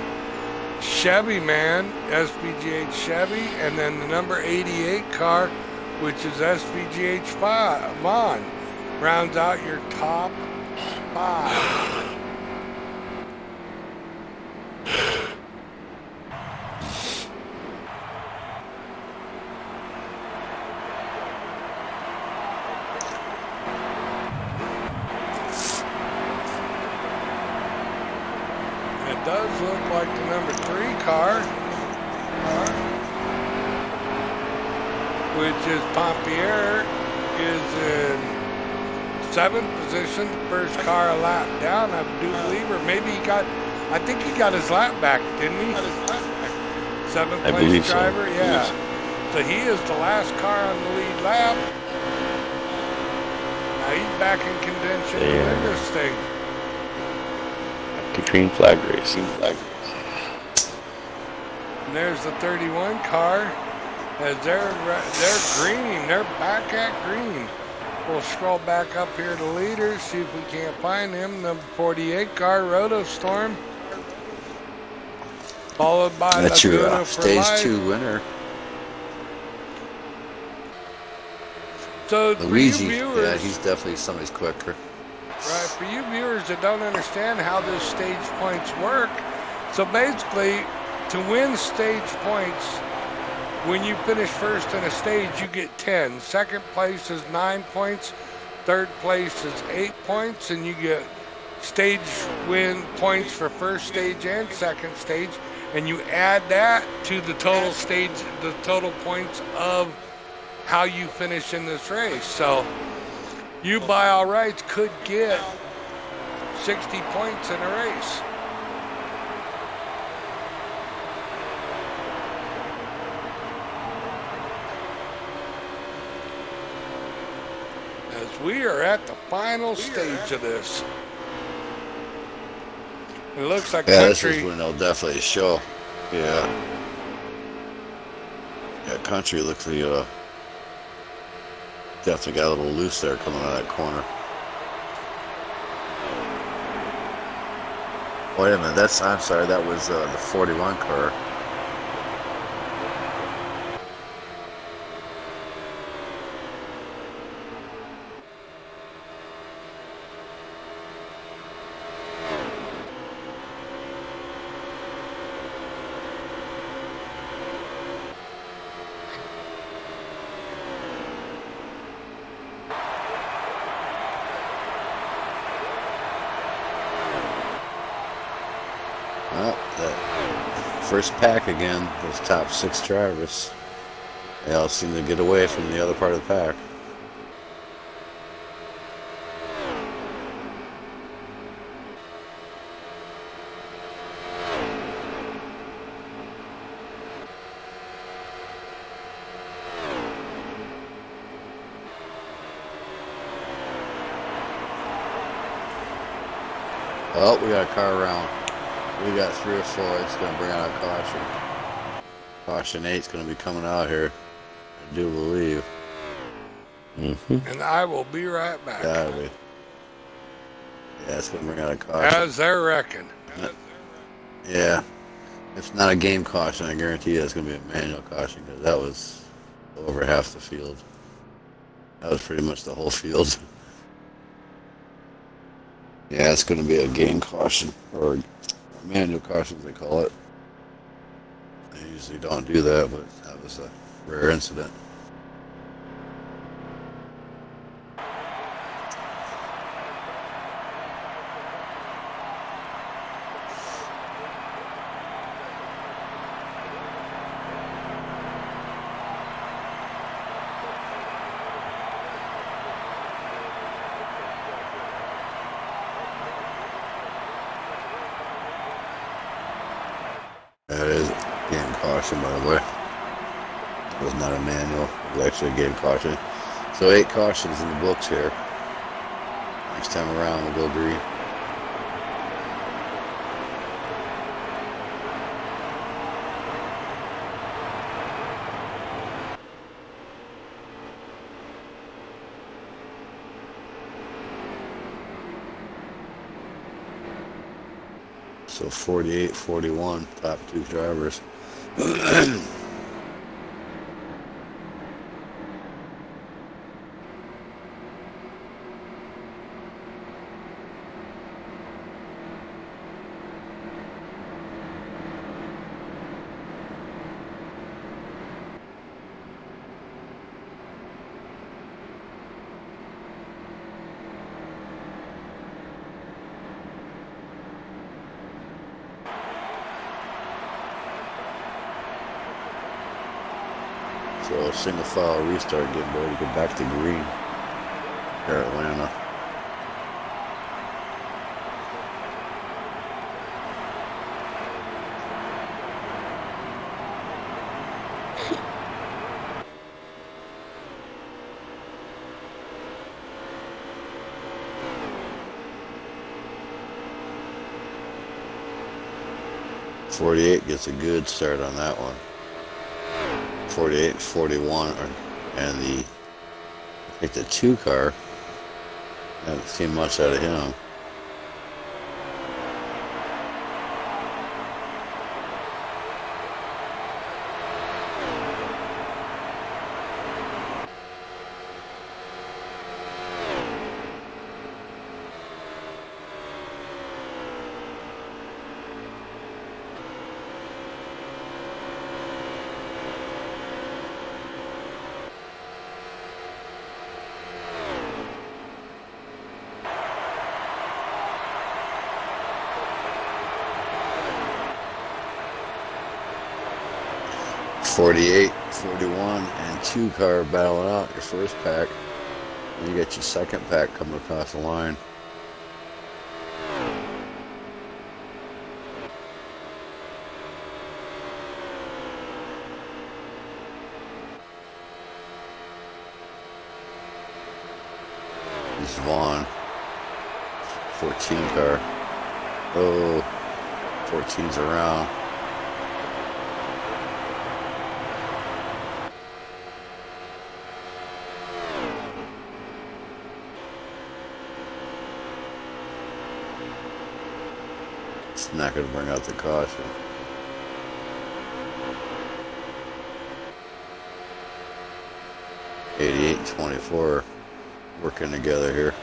Chevy Man, SBGH Chevy, and then the number 88 car, which is SBGH Vaughn, rounds out your top 5. It does look like the number 3 car, which is Pompier, is in 7th position, first car a lap down, I do believe, or maybe he got, I think he got his lap back, didn't he? 7th place driver, so. Yeah. So he is the last car on the lead lap. Now he's back in contention to win this thing.
The green flag racing.
And there's the 31 car. As they're green, they're back at green. We'll scroll back up here to leaders, see if we can't find him. The 48 car, Roto Storm. Followed by
that's your
Laguna for
stage
Life.
2 winner.
So
Luigi,
for you viewers,
yeah, he's definitely somebody's quicker.
Right, for you viewers that don't understand how this stage points work, so basically, to win stage points, when you finish first in a stage, you get 10. Second place is 9 points. Third place is 8 points, and you get stage win points for first stage and second stage, and you add that to the total stage, the total points of how you finish in this race. So you, by all rights, could get 60 points in a race. As we are at the final stage of this. It looks like Country.
This is when they'll definitely show. Yeah. Yeah, Country looks like definitely got a little loose there coming out of that corner. Wait a minute, I'm sorry, that was the 41 car. First pack again, those top 6 drivers. They all seem to get away from the other part of the pack. Oh, we got a car around. We got 3 or 4. It's going to bring out a caution. Caution 8's going to be coming out here. I do believe.
And I will be right back.
Gotta be. Yeah, it's going to bring out a caution.
As they're wrecking.
Yeah. It's not a game caution, I guarantee you it's going to be a manual caution, because that was over half the field. That was pretty much the whole field. Yeah, it's going to be a game caution, or manual caution, they call it. Usually don't do that, but that was a rare incident. That is game caution, by the way. It was not a manual. It was actually a game caution. So 8 cautions in the books here. Next time around, we'll go green. So 48, 41, top 2 drivers. So single file restart, getting ready to go back to green here at Atlanta. .48 gets a good start on that one. 48 and 41 and I think the 2 car, I haven't seen much out of him. .48, 41, and 2 car battling out your first pack. And you got your second pack coming across the line. This is Vaughn. 14 car. Oh, 14's around. It's not going to bring out the caution. .88 and 24 working together here.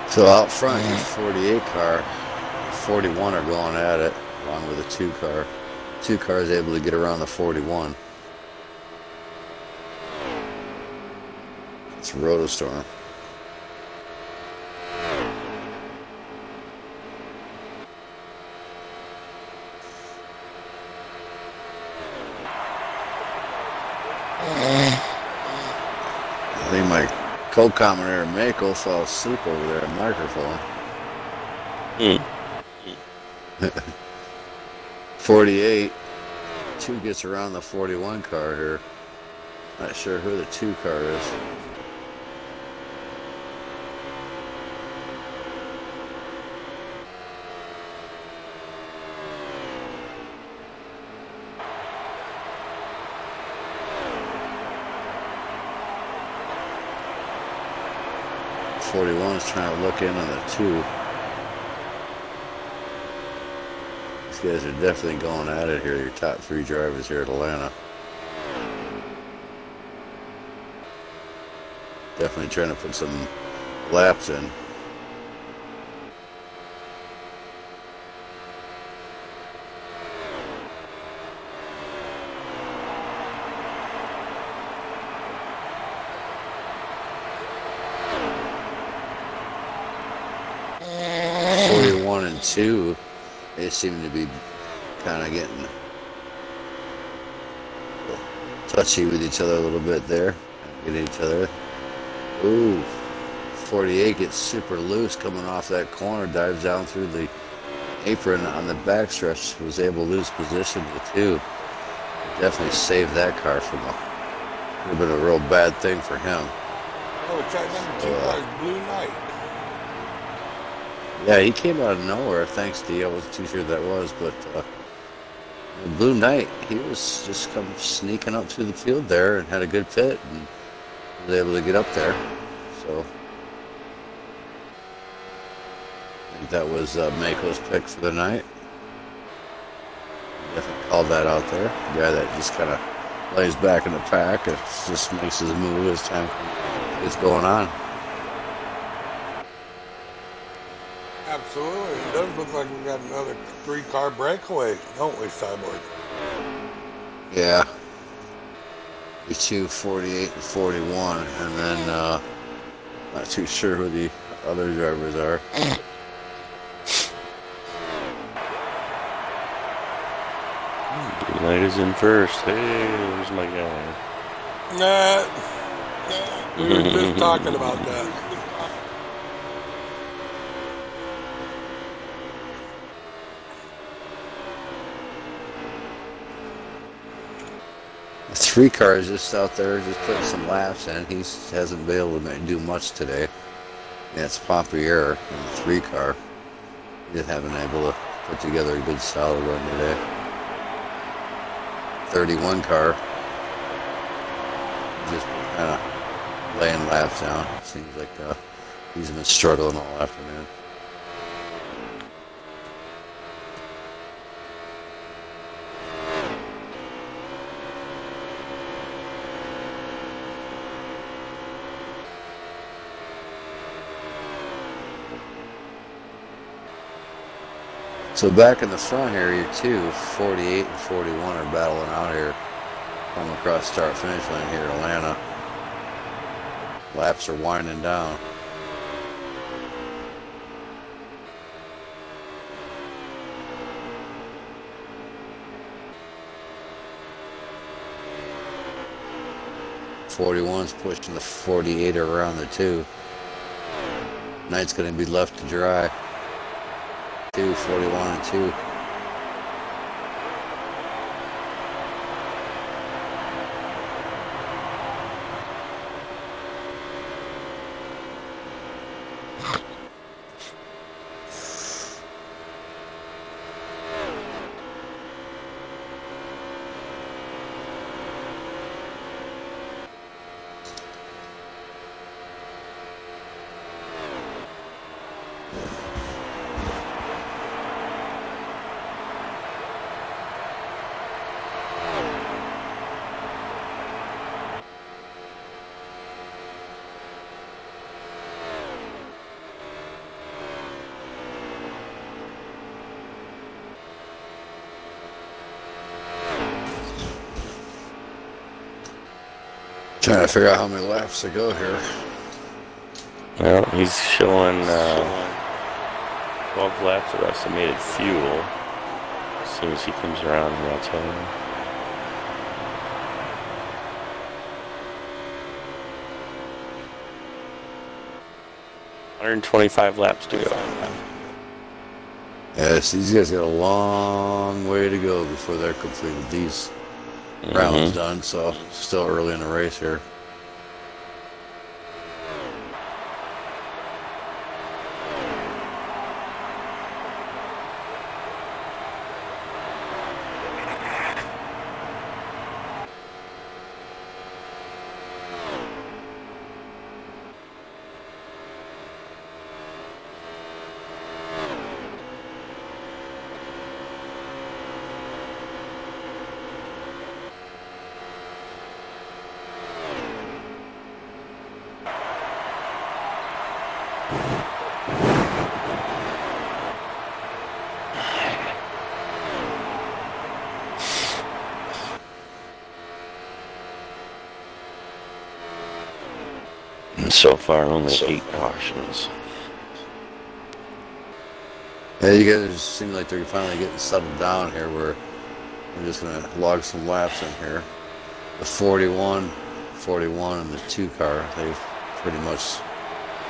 So out front, your 48 car, 41 are going at it, along with a 2 car. 2 cars able to get around the 41. It's a Rotostorm. I think my co-commentator Mako fell asleep over there at microphone. 48. 2 gets around the 41 car here. Not sure who the 2 car is. 41 is trying to look in on the 2. These guys are definitely going at it here, your top 3 drivers here at Atlanta. Definitely trying to put some laps in. And 2, they seem to be kind of getting touchy with each other a little bit there. Get each other. Ooh, 48 gets super loose coming off that corner, dives down through the apron on the backstretch. Was able to lose position to 2. Definitely saved that car from would have been a real bad thing for him.
Oh, track number 2 was Blue Knight.
Yeah, he came out of nowhere, thanks to I wasn't too sure who that was, but Blue Knight, he was just come sneaking up through the field there and had a good pit and was able to get up there. So I think that was Mako's pick for the night. Definitely called that out there. The guy that just kind of lays back in the pack and just makes his move as time is going on.
Absolutely. It does look like we got another 3-car breakaway, don't we, Cyborg?
Yeah. 42, 48, and 41. And then, not too sure who the other drivers are.
Blue Knight is in first. Hey, there's my guy.
Nah. We were just talking about that.
The 3 cars just out there just putting some laps in. He hasn't been able to do much today. That's Pompier in the 3 car. He just haven't been able to put together a good solid run today. 31 car. Just kind of laying laps down. Seems like he's been struggling all afternoon. So back in the front area too, 48 and 41 are battling out here. Coming across start-finish line here in Atlanta. Laps are winding down. '41's pushing the 48 around the 2. Knight's going to be left to dry. 41 and 2. Trying to figure out how many laps to go here.
Well, he's showing 12 laps of estimated fuel. As soon as he comes around here, I'll tell you. $125 laps to go.
Yes, these guys got a long way to go before they're completed these rounds done, so still early in the race here.
So far, only 8 cautions.
Yeah, you guys seem like they're finally getting settled down here where I'm just going to log some laps in here. The 41, and the 2 car, they've pretty much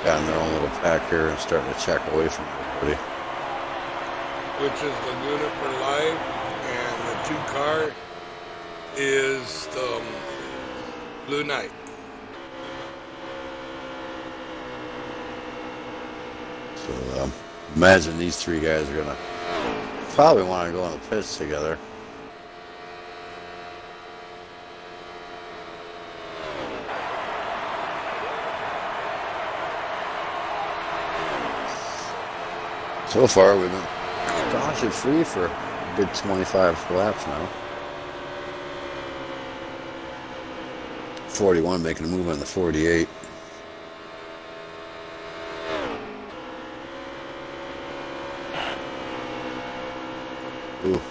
gotten their own little pack here and starting to check away from everybody.
Which is the unit for life, and the 2 car is the Blue Knight.
So imagine these 3 guys are gonna probably want to go on the pits together. So far, we've been staunchly free for a good 25 laps now. 41 making a move on the 48. Ooh.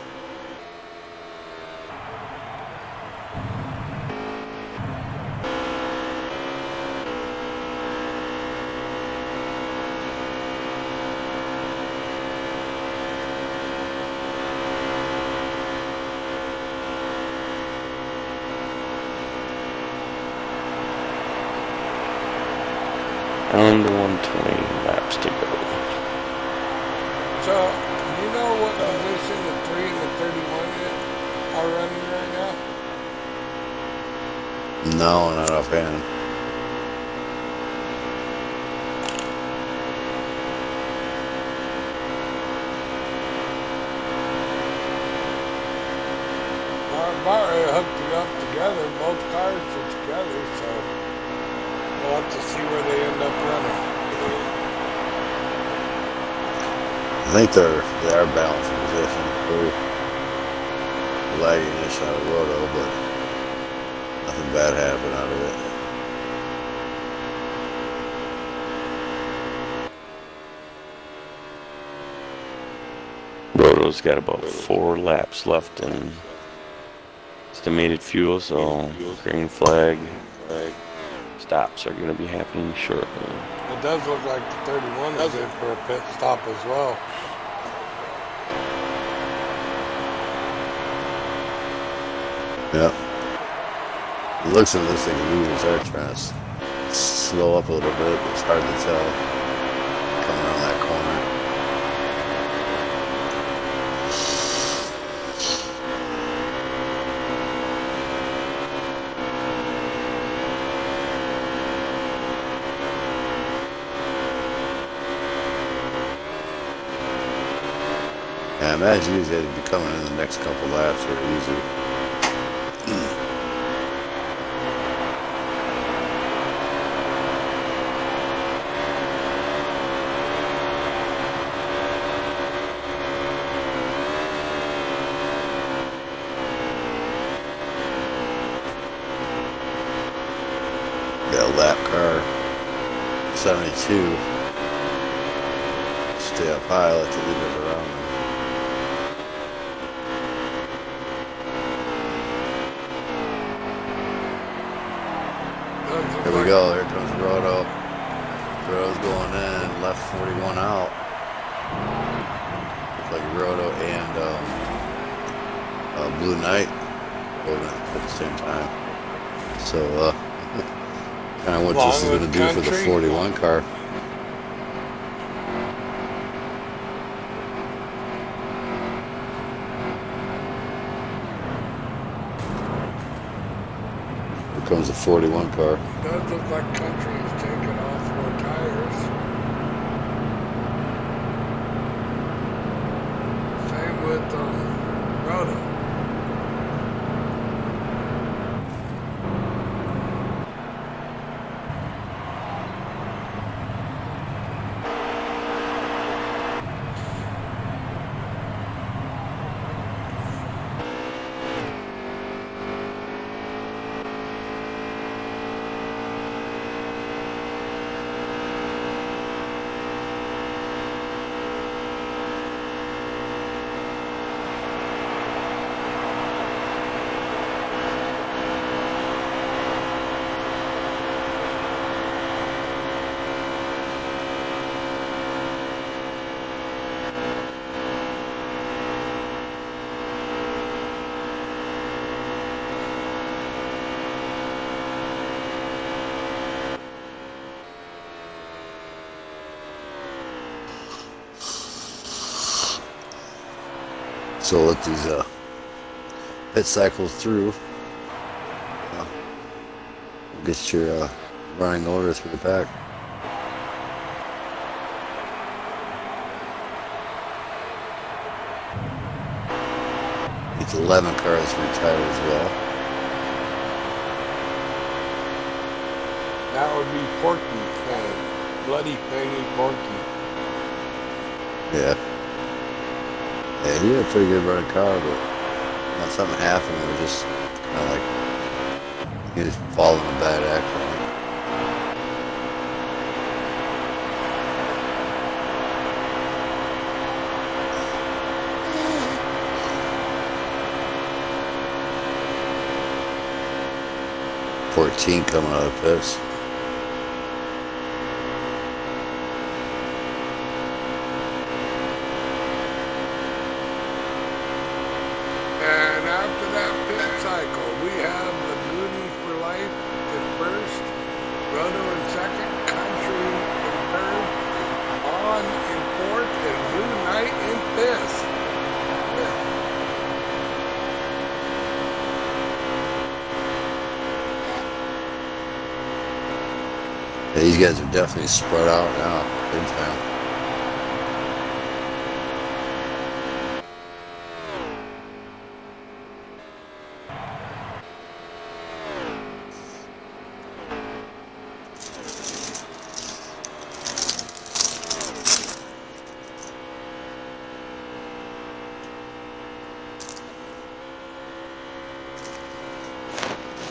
Down to 120 laps to go.
So, you know what position the 3 and the 31 are running right now?
No, not offhand.
Bar hooked it up together, both cars are together, so we'll have to see where they end up running.
I think they are balancing position. We're lagging-ish out of Roto, but nothing bad happened out of it.
Roto's got about 4 laps left in estimated fuel, so green flag stops are going to be happening shortly.
It does look like the 31 is in for a pit stop as well.
Yeah. It looks like this thing moves. They're trying to slow up a little bit. It's hard to tell coming around that corner. Yeah, I imagine they'd be coming in the next couple laps here easy. Got a lap car, 72. Stay up high, let the leaders around them. Here we go, here comes Roto. Roto's going in, left 41 out. Looks like Roto and Blue Knight going in at the same time. So, kind of what this is going to do for the 41 car. Here comes the 41 car.
It does look like Country is taking all 4 tires. Same with Roto.
So let these pit cycles through. Get your running order through the pack. It's 11 cars retired as well.
That would be Porky Fang. Bloody Fangy Porky.
Yeah. Yeah, he had a pretty good running car, but not something happened. It was just kind of like he was following a bad accident. Coming out of the pits.
And after that pit cycle, we have the Goody for life at first, Roto in second, Country in third, On in fourth, and Blue Knight in fifth.
These guys are definitely spread out now, big time.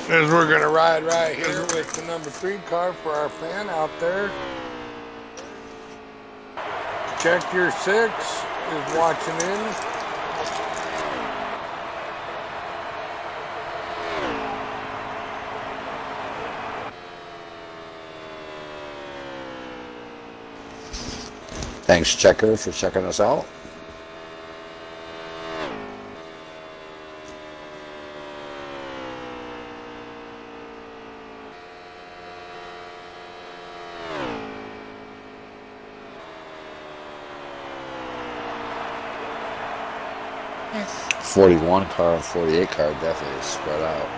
As we're going to ride right here with the number 3 car for our fan out there. Check Your 6 is watching in.
Thanks, Checker, for checking us out.
Yes.
41 car and 48 car definitely is spread out.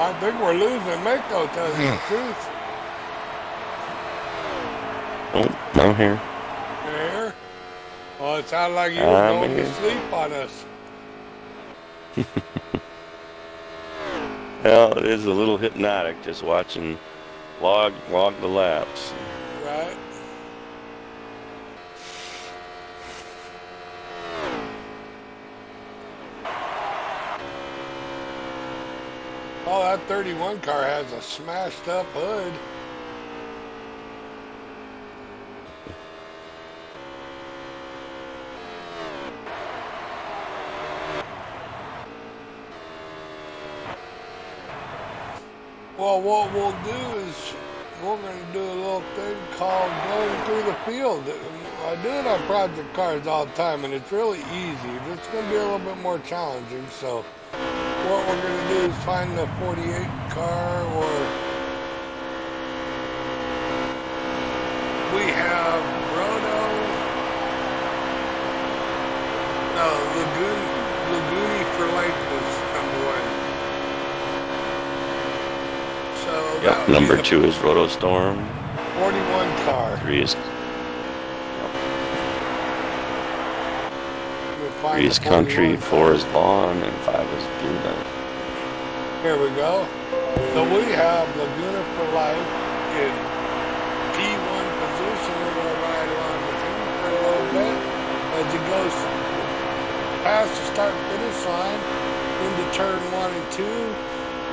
I think we're losing Mako, tells you the truth.
Oh, I'm here.
You're here? Well, it sounded like you were going to sleep on us.
Well, it is a little hypnotic just watching log the laps.
Right. Oh, that 31 car has a smashed up hood. Well, what we'll do is we're going to do a little thing called going through the field. I do it on project cars all the time, and it's really easy. It's going to be a little bit more challenging, so what we're going to do is find the 48 car, or we have Roto, no, Lagooni for life was number 1. So
Yep, number 2 is Roto Storm.
41 car.
3 is Country, 4 is Vaughn, and 5 is Blue Knight.
Here we go. So we have Laguna for life in P1 position. We're going to ride along with him for a little bit as he goes past the start and finish line into turn 1 and 2,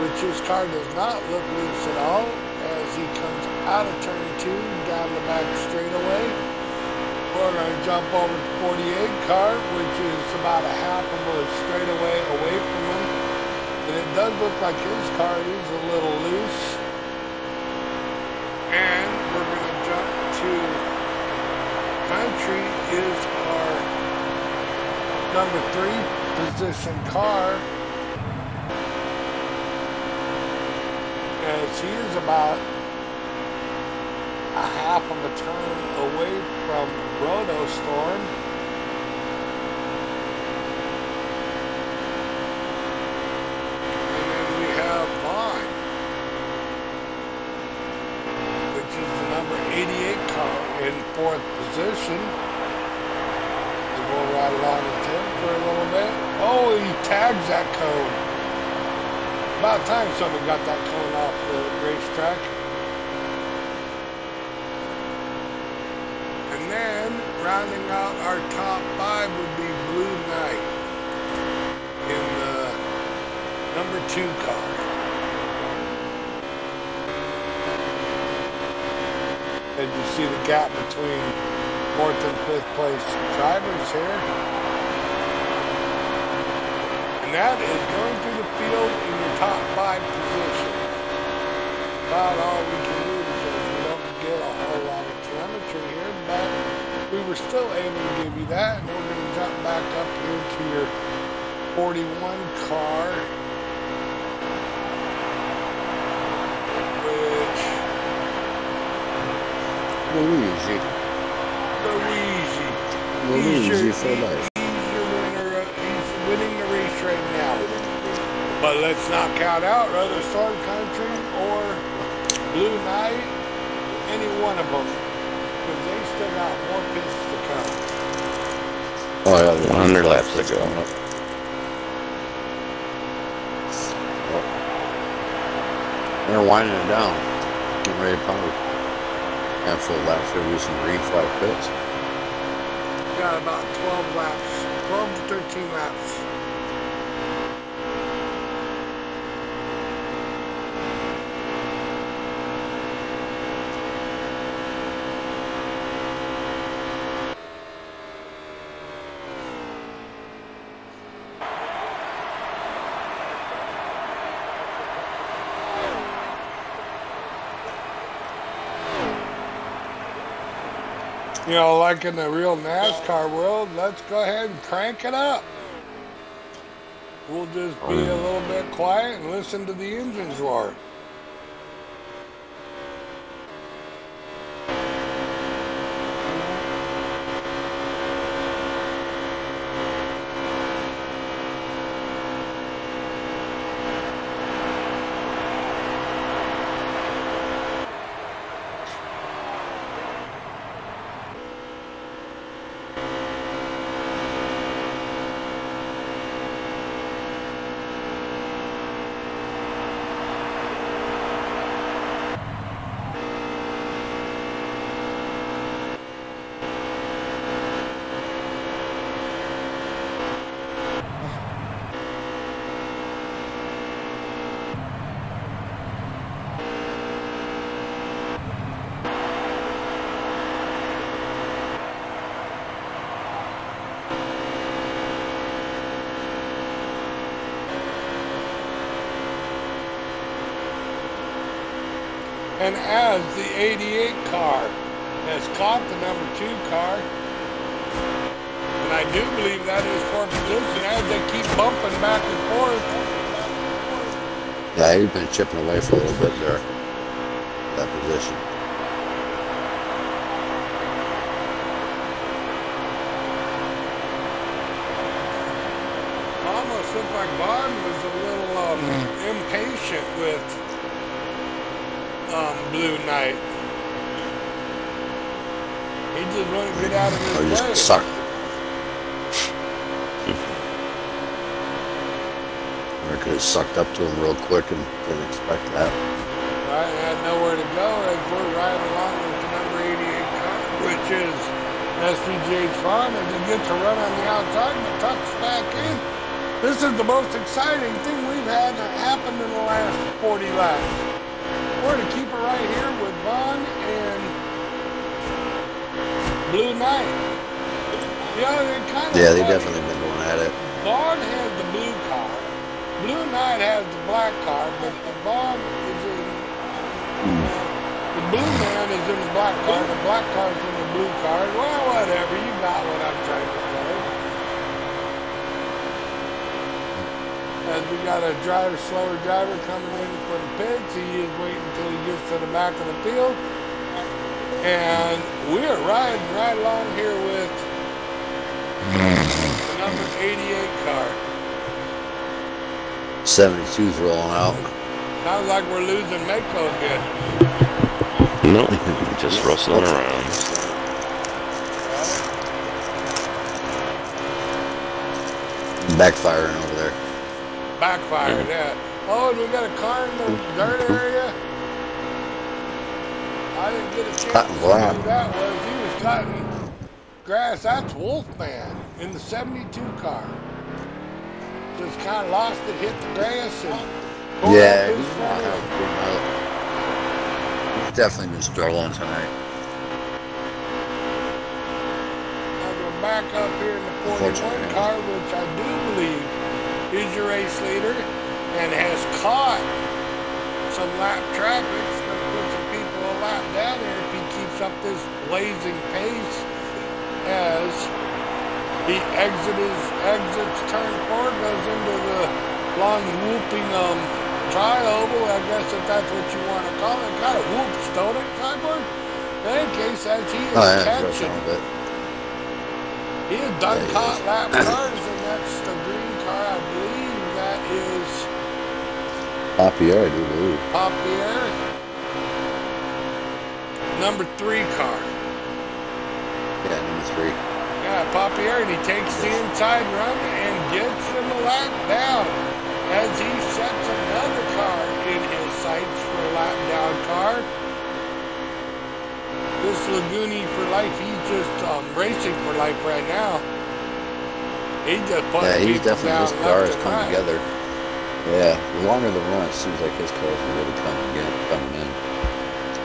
which his car does not look loose at all as he comes out of turn 2 down the back straightaway. We're going to jump over to 48 car, which is about a half of a straightaway away from him. And it does look like his car is a little loose. And we're going to jump to country is our number 3 position car, as he is about a half of a turn away from Roto Storm. And then we have Vaughn, which is the number 88 car in 4th position. We'll ride along with him for a little bit. Oh, he tags that cone. About time someone got that cone off the racetrack. And then, rounding out our top 5 would be Blue Knight in the number 2 car. And you see the gap between 4th and 5th place drivers here. And that is going through the field in the top 5 position. About all we can do because we don't get a whole lot of telemetry here, but we were still able to give you that. And we're going to jump back up here to your 41 car, which
Luigi. Luigi for life.
He's your winner. He's winning the race right now. But let's not count out Roto Storm Country or Blue Knight, any one of them, because they still got more pits to come.
Oh yeah,
100 laps to go.
They're winding it down. Getting ready to power. Handful of laps here, do some green flag pits.
Got about 12 laps, 12 to 13 laps. You know, like in the real NASCAR world, let's go ahead and crank it up. We'll just be a little bit quiet and listen to the engines roar. And as the 88 car has caught the number 2 car, and I do believe that is for position as they keep bumping back and forth.
Yeah, he's been chipping away for a little bit there. That position.
Almost looked like Vaughn was a little impatient with Blue Knight. He just wanted to get out of his way.
Just sucked. Or it could have sucked up to him real quick and didn't expect that.
Right, had nowhere to go as we're riding along with the number 88 car, which is SBGH Vaughn, as he gets a run on the outside but tucks back in. This is the most exciting thing we've had that happened in the last 40 laps. We're to keep it right here with Vaughn and Blue Knight. You know, they're kind of
they've definitely been going at it.
Vaughn has the blue car. Blue Knight has the black car, but the Vaughn is in the blue man is in the black car, the black car's in the blue car. Well, whatever, you got what I'm trying to say. And we got a slower driver coming in for the pits. He is waiting until he gets to the back of the field. And we're riding right along here with the number 88 car.
72's rolling out.
Sounds like we're losing Mako again.
No, just rustling around.
Backfiring over there.
Backfired, yeah. Oh, and we got a car in the dirt area. I didn't get a chance to see who that was. He was cutting grass. That's Wolfman in the 72 car. Just kind of lost it, hit the grass, and
yeah, he's definitely been struggling tonight.
Now we're back up here in the 41 car, which I do believe is your race leader, and has caught some lap traffic. It's going to put some people a lap down there if he keeps up this blazing pace as he exits turn 4, goes into the long whooping tri-oval, I guess if that's what you want to call it. Kind of whoops, don't it, Cyborg? In any case, as he is catching, he has done caught lap cars, and that's the green car, I believe. That is
Papier, I do believe.
Papier. Number 3 car.
Yeah, number 3.
Yeah, Papier, and he takes the inside run and gets him a lap down as he sets another car in his sights for a lap down car. This Laguni for life, he's just racing for life right now. He just put
he's definitely, his car has come
right.
together. Yeah, the longer the run, it seems like his car is really coming in.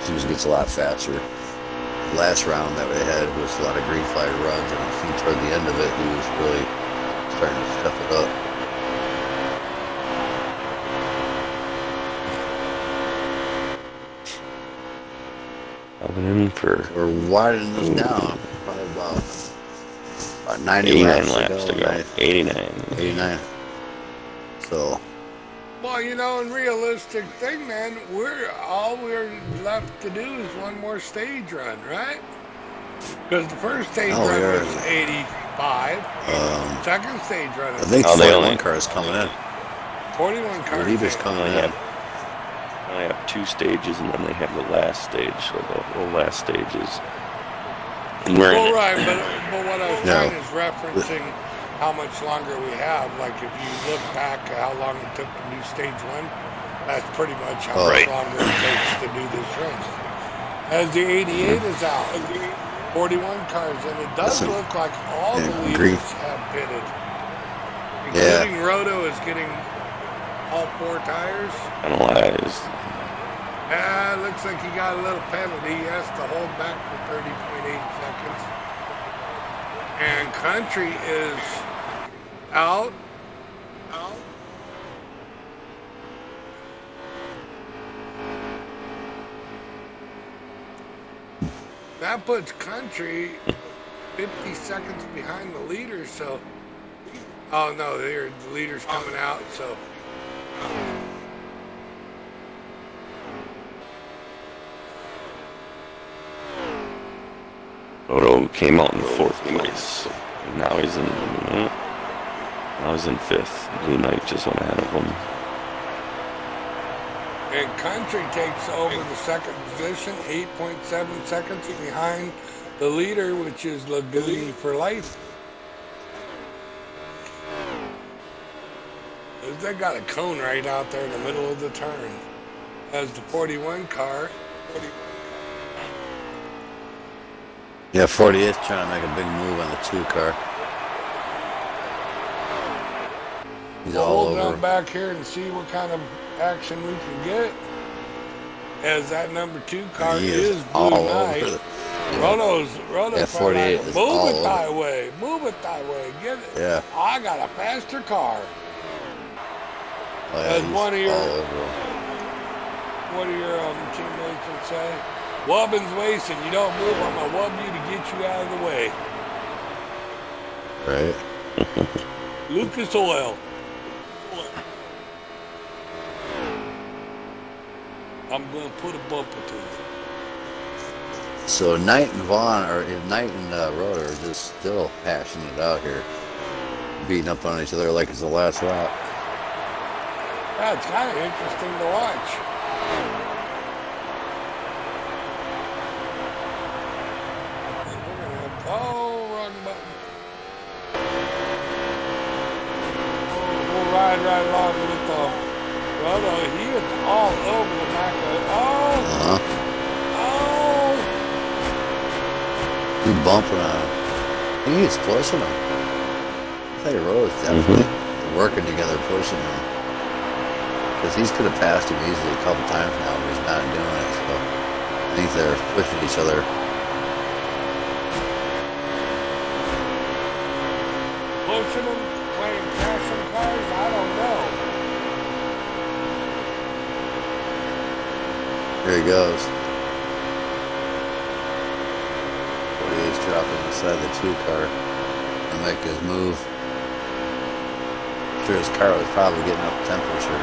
Seems it gets a lot faster. The last round that we had was a lot of green flag runs, and I think toward the end of it, he was really starting to step it up. We're widening this down. Probably about 90 laps to go. 89. So.
Well, you know, in realistic thing, man, all we're left to do is one more stage run, right? Because the first stage run was 85. Second stage run is
I think 41 cars coming in.
41 cars.
Leaders coming in.
They have 2 stages, and then they have the last stage. So the last stage is.
Well, right, but what I was trying is referencing how much longer we have. Like if you look back at how long it took to do stage 1, that's pretty much how much longer it takes to do this race. As the 88 is out, 41 cars, and it does look like all the leaders have pitted, including Roto is getting all 4 tires.
Analyze.
It looks like he got a little penalty. He has to hold back for 30.8 seconds. And Country is out. That puts Country 50 seconds behind the leader, so. Oh no, the leader's coming out, so.
Odo came out in 4th place. Now he's in 5th. Blue Knight just went ahead of him.
And Country takes over the 2nd position, 8.7 seconds behind the leader, which is Laguni for life. They got a cone right out there in the middle of the turn. As the 41 car.
Yeah, 48's trying to make a big move on the 2 car. He's all over.
We'll come back here and see what kind of action we can get. As that number 2 car is Blue Knight. Roto's
yeah, 48 is all
Move it thy way. Move it thy way. Get it.
Yeah.
I got a faster car.
Oh, yeah,
As one of your teammates would say. Wubbin's racing. You don't move, I'm going to wub you to get you out of the way.
Right.
Lucas Oil. I'm going to put a bumper to it.
So Knight and Vaughn, or Knight and Rotor are just still hashing it out here. Beating up on each other like it's the last lap.
Yeah, it's kind of interesting to watch. Wrong button. We'll ride right along with the Roto. He is all over the back of it.
He's bumping on him. I think he's pushing him. I think Roto's definitely working together, pushing him. Because he could have passed him easily a couple times now, but he's not doing it. So I think they're pushing each other.
Pushing them, playing passing cars, I don't know.
Here he goes. 48's dropping inside the 2 car and make his move. I'm sure his car was probably getting up temperature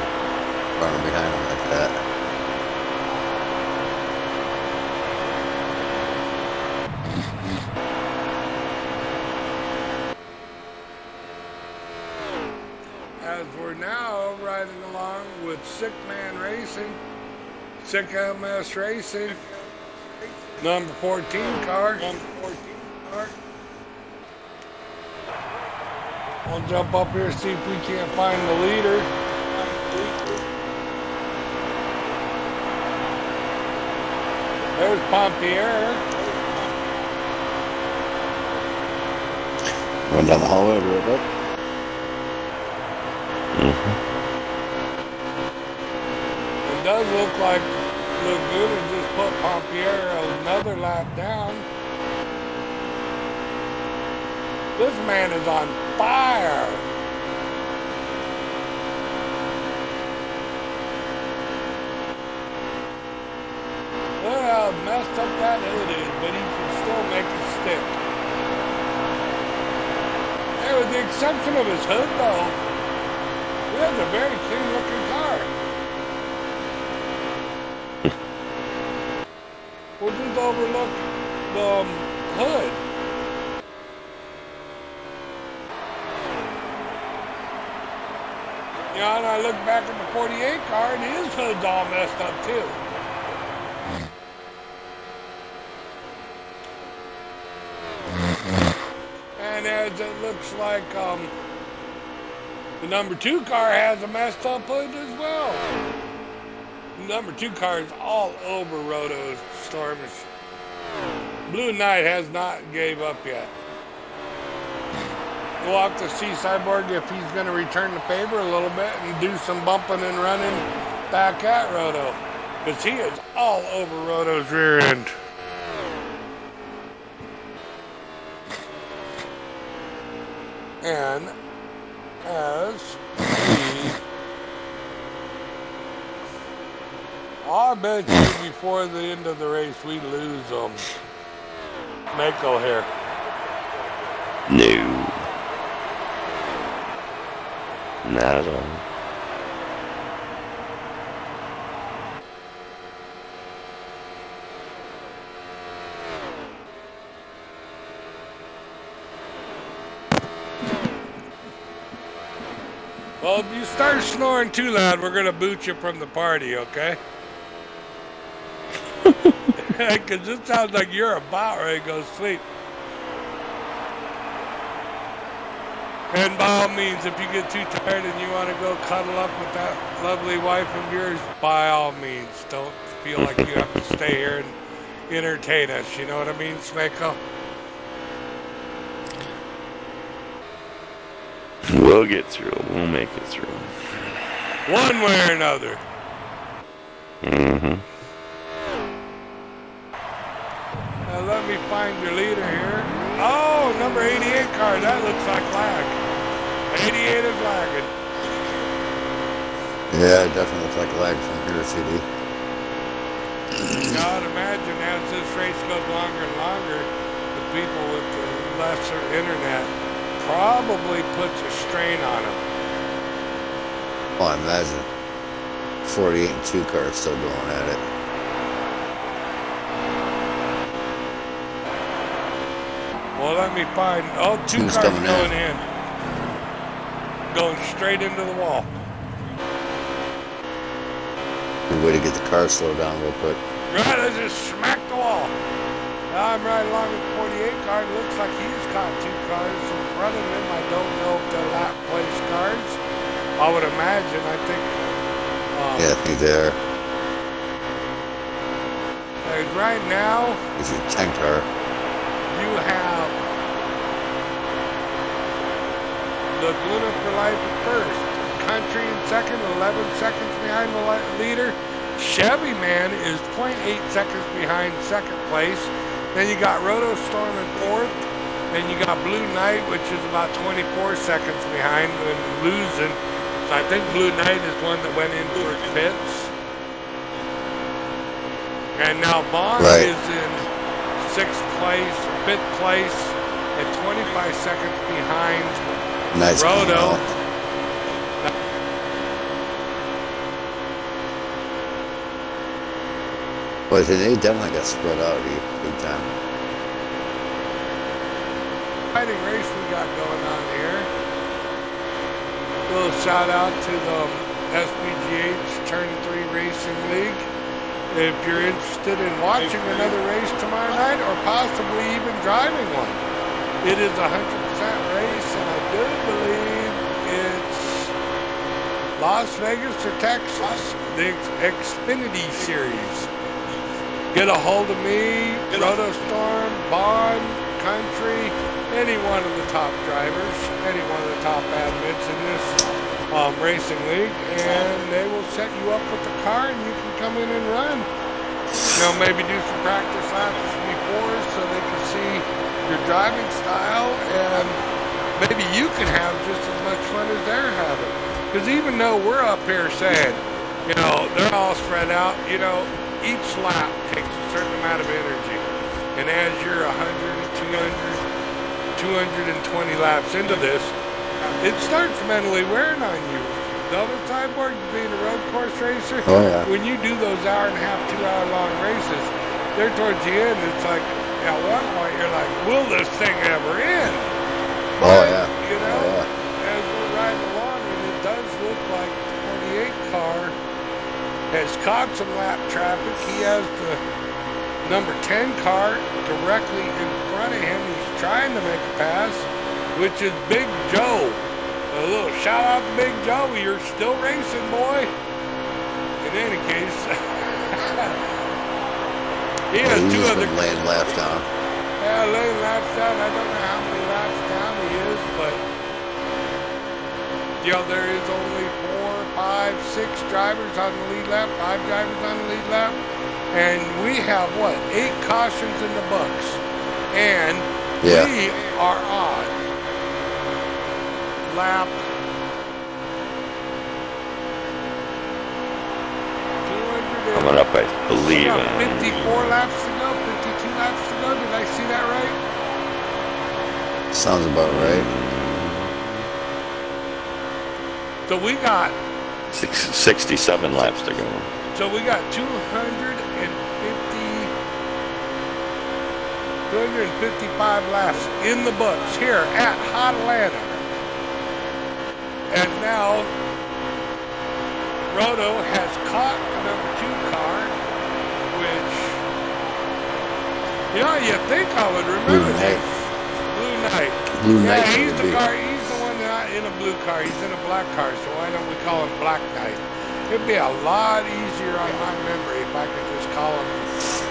running behind him like that.
As we're now riding along with Sick Man Racing, Sick MS Racing, number 14 car. I'll jump up here, see if we can't find the leader. There's Pompier.
Run down the hallway a little bit.
It does look like Laguna just put Pompier another lap down. This man is on fire. Look how messed up that hood is, but he can still make it stick. Hey, with the exception of his hood, though, he has a very clean-looking car. We'll just overlook the hood. You know, and I look back at the 48 car, and his hood's all messed up, too. And as it looks like the number 2 car has a messed up hood as well. The number 2 car is all over Roto's Stormish. Blue Knight has not gave up yet. We'll have to see Cyborg if he's going to return the favor a little bit and do some bumping and running back at Roto. Because he is all over Roto's rear end. And as I bet you before the end of the race we lose Mako here.
No. Not at all.
Well, if you start snoring too loud, we're going to boot you from the party, okay? Because it sounds like you're about ready to go to sleep. And by all means, if you get too tired and you want to go cuddle up with that lovely wife of yours, by all means, don't feel like you have to stay here and entertain us. You know what I mean, Smeko?
We'll get through. We'll make it through.
One way or another.
Mm-hmm.
Now let me find your leader here. Oh, number 88 car. That looks like lag. 88 is lagging.
Yeah, it definitely looks like lag from here, CD.
Now, I'd imagine as this race goes longer and longer, the people with the lesser internet probably puts a strain on them.
Oh, I imagine. 48 and 2 cars still going at it.
Well, let me find. Oh, two
Two's
cars
coming
going in. Going straight into the wall.
Good way to get the car slowed down real quick.
Right, I just smacked the wall. Now I'm right along with the 48 car. It looks like he's caught two cars in front of him. I don't know if they're lap place cars. I would imagine. I think.
Yeah, I think they are.
Right now,
This is a 10 car.
you have Laguna for Life at first. Country in second, 11 seconds behind the leader. Chevy Man is 0.8 seconds behind second place. Then you got Roto Storm in fourth. Then you got Blue Knight, which is about 24 seconds behind and losing. So I think Blue Knight is one that went in for pits. And now Vaughn is in sixth place, fifth place, at 25 seconds behind Roto.
But they definitely got spread out big time.
Exciting race we got going on here. A little shout out to the SBGH Turn 3 Racing League. If you're interested in watching another race tomorrow night or possibly even driving one, it is a 100% race, and I do believe it's Las Vegas or Texas, the Xfinity Series. Get a hold of me, Roto Storm, Bond, Country, any one of the top drivers, any one of the top admins in this racing league, and they will set you up with the car and you can come in and run. You know, maybe do some practice laps before so they can see your driving style, and maybe you can have just as much fun as they're having. Because even though we're up here saying, you know, they're all spread out, you know, each lap takes a certain amount of energy. And as you're 100, 200, 220 laps into this, it starts mentally wearing on you. Double sideboard, being a road course racer, when you do those hour and a half, 2 hour long races, there towards the end, it's like, at one point, you're like, will this thing ever end? But, you know, as we're riding along, and it does look like the 28 car has caught some lap traffic. He has the number 10 car directly in front of him. He's trying to make a pass, which is Big Joe. A little shout out to Big Joe. You're still racing, boy. In any case, he has two other
laying laps down.
Yeah, laying laps down. I don't know how many laps down he is, but you know, there is only 4, 5, 6 drivers on the lead lap, 5 drivers on the lead lap, and we have what, 8 cautions in the books, and we are on lap 200.
Coming up, I believe.
54 laps to go, 52 laps to go. Did I see that right?
Sounds about right.
So we got
67 laps to go.
So we got 255 laps in the books here at Hot Atlanta. And now Roto has caught the number 2 car, which, you know, you think I would remember this. Blue Knight.
Blue Knight.
Yeah, he's the car. He's the one not in a blue car. He's in a black car. So why don't we call him Black Knight? It'd be a lot easier on my memory if I could just call him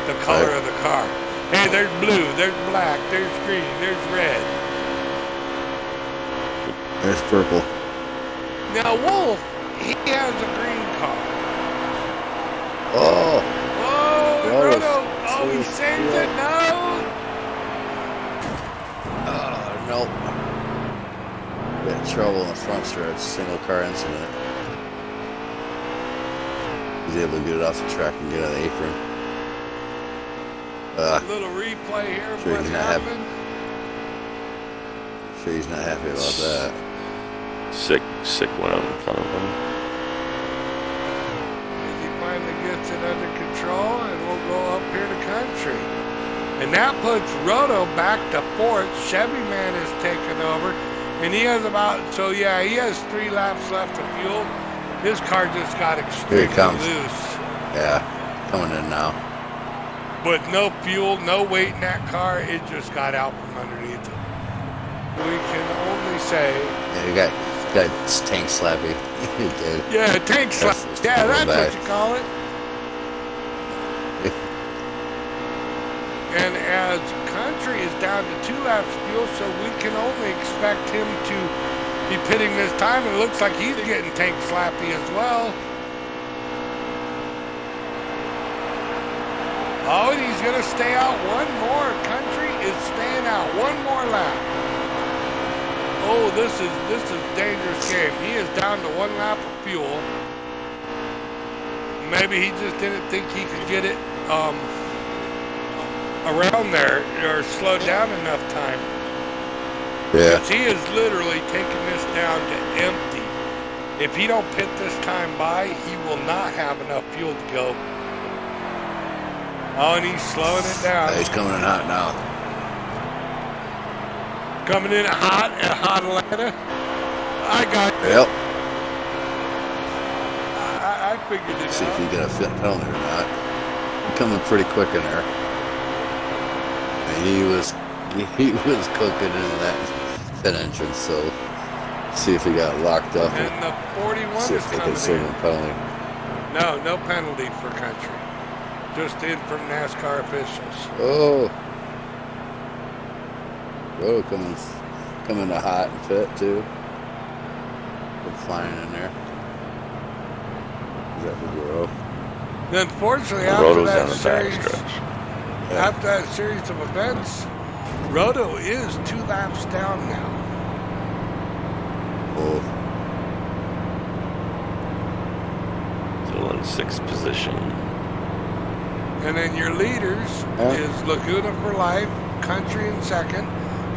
the color of the car. Hey, there's blue, there's black, there's green, there's red.
There's purple.
Now Wolf, he has a green car.
Oh.
Oh, Roto. Oh, he saves it. No.
Nope. Got trouble in the front stretch. Single car incident. He's able to get it off the track and get on the apron.
A little replay here of what happened.
Sure he's not happy about that.
Sick went out in front of him.
And he finally gets it under control, and we'll go up here to country. And that puts Roto back to fourth. Chevy Man is taking over. And he has about, so yeah, he has 3 laps left of fuel. His car just got extremely loose.
Yeah, coming in now.
But no fuel, no weight in that car. It just got out from underneath it. We can only say.
Yeah, you got tank slappy.
Yeah, tank slap. Yeah, that's what you call it. And as country is down to 2 laps of fuel, so we can only expect him to be pitting this time. And it looks like he's getting tank slappy as well. Oh, and he's going to stay out one more. Country is staying out one more lap. Oh, this is a dangerous game. He is down to 1 lap of fuel. Maybe he just didn't think he could get it around there or slow down enough time.
Yeah.
Because he is literally taking this down to empty. If he don't pit this time by, he will not have enough fuel to go. Oh, and he's slowing it down.
He's coming in hot now.
Coming in hot at Hot Atlanta. I got it.
Yep.
I figured it out.
See if you get a fit penalty or not. He's coming pretty quick in there. And he was cooking in that pit entrance, so see if he got locked up.
And the 41
see
is
if they
coming
can serve him
in.
a penalty.
No penalty for country. Just in from NASCAR officials.
Oh. Whoa, coming to hot and fit too. Good flying in there. Is that for Roto?
Unfortunately, after that series of events, Roto is 2 laps down now.
Oh.
Still in 6th position.
And then your leaders is Laguna for life, Country in 2nd,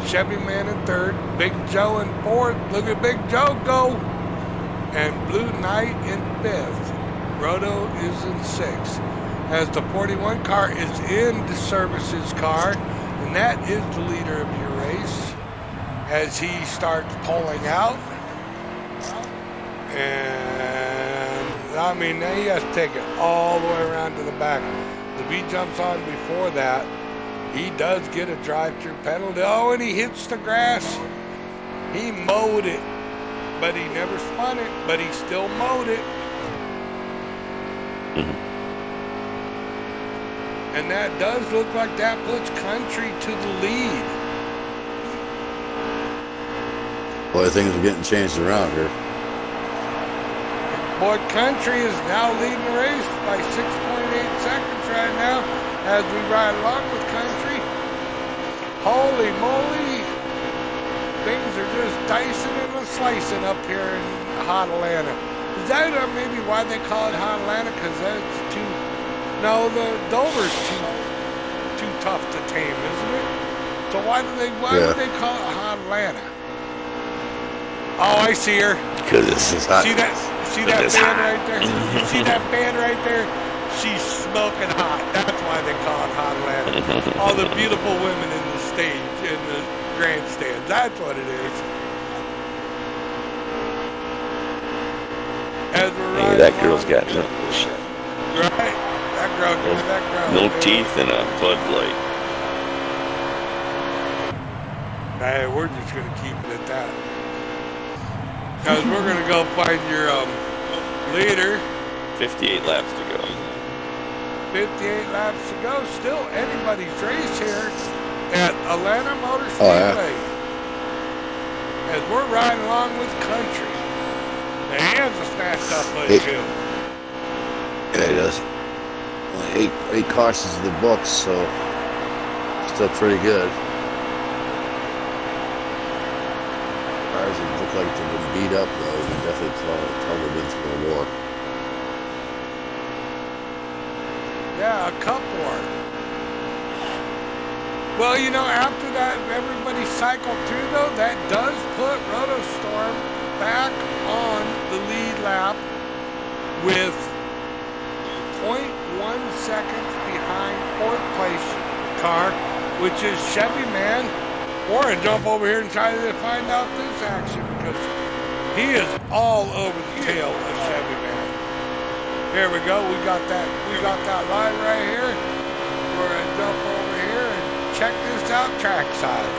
Chevy Man in 3rd, Big Joe in 4th. Look at Big Joe go! And Blue Knight in 5th. Roto is in 6th. As the 41 car is in the services car, and that is the leader of your race. As he starts pulling out. And I mean, now he has to take it all the way around to the back. If he jumps on before that, he does get a drive-through penalty. Oh, and he hits the grass. He mowed it, but he never spun it, but he still mowed it. And that does look like that puts Country to the lead.
Boy, things are getting changed around here.
Boy, Country is now leading the race by 6.8 seconds right now as we ride along with Country. Holy moly. Things are just dicing and slicing up here in Hot Atlanta. Is that maybe why they call it Hot Atlanta? Because that's too... No, the Dover's too tough to tame, isn't it? So why would they call it Hot Atlanta? Oh, I see her.
Because it's hot.
See that fan right there? You see that fan right there? She's smoking hot. That's why they call it Hot Atlanta. All the beautiful women in the stage, in the grandstands. That's what it is. As we're riding
that girl's got no
right. That girl, give me that girl.
No teeth and a Bud Light.
Hey, we're just going to keep it at that. Because we're going to go find your leader.
58 laps to go.
58 laps to go. Still anybody's race here at Atlanta Motor Speedway. As we're riding along with Country. The hands are smashed up by too.
Yeah, he does. Only 8 cautions in the books, so still pretty good. Cars that look like they've been beat up, though. You can definitely tell they've been through a war.
Yeah, a cup war. Well, you know, after that, everybody cycled through, though, that does put Rotostorm back on the lead lap with 0.1 seconds behind fourth place car, which is Chevy Man. We're going to jump over here and try to find out this action because he is all over the tail of Chevy Man. Here we go. We got that line right here. We're going to jump over here and check this out trackside.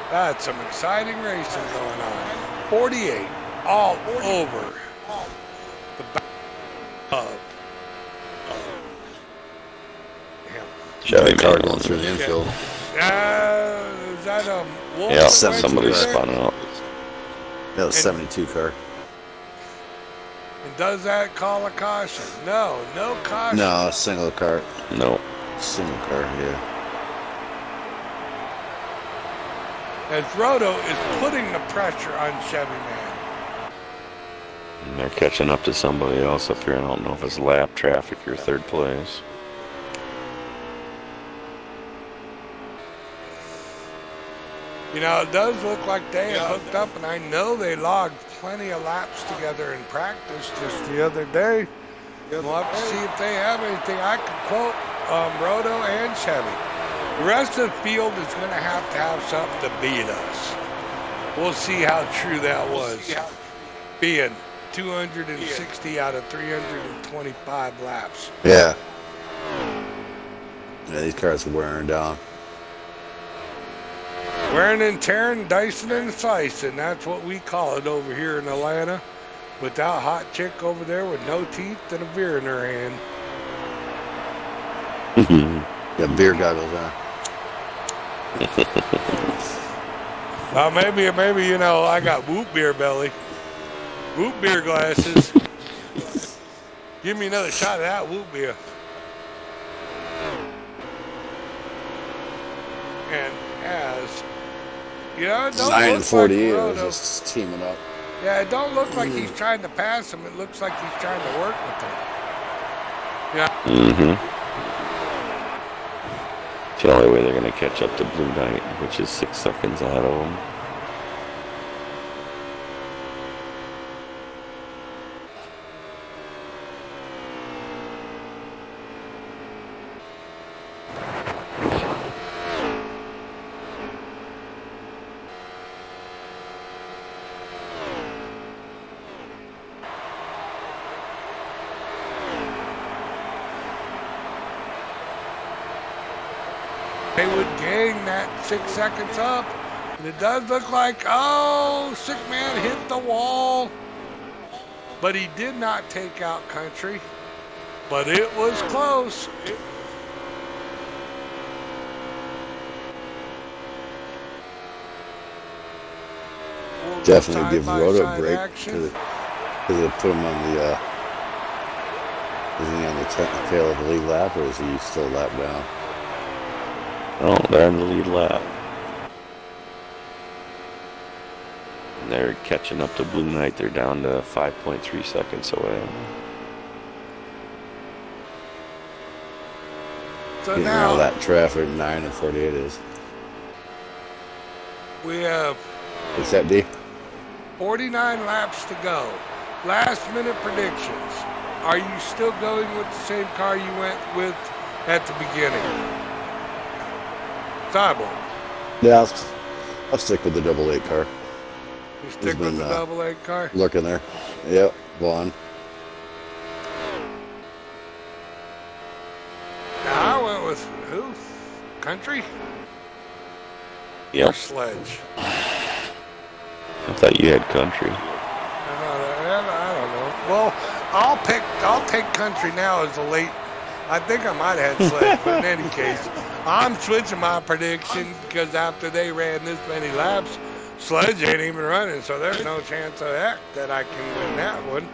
That's some exciting racing going on. 48 all over the back of him.
Chevy
car
Man.
going through the infield.
Is that Wolf?
Yeah, somebody spun out.
That was 72 car.
And does that call a caution? No, no caution.
No, single car.
No.
Single car, yeah.
As Roto is putting the pressure on Chevy Man.
And they're catching up to somebody else up here. I don't know if it's lap traffic or third place.
You know, it does look like they have hooked up, and I know they logged plenty of laps together in practice just the other day. We'll have to see if they have anything. I could quote Roto and Chevy. The rest of the field is going to have something to beat us. We'll see how true that was, being 260 out of 325 laps.
Yeah. Yeah, these cars are wearing down.
Wearing and tearing, dicing and slicing. That's what we call it over here in Atlanta. With that hot chick over there with no teeth and a beer in her hand.
Got beer goggles on.
Maybe, you know, I got whoop beer belly. Whoop beer glasses. Give me another shot of that whoop beer. And as, you know, it don't
9 and
look
48
like
is just teaming up.
Yeah, it don't look like he's trying to pass him. It looks like he's trying to work with him. Yeah.
Mm-hmm. It's the only way they're going to catch up to Blue Knight, which is 6 seconds ahead of them.
They would gain that 6 seconds up. And it does look like, oh, Sick Man hit the wall. But he did not take out Country. But it was close.
Definitely give Roto a break because they put him on the, is he on the tail of the lead lap or is he still a lap down?
Oh, they're in the lead lap. And they're catching up to Blue Knight. They're down to 5.3 seconds away.
So
you
now
know that traffic 9 and 48 is.
we have
What's that, D?
49 laps to go. Last minute predictions. Are you still going with the same car you went with at the beginning? Cyborg.
Yeah, I'll stick with the 888 car.
You stick with the 888 car?
Looking there. Yep, Vaughn.
Now I went with who? Country?
Yep.
Or Sledge?
I thought you had Country.
I don't know. Well, I'll take Country now as a late. I think I might have had Sledge, but in any case, I'm switching my prediction because after they ran this many laps, Sledge ain't even running, so there's no chance of heck that I can win that one.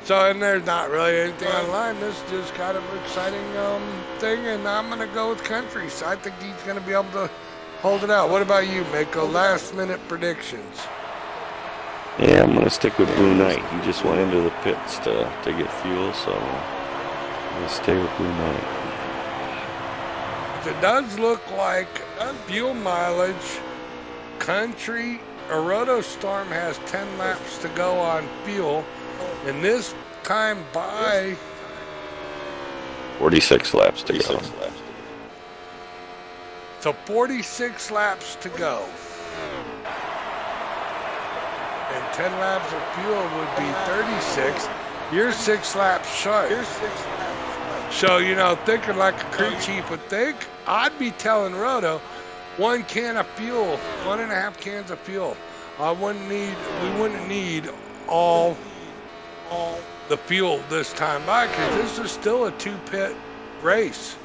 So, and there's not really anything on the line. This is just kind of an exciting thing, and I'm going to go with Country. So I think he's going to be able to hold it out. What about you, Mako? Last minute predictions.
Yeah, I'm gonna stick with Blue Knight. He just went into the pits to get fuel, so I'm gonna stay with Blue Knight.
It does look like fuel mileage. Country Roto Storm has 10 laps to go on fuel, and this time by
46 laps to go.
So 46 laps to go. And 10 laps of fuel would be 36. You're 6 laps short. So, you know, thinking like a crew chief would think, I'd be telling Roto, 1 can of fuel, 1.5 cans of fuel. We wouldn't need all the fuel this time by, because this is still a 2-pit race.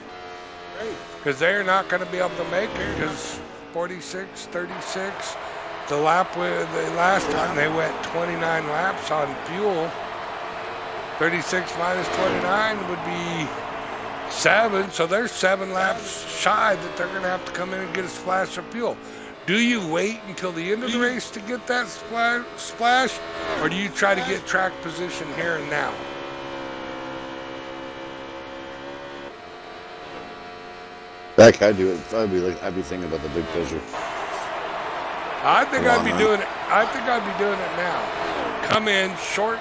Because they're not going to be able to make it, because 46, 36. The last time they went 29 laps on fuel. 36 minus 29 would be 7, so there's 7 laps shy that they're going to have to come in and get a splash of fuel. Do you wait until the end of the race to get that splash, or do you try to get track position here and now?
Back, I'd do it. I'd be thinking about the big picture.
I think I'd be doing it. I think I'd be doing it now. Come in short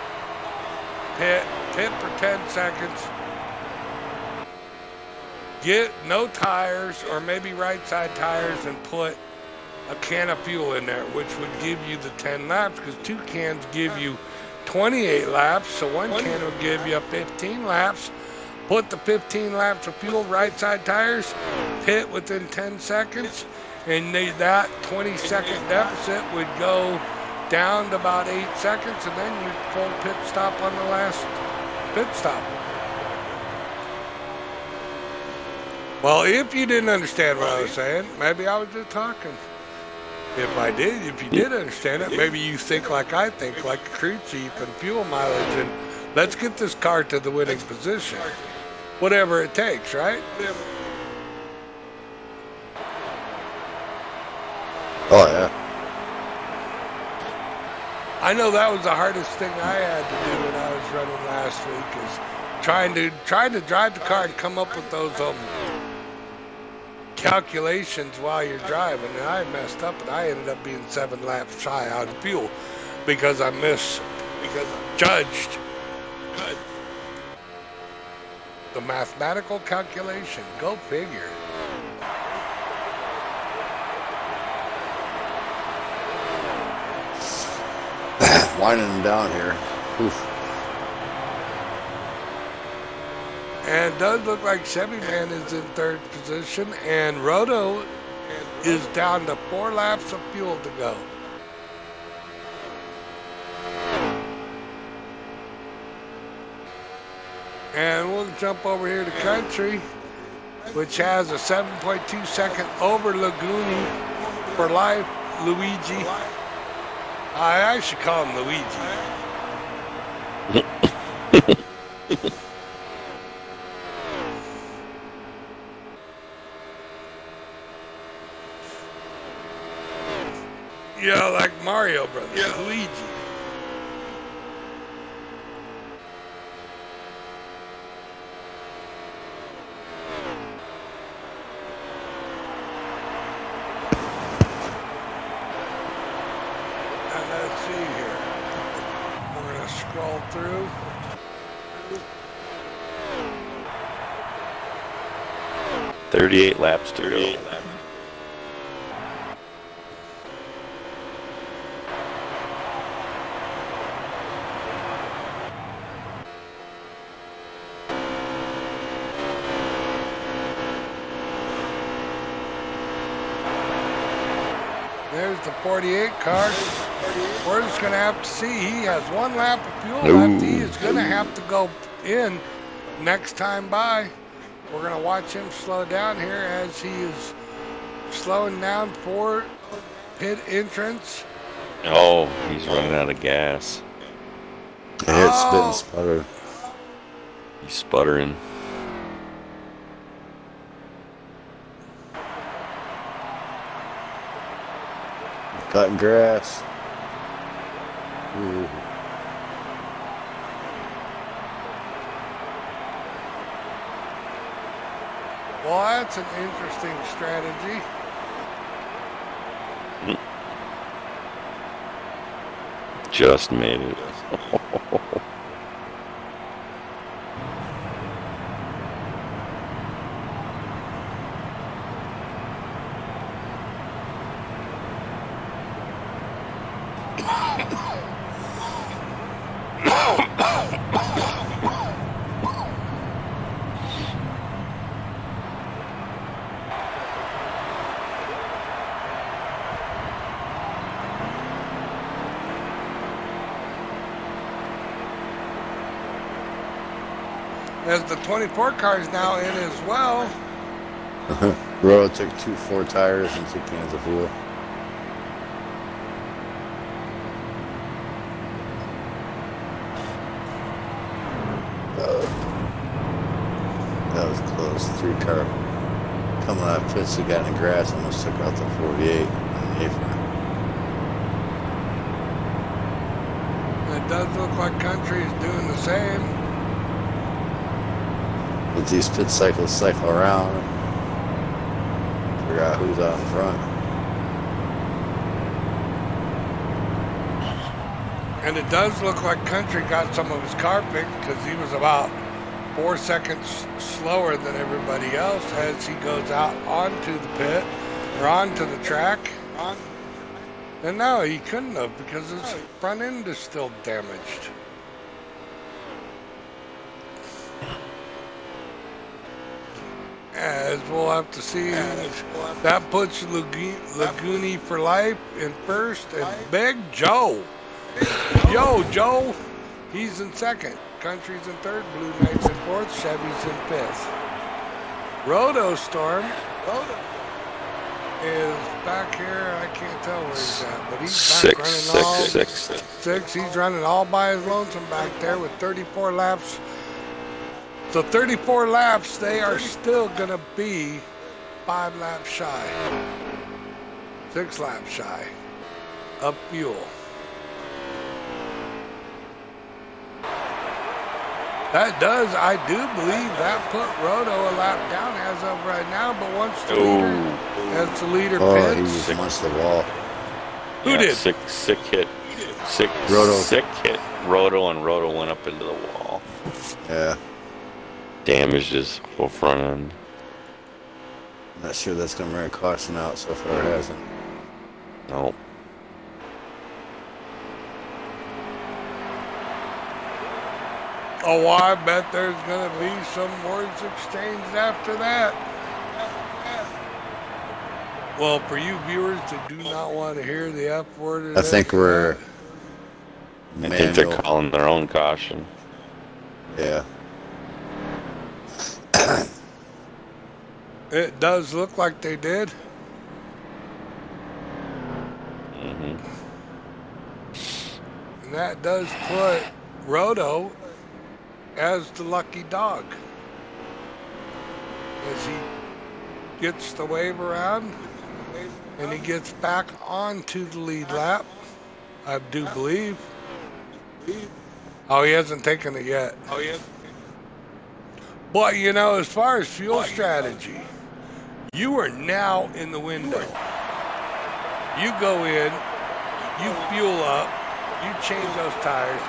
pit for 10 seconds. Get no tires, or maybe right side tires, and put a can of fuel in there, which would give you the 10 laps, because 2 cans give you 28 laps, so 1 can will give you 15 laps. Put the 15 laps of fuel, right side tires, pit within 10 seconds, and that 20-second deficit would go down to about 8 seconds, and then you full pit stop on the last pit stop. Well, if you didn't understand what I was saying, maybe I was just talking. If you did understand it, maybe you think like I think, like a crew chief and fuel mileage, and let's get this car to the winning position. Whatever it takes, right?
Oh, yeah.
I know that was the hardest thing I had to do when I was running last week, is trying to drive the car and come up with those calculations while you're driving. And I messed up, and I ended up being 7 laps shy on fuel because I misjudged the mathematical calculation. Go figure.
Winding them down here. Oof.
And it does look like Chevy Man is in 3rd position, and Roto is down to 4 laps of fuel to go. And we'll jump over here to Country, which has a 7.2 second over Laguni for life, Luigi. I should call him Luigi. Yeah, like Mario Brothers, yeah. Luigi. And let's see here. We're going to scroll through.
$38 laps to go.
There's the 48 car. We're just going to have to see. He has 1 lap of fuel left. He is going to have to go in next time by. We're going to watch him slow down here as he is slowing down for pit entrance.
Oh, he's running out of gas.
Yeah, it's been sputter.
He's sputtering.
Cutting grass. Ooh.
Well, that's an interesting strategy.
Just made it.
As the 24 car is now in as well.
Roto took 4 tires and 2 cans of fuel. That was close. 3 car coming out of pits that got in the grass, almost took out the 48 on the apron.
It does look like Country is doing the same.
But these pit cycles cycle around, figure out who's out in front.
And it does look like Country got some of his car picked because he was about 4 seconds slower than everybody else as he goes out onto the pit or onto the track. And no, he couldn't have because his front end is still damaged. As we'll have to see, that puts Laguni for life in first, and Big Joe. Yo, Joe, he's in second. Country's in third, Blue Knights in fourth, Chevy's in fifth. Roto Storm is back here. I can't tell where he's at, but he's back running six. He's running all by his lonesome back there with 34 laps. So 34 laps, they are still going to be 5 laps shy. 6 laps shy of fuel. That does, I do believe that put Roto a lap down as of right now, but once the leader pits.
He just munched the wall.
Who did?
Sick hit.
Roto.
Sick hit. Roto, and Roto went up into the wall.
Yeah.
Damaged his whole front end.
Not sure that's going to bring a caution out. So far it hasn't.
Nope.
Oh, I bet there's going to be some words exchanged after that. Well, for you viewers that do not want to hear the F word,
I think we're.
I think they're calling their own caution.
Yeah.
It does look like they did.
Mm-hmm.
And that does put Roto as the lucky dog. As he gets the wave around and he gets back onto the lead lap, I do believe. Oh, he hasn't taken it yet. But, you know, as far as fuel strategy, you are now in the window. You go in, you fuel up, you change those tires,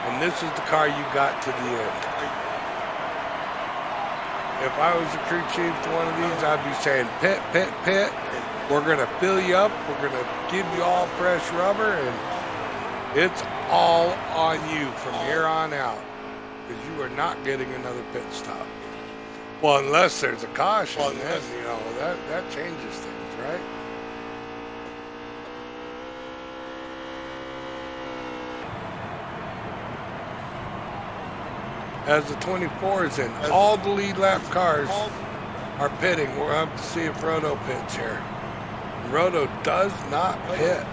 and this is the car you got to the end. If I was the crew chief to one of these, I'd be saying, pit, pit, pit. We're going to fill you up. We're going to give you all fresh rubber, and it's all on you from here on out because you are not getting another pit stop. Well, unless there's a caution, then, you know, that changes things, right? As the 24s in, all the lead lap cars are pitting. We'll have to see if Roto pits here. Roto does not pit.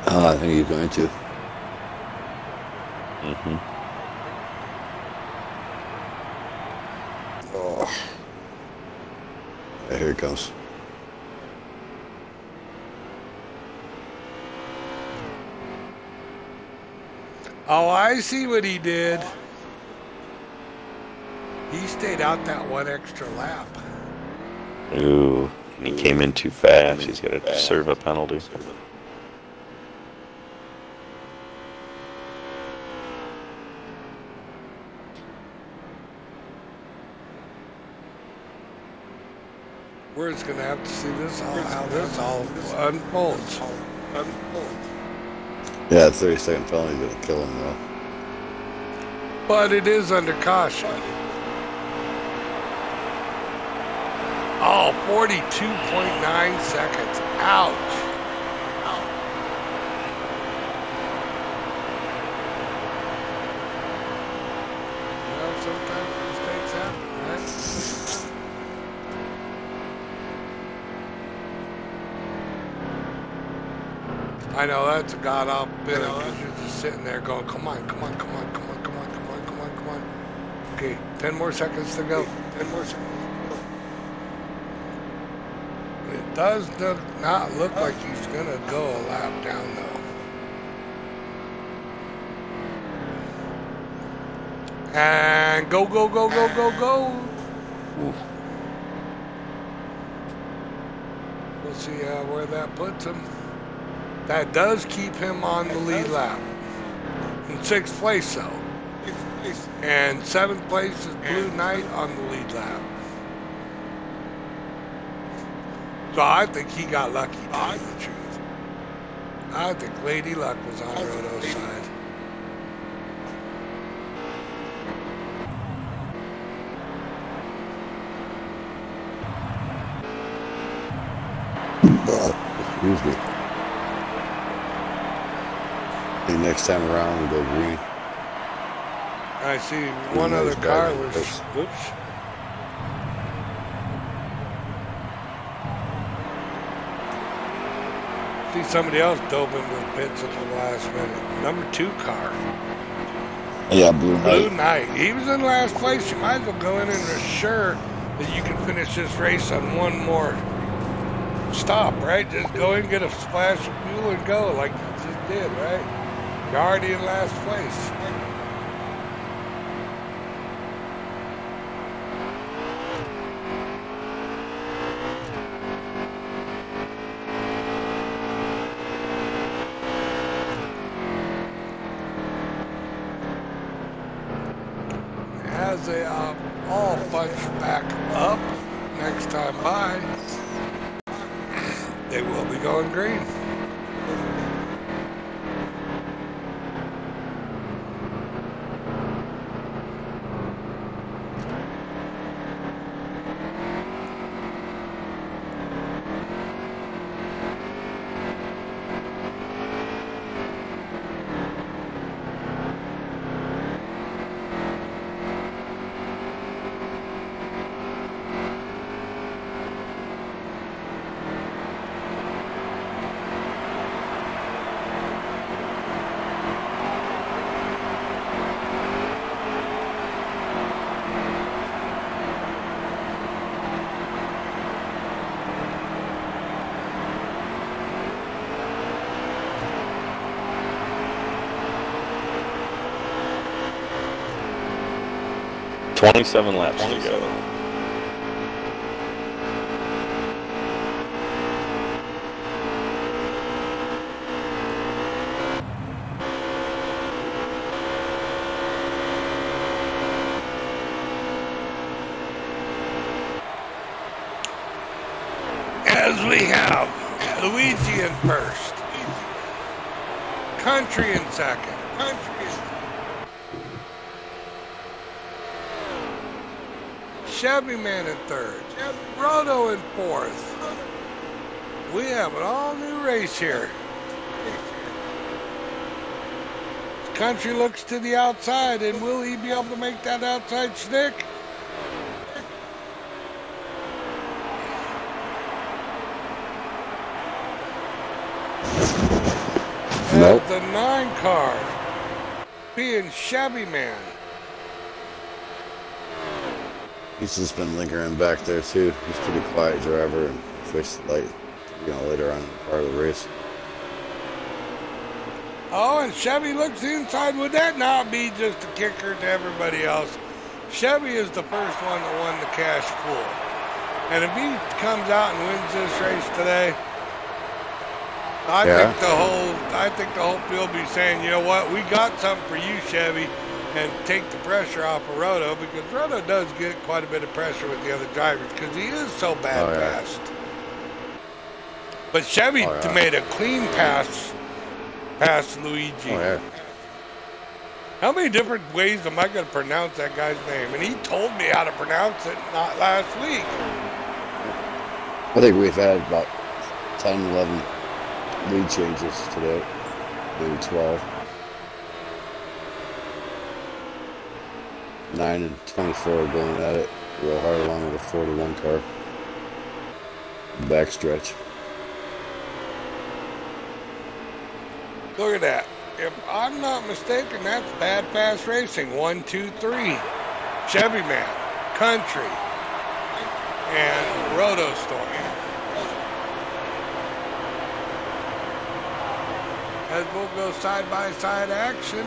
Oh, I think he's going to.
Mm-hmm.
Oh. Yeah, here it comes.
Oh, I see what he did. He stayed out that one extra lap.
Ooh, and he came in too fast. He's got to serve a penalty.
We're just gonna have to see this how this all unfolds.
Yeah, 30-second penalty gonna kill him though.
But it is under caution. Oh, 42.9 seconds. Ouch. Well, sometimes mistakes happen, right? I know that's a god-awful feeling because you're just sitting there going, come on, come on, come on, come on, come on, come on, come on, come on. Okay, 10 more seconds to go. 10 more seconds. It does not look like he's going to go a lap down, though. And go, go, go, go, go, go.
Ooh.
We'll see where that puts him. That does keep him on the lead lap. In 6th place, though. And 7th place is Blue Knight on the lead lap. So I think he got lucky, to tell you the truth. I think Lady Luck was on Roto's side.
Excuse me. Hey, next time around we go green.
I see one other car was, oops. See somebody else dove into the pits at the last minute. Number 2 car.
Yeah, Blue Knight.
Blue Knight. He was in last place. You might as well go in and assure that you can finish this race on one more stop, right? Just go in, get a splash of fuel and go like you just did, right? You're already in last place. As they all bunch back up next time by, they will be going green.
$27 laps to go.
As we have Luigi in first, Country in second, Chevy Man in third, Roto in fourth. We have an all-new race here. Country looks to the outside, and will he be able to make that outside stick?
Nope.
The 9 car being Chevy Man.
He's just been lingering back there too. He's a pretty quiet driver and faced the light, later on in part of the race.
Oh, and Chevy looks inside. Would that not be just a kicker to everybody else? Chevy is the first one that won the cash pool. And if he comes out and wins this race today, I think the whole field will be saying, you know what, we got something for you, Chevy, and take the pressure off of Roto, because Roto does get quite a bit of pressure with the other drivers because he is so bad fast. But Chevy made a clean pass past Luigi.
Oh, yeah.
How many different ways am I going to pronounce that guy's name? And he told me how to pronounce it not last week.
I think we've had about 10, 11 lead changes today, maybe 12. 9 and 24 are going at it real hard along with a 41 car. Backstretch.
Look at that. If I'm not mistaken, that's bad fast racing. 1, 2, 3. Chevy Man, Country, and Roto Storm. As we'll go side-by-side action.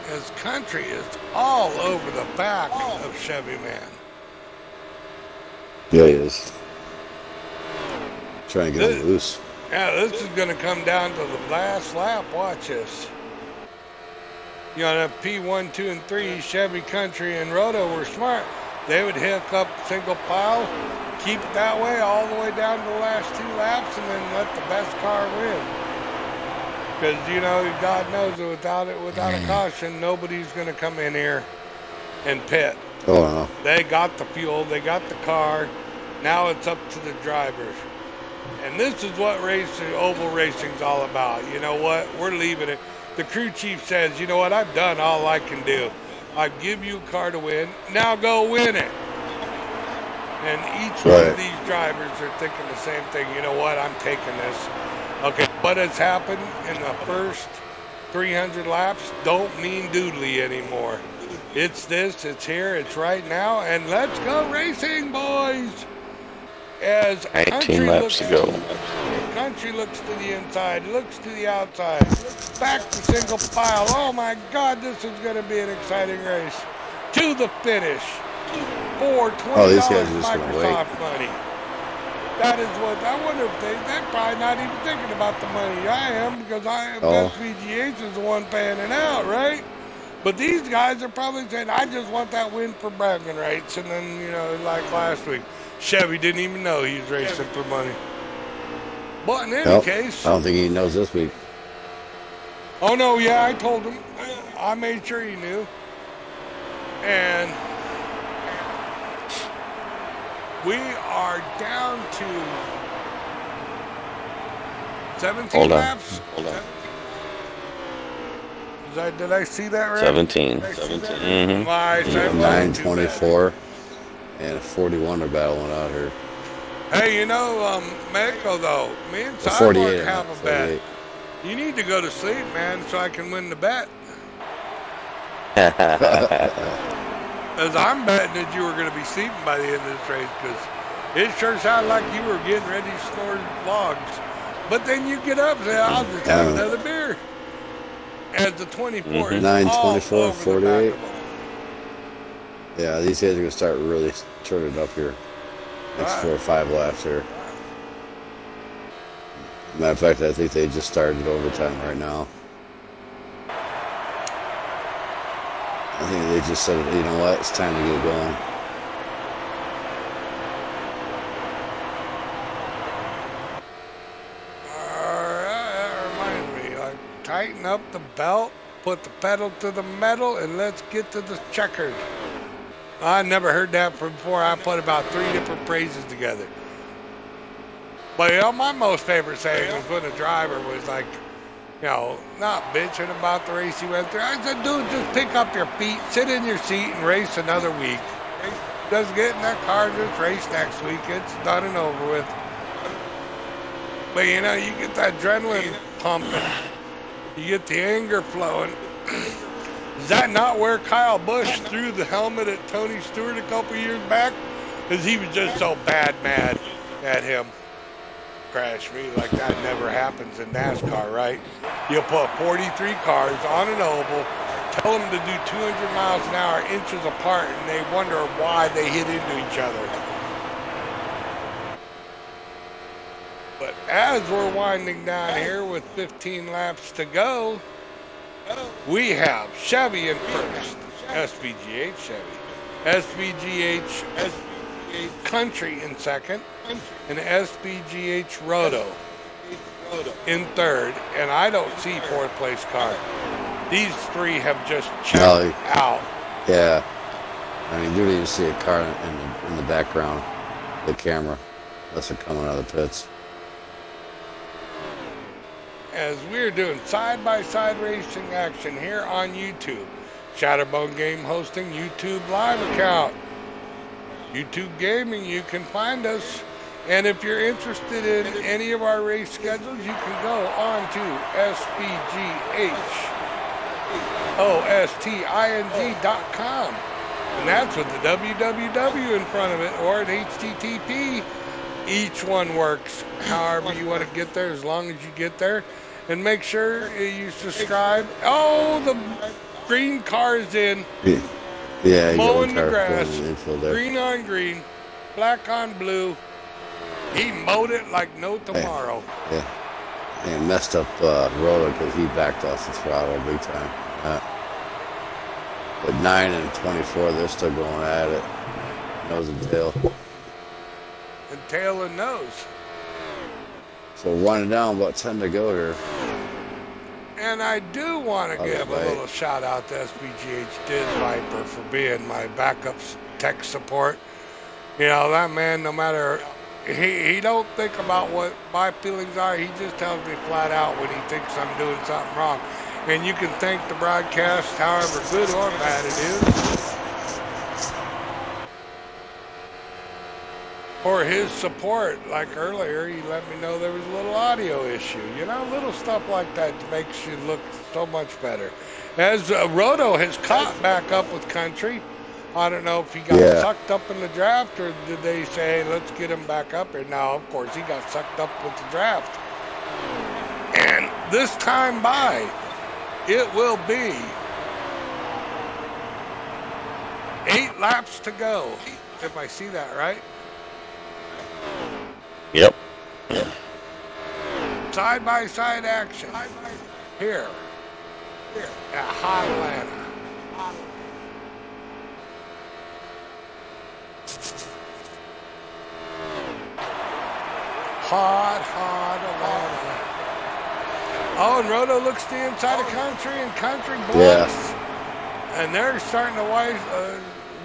As Country is all over the back of Chevy Man.
Yeah, he is. Trying to get him loose.
Yeah, this is going to come down to the last lap. Watch this. You know, that P1, 2, and 3, Chevy, Country, and Roto were smart. They would hook up single pile, keep it that way all the way down to the last 2 laps, and then let the best car win. Because, you know, God knows that without a caution, nobody's going to come in here and pit.
Oh, no.
They got the fuel, they got the car. Now it's up to the drivers. And this is what oval racing's all about. You know what? We're leaving it. The crew chief says, you know what? I've done all I can do. I give you a car to win. Now go win it. And each one of these drivers are thinking the same thing. You know what? I'm taking this. Okay, what has happened in the first 300 laps don't mean doodly anymore. It's this, it's here, it's right now, and let's go racing, boys! As
19 laps to go.
Country looks to the inside, looks to the outside, back to single file. Oh my God, this is going to be an exciting race. To the finish for $20 Microsoft money. That is what, I wonder if they're probably not even thinking about the money. I am, because SBGH is the one paying it out, right? But these guys are probably saying, I just want that win for bragging rights. And then, you know, like last week, Chevy didn't even know he was racing for money. But in any case.
I don't think he knows this week.
Oh, no, yeah, I told him. I made sure he knew. And we are down to 17 laps.
Hold on.
Did I see that right?
17. 17.
9:24 and a 41 are battling out here.
Hey, you know, Mexico, though, me and Cyborg have a bet. You need to go to sleep, man, so I can win the bet. As I'm betting that you were going to be sleeping by the end of this race, because it sure sounded like you were getting ready to snore logs. But then you get up and say, I'll just have another beer. As the 24 is
9:24, 48. Yeah, these guys are going to start really turning up here. Next 4 or 5 laps here. Matter of fact, I think they just started overtime right now. I think they just said, you know what, it's time to get going.
That reminds me, like, tighten up the belt, put the pedal to the metal, and let's get to the checkered. I never heard that before. I put about 3 different phrases together. But you know, my most favorite saying was when a driver was like, you know, not bitching about the race he went through. I said, dude, just pick up your feet, sit in your seat, and race another week. Just get in that car, just race next week. It's done and over with. But you know, you get that adrenaline pumping, you get the anger flowing. Is that not where Kyle Busch threw the helmet at Tony Stewart a couple years back? Because he was just so mad at him. Crash me like that never happens in NASCAR, right? You put 43 cars on an oval, tell them to do 200 miles an hour inches apart, and they wonder why they hit into each other. But as we're winding down here with 15 laps to go, we have Chevy in first, SBGH Chevy, SBGH Country in second, and SBGH Roto in third, and I don't see fourth place car. These three have just checked out.
Yeah, I mean, you don't even see a car in the background, the camera, unless they're coming out of the pits.
As we're doing side-by-side racing action here on YouTube. Shatterbone Game hosting YouTube live account. YouTube Gaming, you can find us. And if you're interested in any of our race schedules, you can go on to SBGHosting.com. And that's with the www in front of it, or an HTTP. Each one works however you want to get there, as long as you get there. And make sure you subscribe. Oh, the green car is in.
Yeah,
mowing the grass. Green on green, black on blue. He mowed it like no tomorrow.
Yeah. And messed up Roto because he backed off the throttle big time. But 9 and 24, they're still going at it. Nose and tail.
And tail and nose.
So running down, about 10 to go here.
And I do want to give a little shout out to SBGH Diz Viper for being my backup tech support. You know, that man, no matter, he don't think about what my feelings are. He just tells me flat out when he thinks I'm doing something wrong. And you can thank the broadcast, however good or bad it is, for his support. Like earlier, he let me know there was a little audio issue. You know, little stuff like that makes you look so much better. As Roto has caught back up with Country. I don't know if he got sucked up in the draft, or did they say, hey, let's get him back up here. No, of course, he got sucked up with the draft. And this time by, it will be 8 laps to go. If I see that right.
Yep.
Side-by-side action here at Hot Atlanta. Hot Atlanta. Oh, and Roto looks to the inside of Country, and Country blocks. Yeah. And they're starting to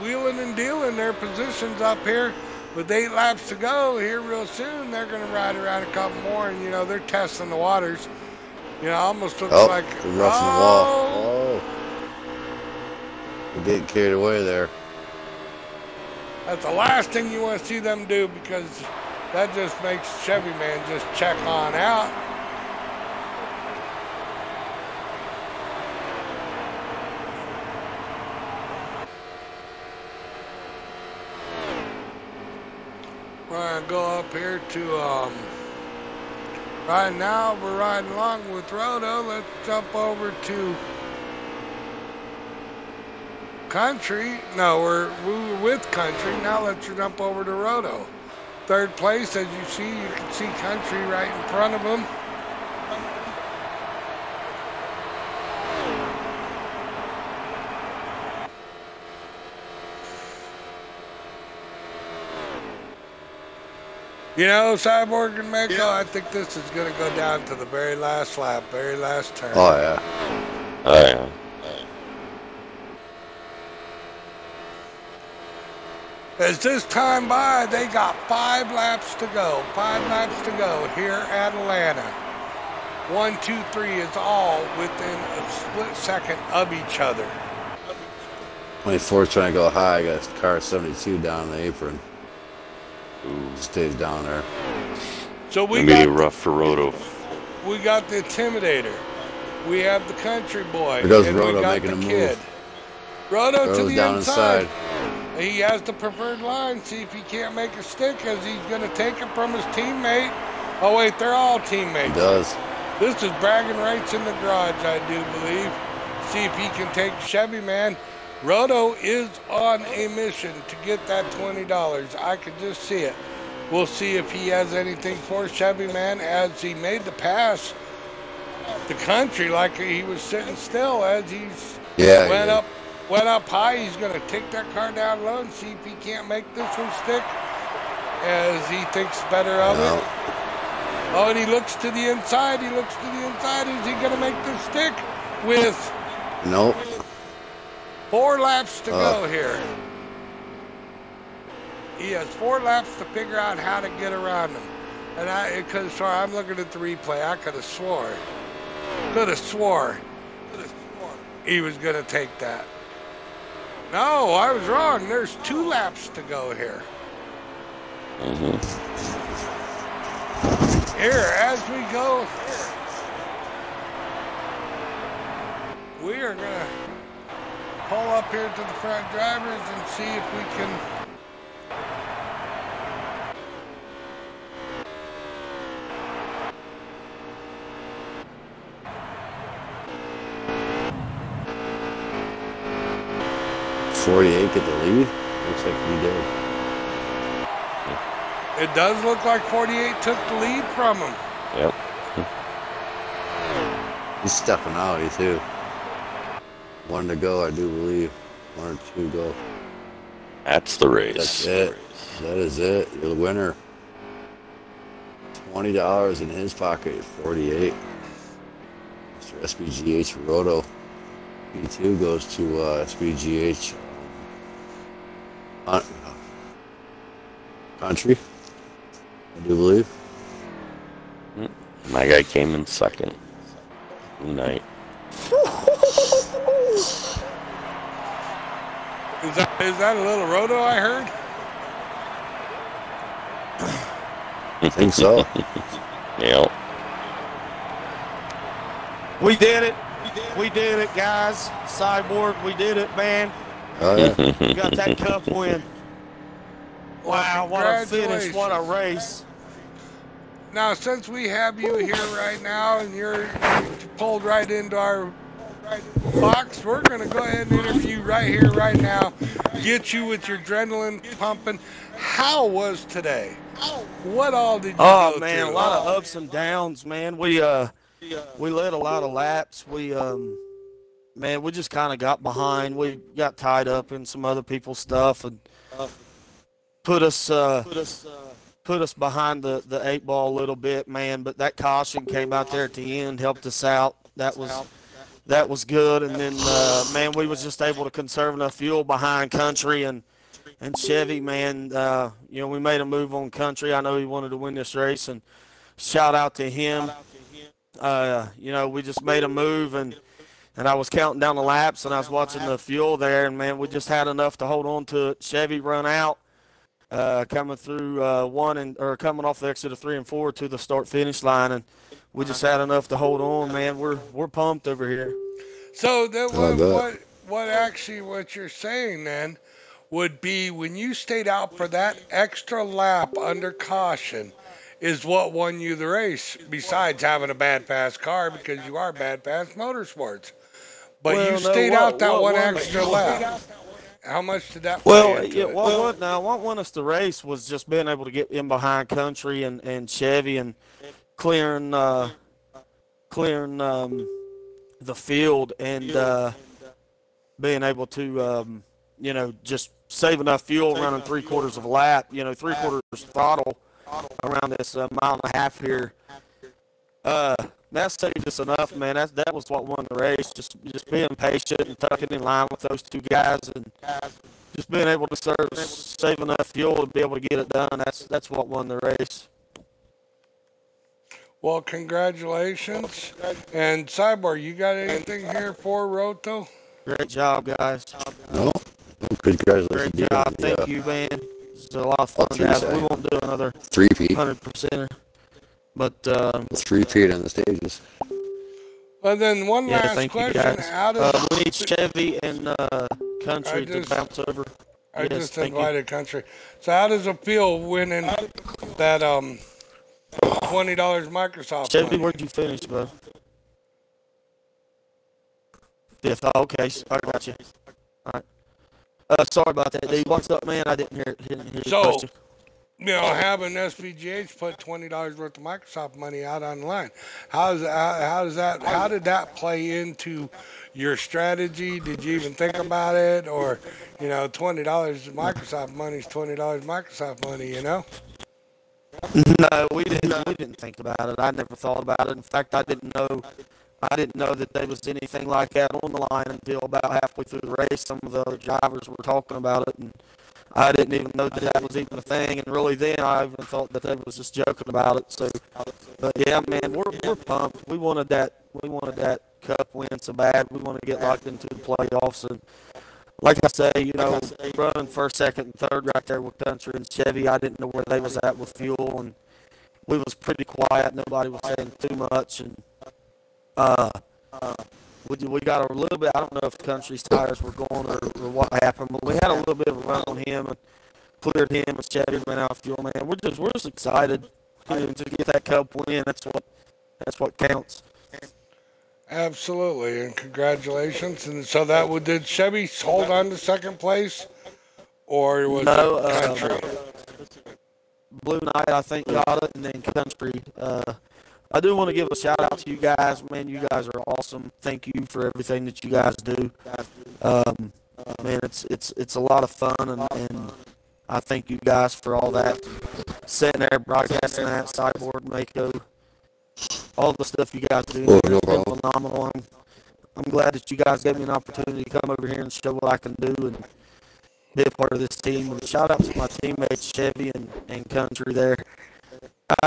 wheeling and dealing their positions up here. With 8 laps to go here real soon, they're going to ride around a couple more, and, you know, they're testing the waters. You know, almost looks like...
Roughing the wall. Oh. They're getting carried away there.
That's the last thing you want to see them do, because that just makes Chevy Man just check on out. We're going to go up here to, right now we're riding along with Roto. Let's jump over to Country. No, we're with Country. Now let's jump over to Roto. Third place, as you see, you can see Country right in front of him. You know, Cyborg and Mako, I think this is going to go down to the very last lap, very last turn.
Oh, yeah.
Oh, yeah.
As this time by, they got 5 laps to go. 5 laps to go here at Atlanta. 1, 2, 3 is all within a split second of each other.
24 trying to go high. I got car 72 down in the apron. Ooh, stays down there.
So we
got
rough
for Roto.
We got the Intimidator. We have the Country Boy.
There goes
and
Roto
we got
making
the
a
Kid.
move.
Roto to the
down
inside. He has the preferred line. See if he can't make a stick as he's going to take it from his teammate. Oh, wait, they're all teammates.
He does.
This is bragging rights in the garage, I do believe. See if he can take Chevy Man. Roto is on a mission to get that $20. I can just see it. We'll see if he has anything for Chevy Man as he made the pass. The Country like he was sitting still as he's went up high. He's going to take that car down low and see if he can't make this one stick as he thinks better of it. Oh, and he looks to the inside. He looks to the inside. Is he going to make this stick with...
Nope.
4 laps to go here. He has 4 laps to figure out how to get around him. And I'm looking at the replay. I could have swore he was going to take that. No, I was wrong. There's 2 laps to go here. Here, as we go, we are going to pull up here to the front drivers and see if we can
.48 get the lead. Looks like we did.
It does look like 48 took the lead from him.
Yep.
He's stepping out, too. 1 to go, I do believe. 1 or 2 go.
That's the race.
That's it. That is it. You're the winner. $20 in his pocket. 48. Mr. SBGH Roto. P2 goes to SBGH Country, I do believe.
My guy came in second. Good night.
Is that a little Roto I heard?
I think so.
Yeah.
We did it. We did it, guys. Cyborg, we did it, man.
Oh, yeah.
We got that cup win. Wow, what a finish, what a race.
Now, since we have you here right now and you're pulled right into our box, we're going to go ahead and interview you right here, right now. Get you with your adrenaline pumping. How was today? What all did you go
man,
through?
a lot of ups and downs, man. We led a lot of laps. Man, we just kind of got behind. We got tied up in some other people's stuff and put us behind the 8 ball a little bit, man. But that caution came out there at the end, helped us out. That was good. And then, man, we was just able to conserve enough fuel behind Country and Chevy, man. We made a move on Country. I know he wanted to win this race, and shout out to him. We just made a move, and I was counting down the laps, and I was watching the fuel there, and, man, we just had enough to hold on to it. Chevy run out, coming through coming off the exit of 3 and 4 to the start-finish line, and we just had enough to hold on, man. We're pumped over here.
So what you're saying then would be when you stayed out for that extra lap under caution is what won you the race, besides having a bad fast car because you are bad fast motorsports. But you stayed out that one extra lap. How much did that play into it?
What won us the race was just being able to get in behind Country and Chevy and clearing the field and being able to just save enough fuel running 3/4 of a lap, 3/4 throttle around this mile and a half here. That saved us enough, man. That was what won the race. Just being patient and tucking in line with those 2 guys, and just being able to save enough fuel to be able to get it done. That's what won the race.
Well, congratulations. And Cyborg, you got anything here for Roto?
Great job, guys.
No, congratulations.
Great job. Thank you, man. It's a lot of fun, guys. We won't do another 100%. But
3-peat on the stages.
Well, then one last question. Out of
we need Chevy and Country to bounce over.
I just invited Country. So how does it feel winning that $20 Microsoft
Chevy,
money?
where'd you finish, bud? Fifth. Oh, okay. I got you. All right. Sorry about that, dude. What's up, man? I didn't hear your question.
You know, having SBGH put $20 worth of Microsoft money out on the line, how did that play into your strategy? Did you even think about it, or you know, $20 Microsoft money is $20 Microsoft money, you know?
No, we didn't think about it. I never thought about it. In fact, I didn't know that there was anything like that on the line until about halfway through the race. Some of the other drivers were talking about it, and I didn't even know that was even a thing. And really, then I even thought that they was just joking about it. So, but yeah, man, we're pumped. We wanted that cup win so bad. We want to get locked into the playoffs. And like I say, you know, running first, second, and third right there with Country and Chevy, I didn't know where they was at with fuel, and we was pretty quiet. Nobody was saying too much, and we got a little bit. I don't know if Country's tires were going or what happened, but we had a little bit of a run on him and cleared him, and Chevy ran out of fuel. Man, we're just excited to get that cup win. That's what counts.
Absolutely, and congratulations. And so did Chevy hold on to second place, or was it Country?
Blue Knight, I think, got it, and then Country. I do want to give a shout out to you guys. Man, you guys are awesome. Thank you for everything that you guys do. Man, it's a lot of fun, and I thank you guys for all that. Sitting there broadcasting that, Cyborg, Mako, all the stuff you guys do. It's been phenomenal. I'm glad that you guys gave me an opportunity to come over here and show what I can do and be a part of this team. And shout out to my teammates Chevy and Country there.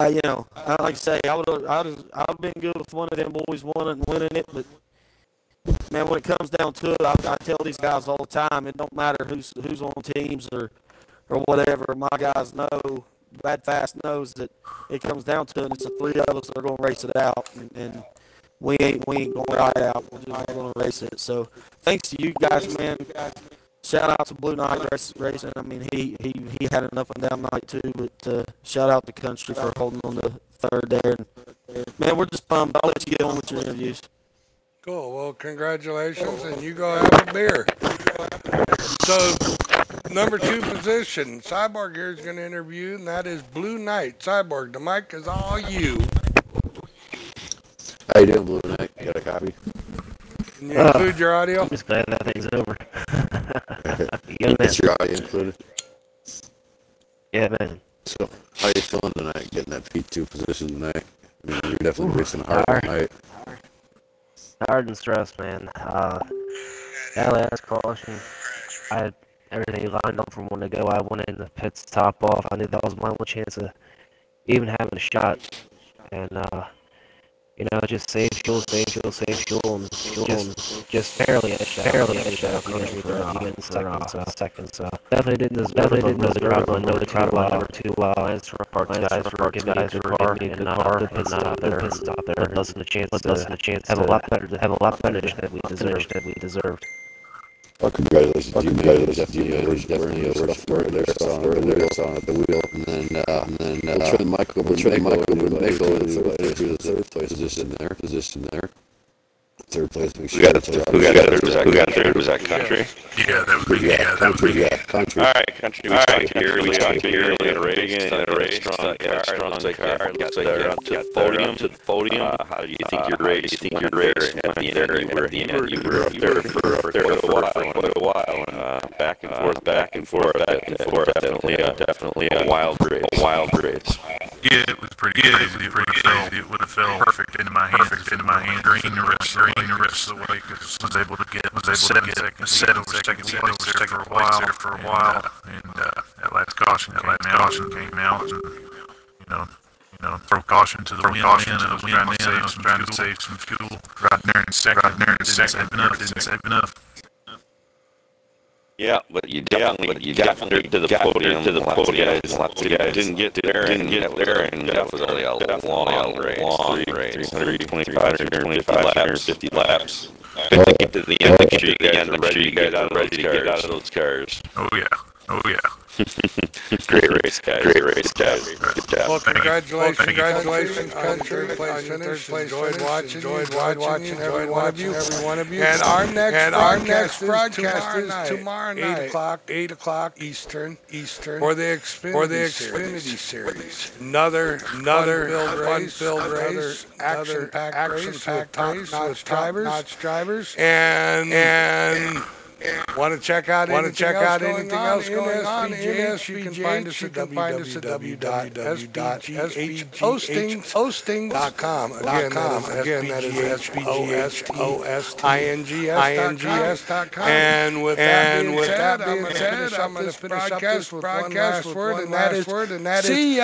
You know, like I say, I've been good with one of them boys winning it, but man, when it comes down to it, I tell these guys all the time, it don't matter who's on teams or whatever. My guys know, Bad Fast knows that it comes down to it. It's the three of us that are going to race it out, and we ain't going to ride out. We're just going to race it. So thanks to you guys, man. Shout out to Blue Knight Racing. I mean, he had an up and down night too, but shout out to Country for holding on to third there. And, man, we're just pumped. I'll let you get on with your interviews.
Cool. Well, congratulations, and you go have a beer. So, number 2 position, Cyborg here is going to interview, and that is Blue Knight. Cyborg, the mic is all you.
How you doing, Blue Knight? You got a copy?
Can you include your audio?
I'm just glad that thing's over.
Is your audio included?
Yeah, man.
So, how you feeling tonight, getting that P2 position tonight? I mean, you're definitely racing hard tonight.
Hard and stressed, man. That last caution, I had everything lined up from when to go. I went in the pits top off. I knew that was my only chance of even having a shot. And, you know, just save fuel, and just barely at a shot. Country for even seconds. Definitely didn't know the crowd went too well. Thanks for park guys for giving me a good car and the pit stop there. Less than a chance have a lot better finish than we deserved.
Well, congratulations to you, man. Definitely a rough start there. Saw at the wheel, and then we'll turn the mic over to Mako to the third place position there. Third place. Who got third? Was that Country?
Yeah, that was pretty good.
Country.
All right, Country. We talked here in a race. Strong car. Got there up to the podium. How do you think your race? At the end, you were up there for quite a while. Back and forth. Definitely a wild race.
Yeah, it was pretty good. It would have fell perfect into my hand. Green the rest of the way because was able to get set over second place there for a while, and that last caution came out, and you know, throw caution to the wind. I was trying to save some fuel. Right there in second. Didn't save enough.
Yeah, but you definitely to the podium. Lots of guys didn't get there, and definitely a long race. 350 laps. To get to the end, make sure you guys are ready to get out of those cars.
Oh yeah.
Great race, guys. Good job.
Well, congratulations, country. Third place. Enjoyed watching every one of you. And our next broadcast is tomorrow night, 8 o'clock Eastern, for the Xfinity Series. Another fun-filled race, action-packed race with top-notch drivers, and want to check out anything else going on in SBGH? You can find us at www.sbghosting.com. Again, that is SBGHosting.com. And with that being said, I'm going to finish up this broadcast with one last word, and that is see ya.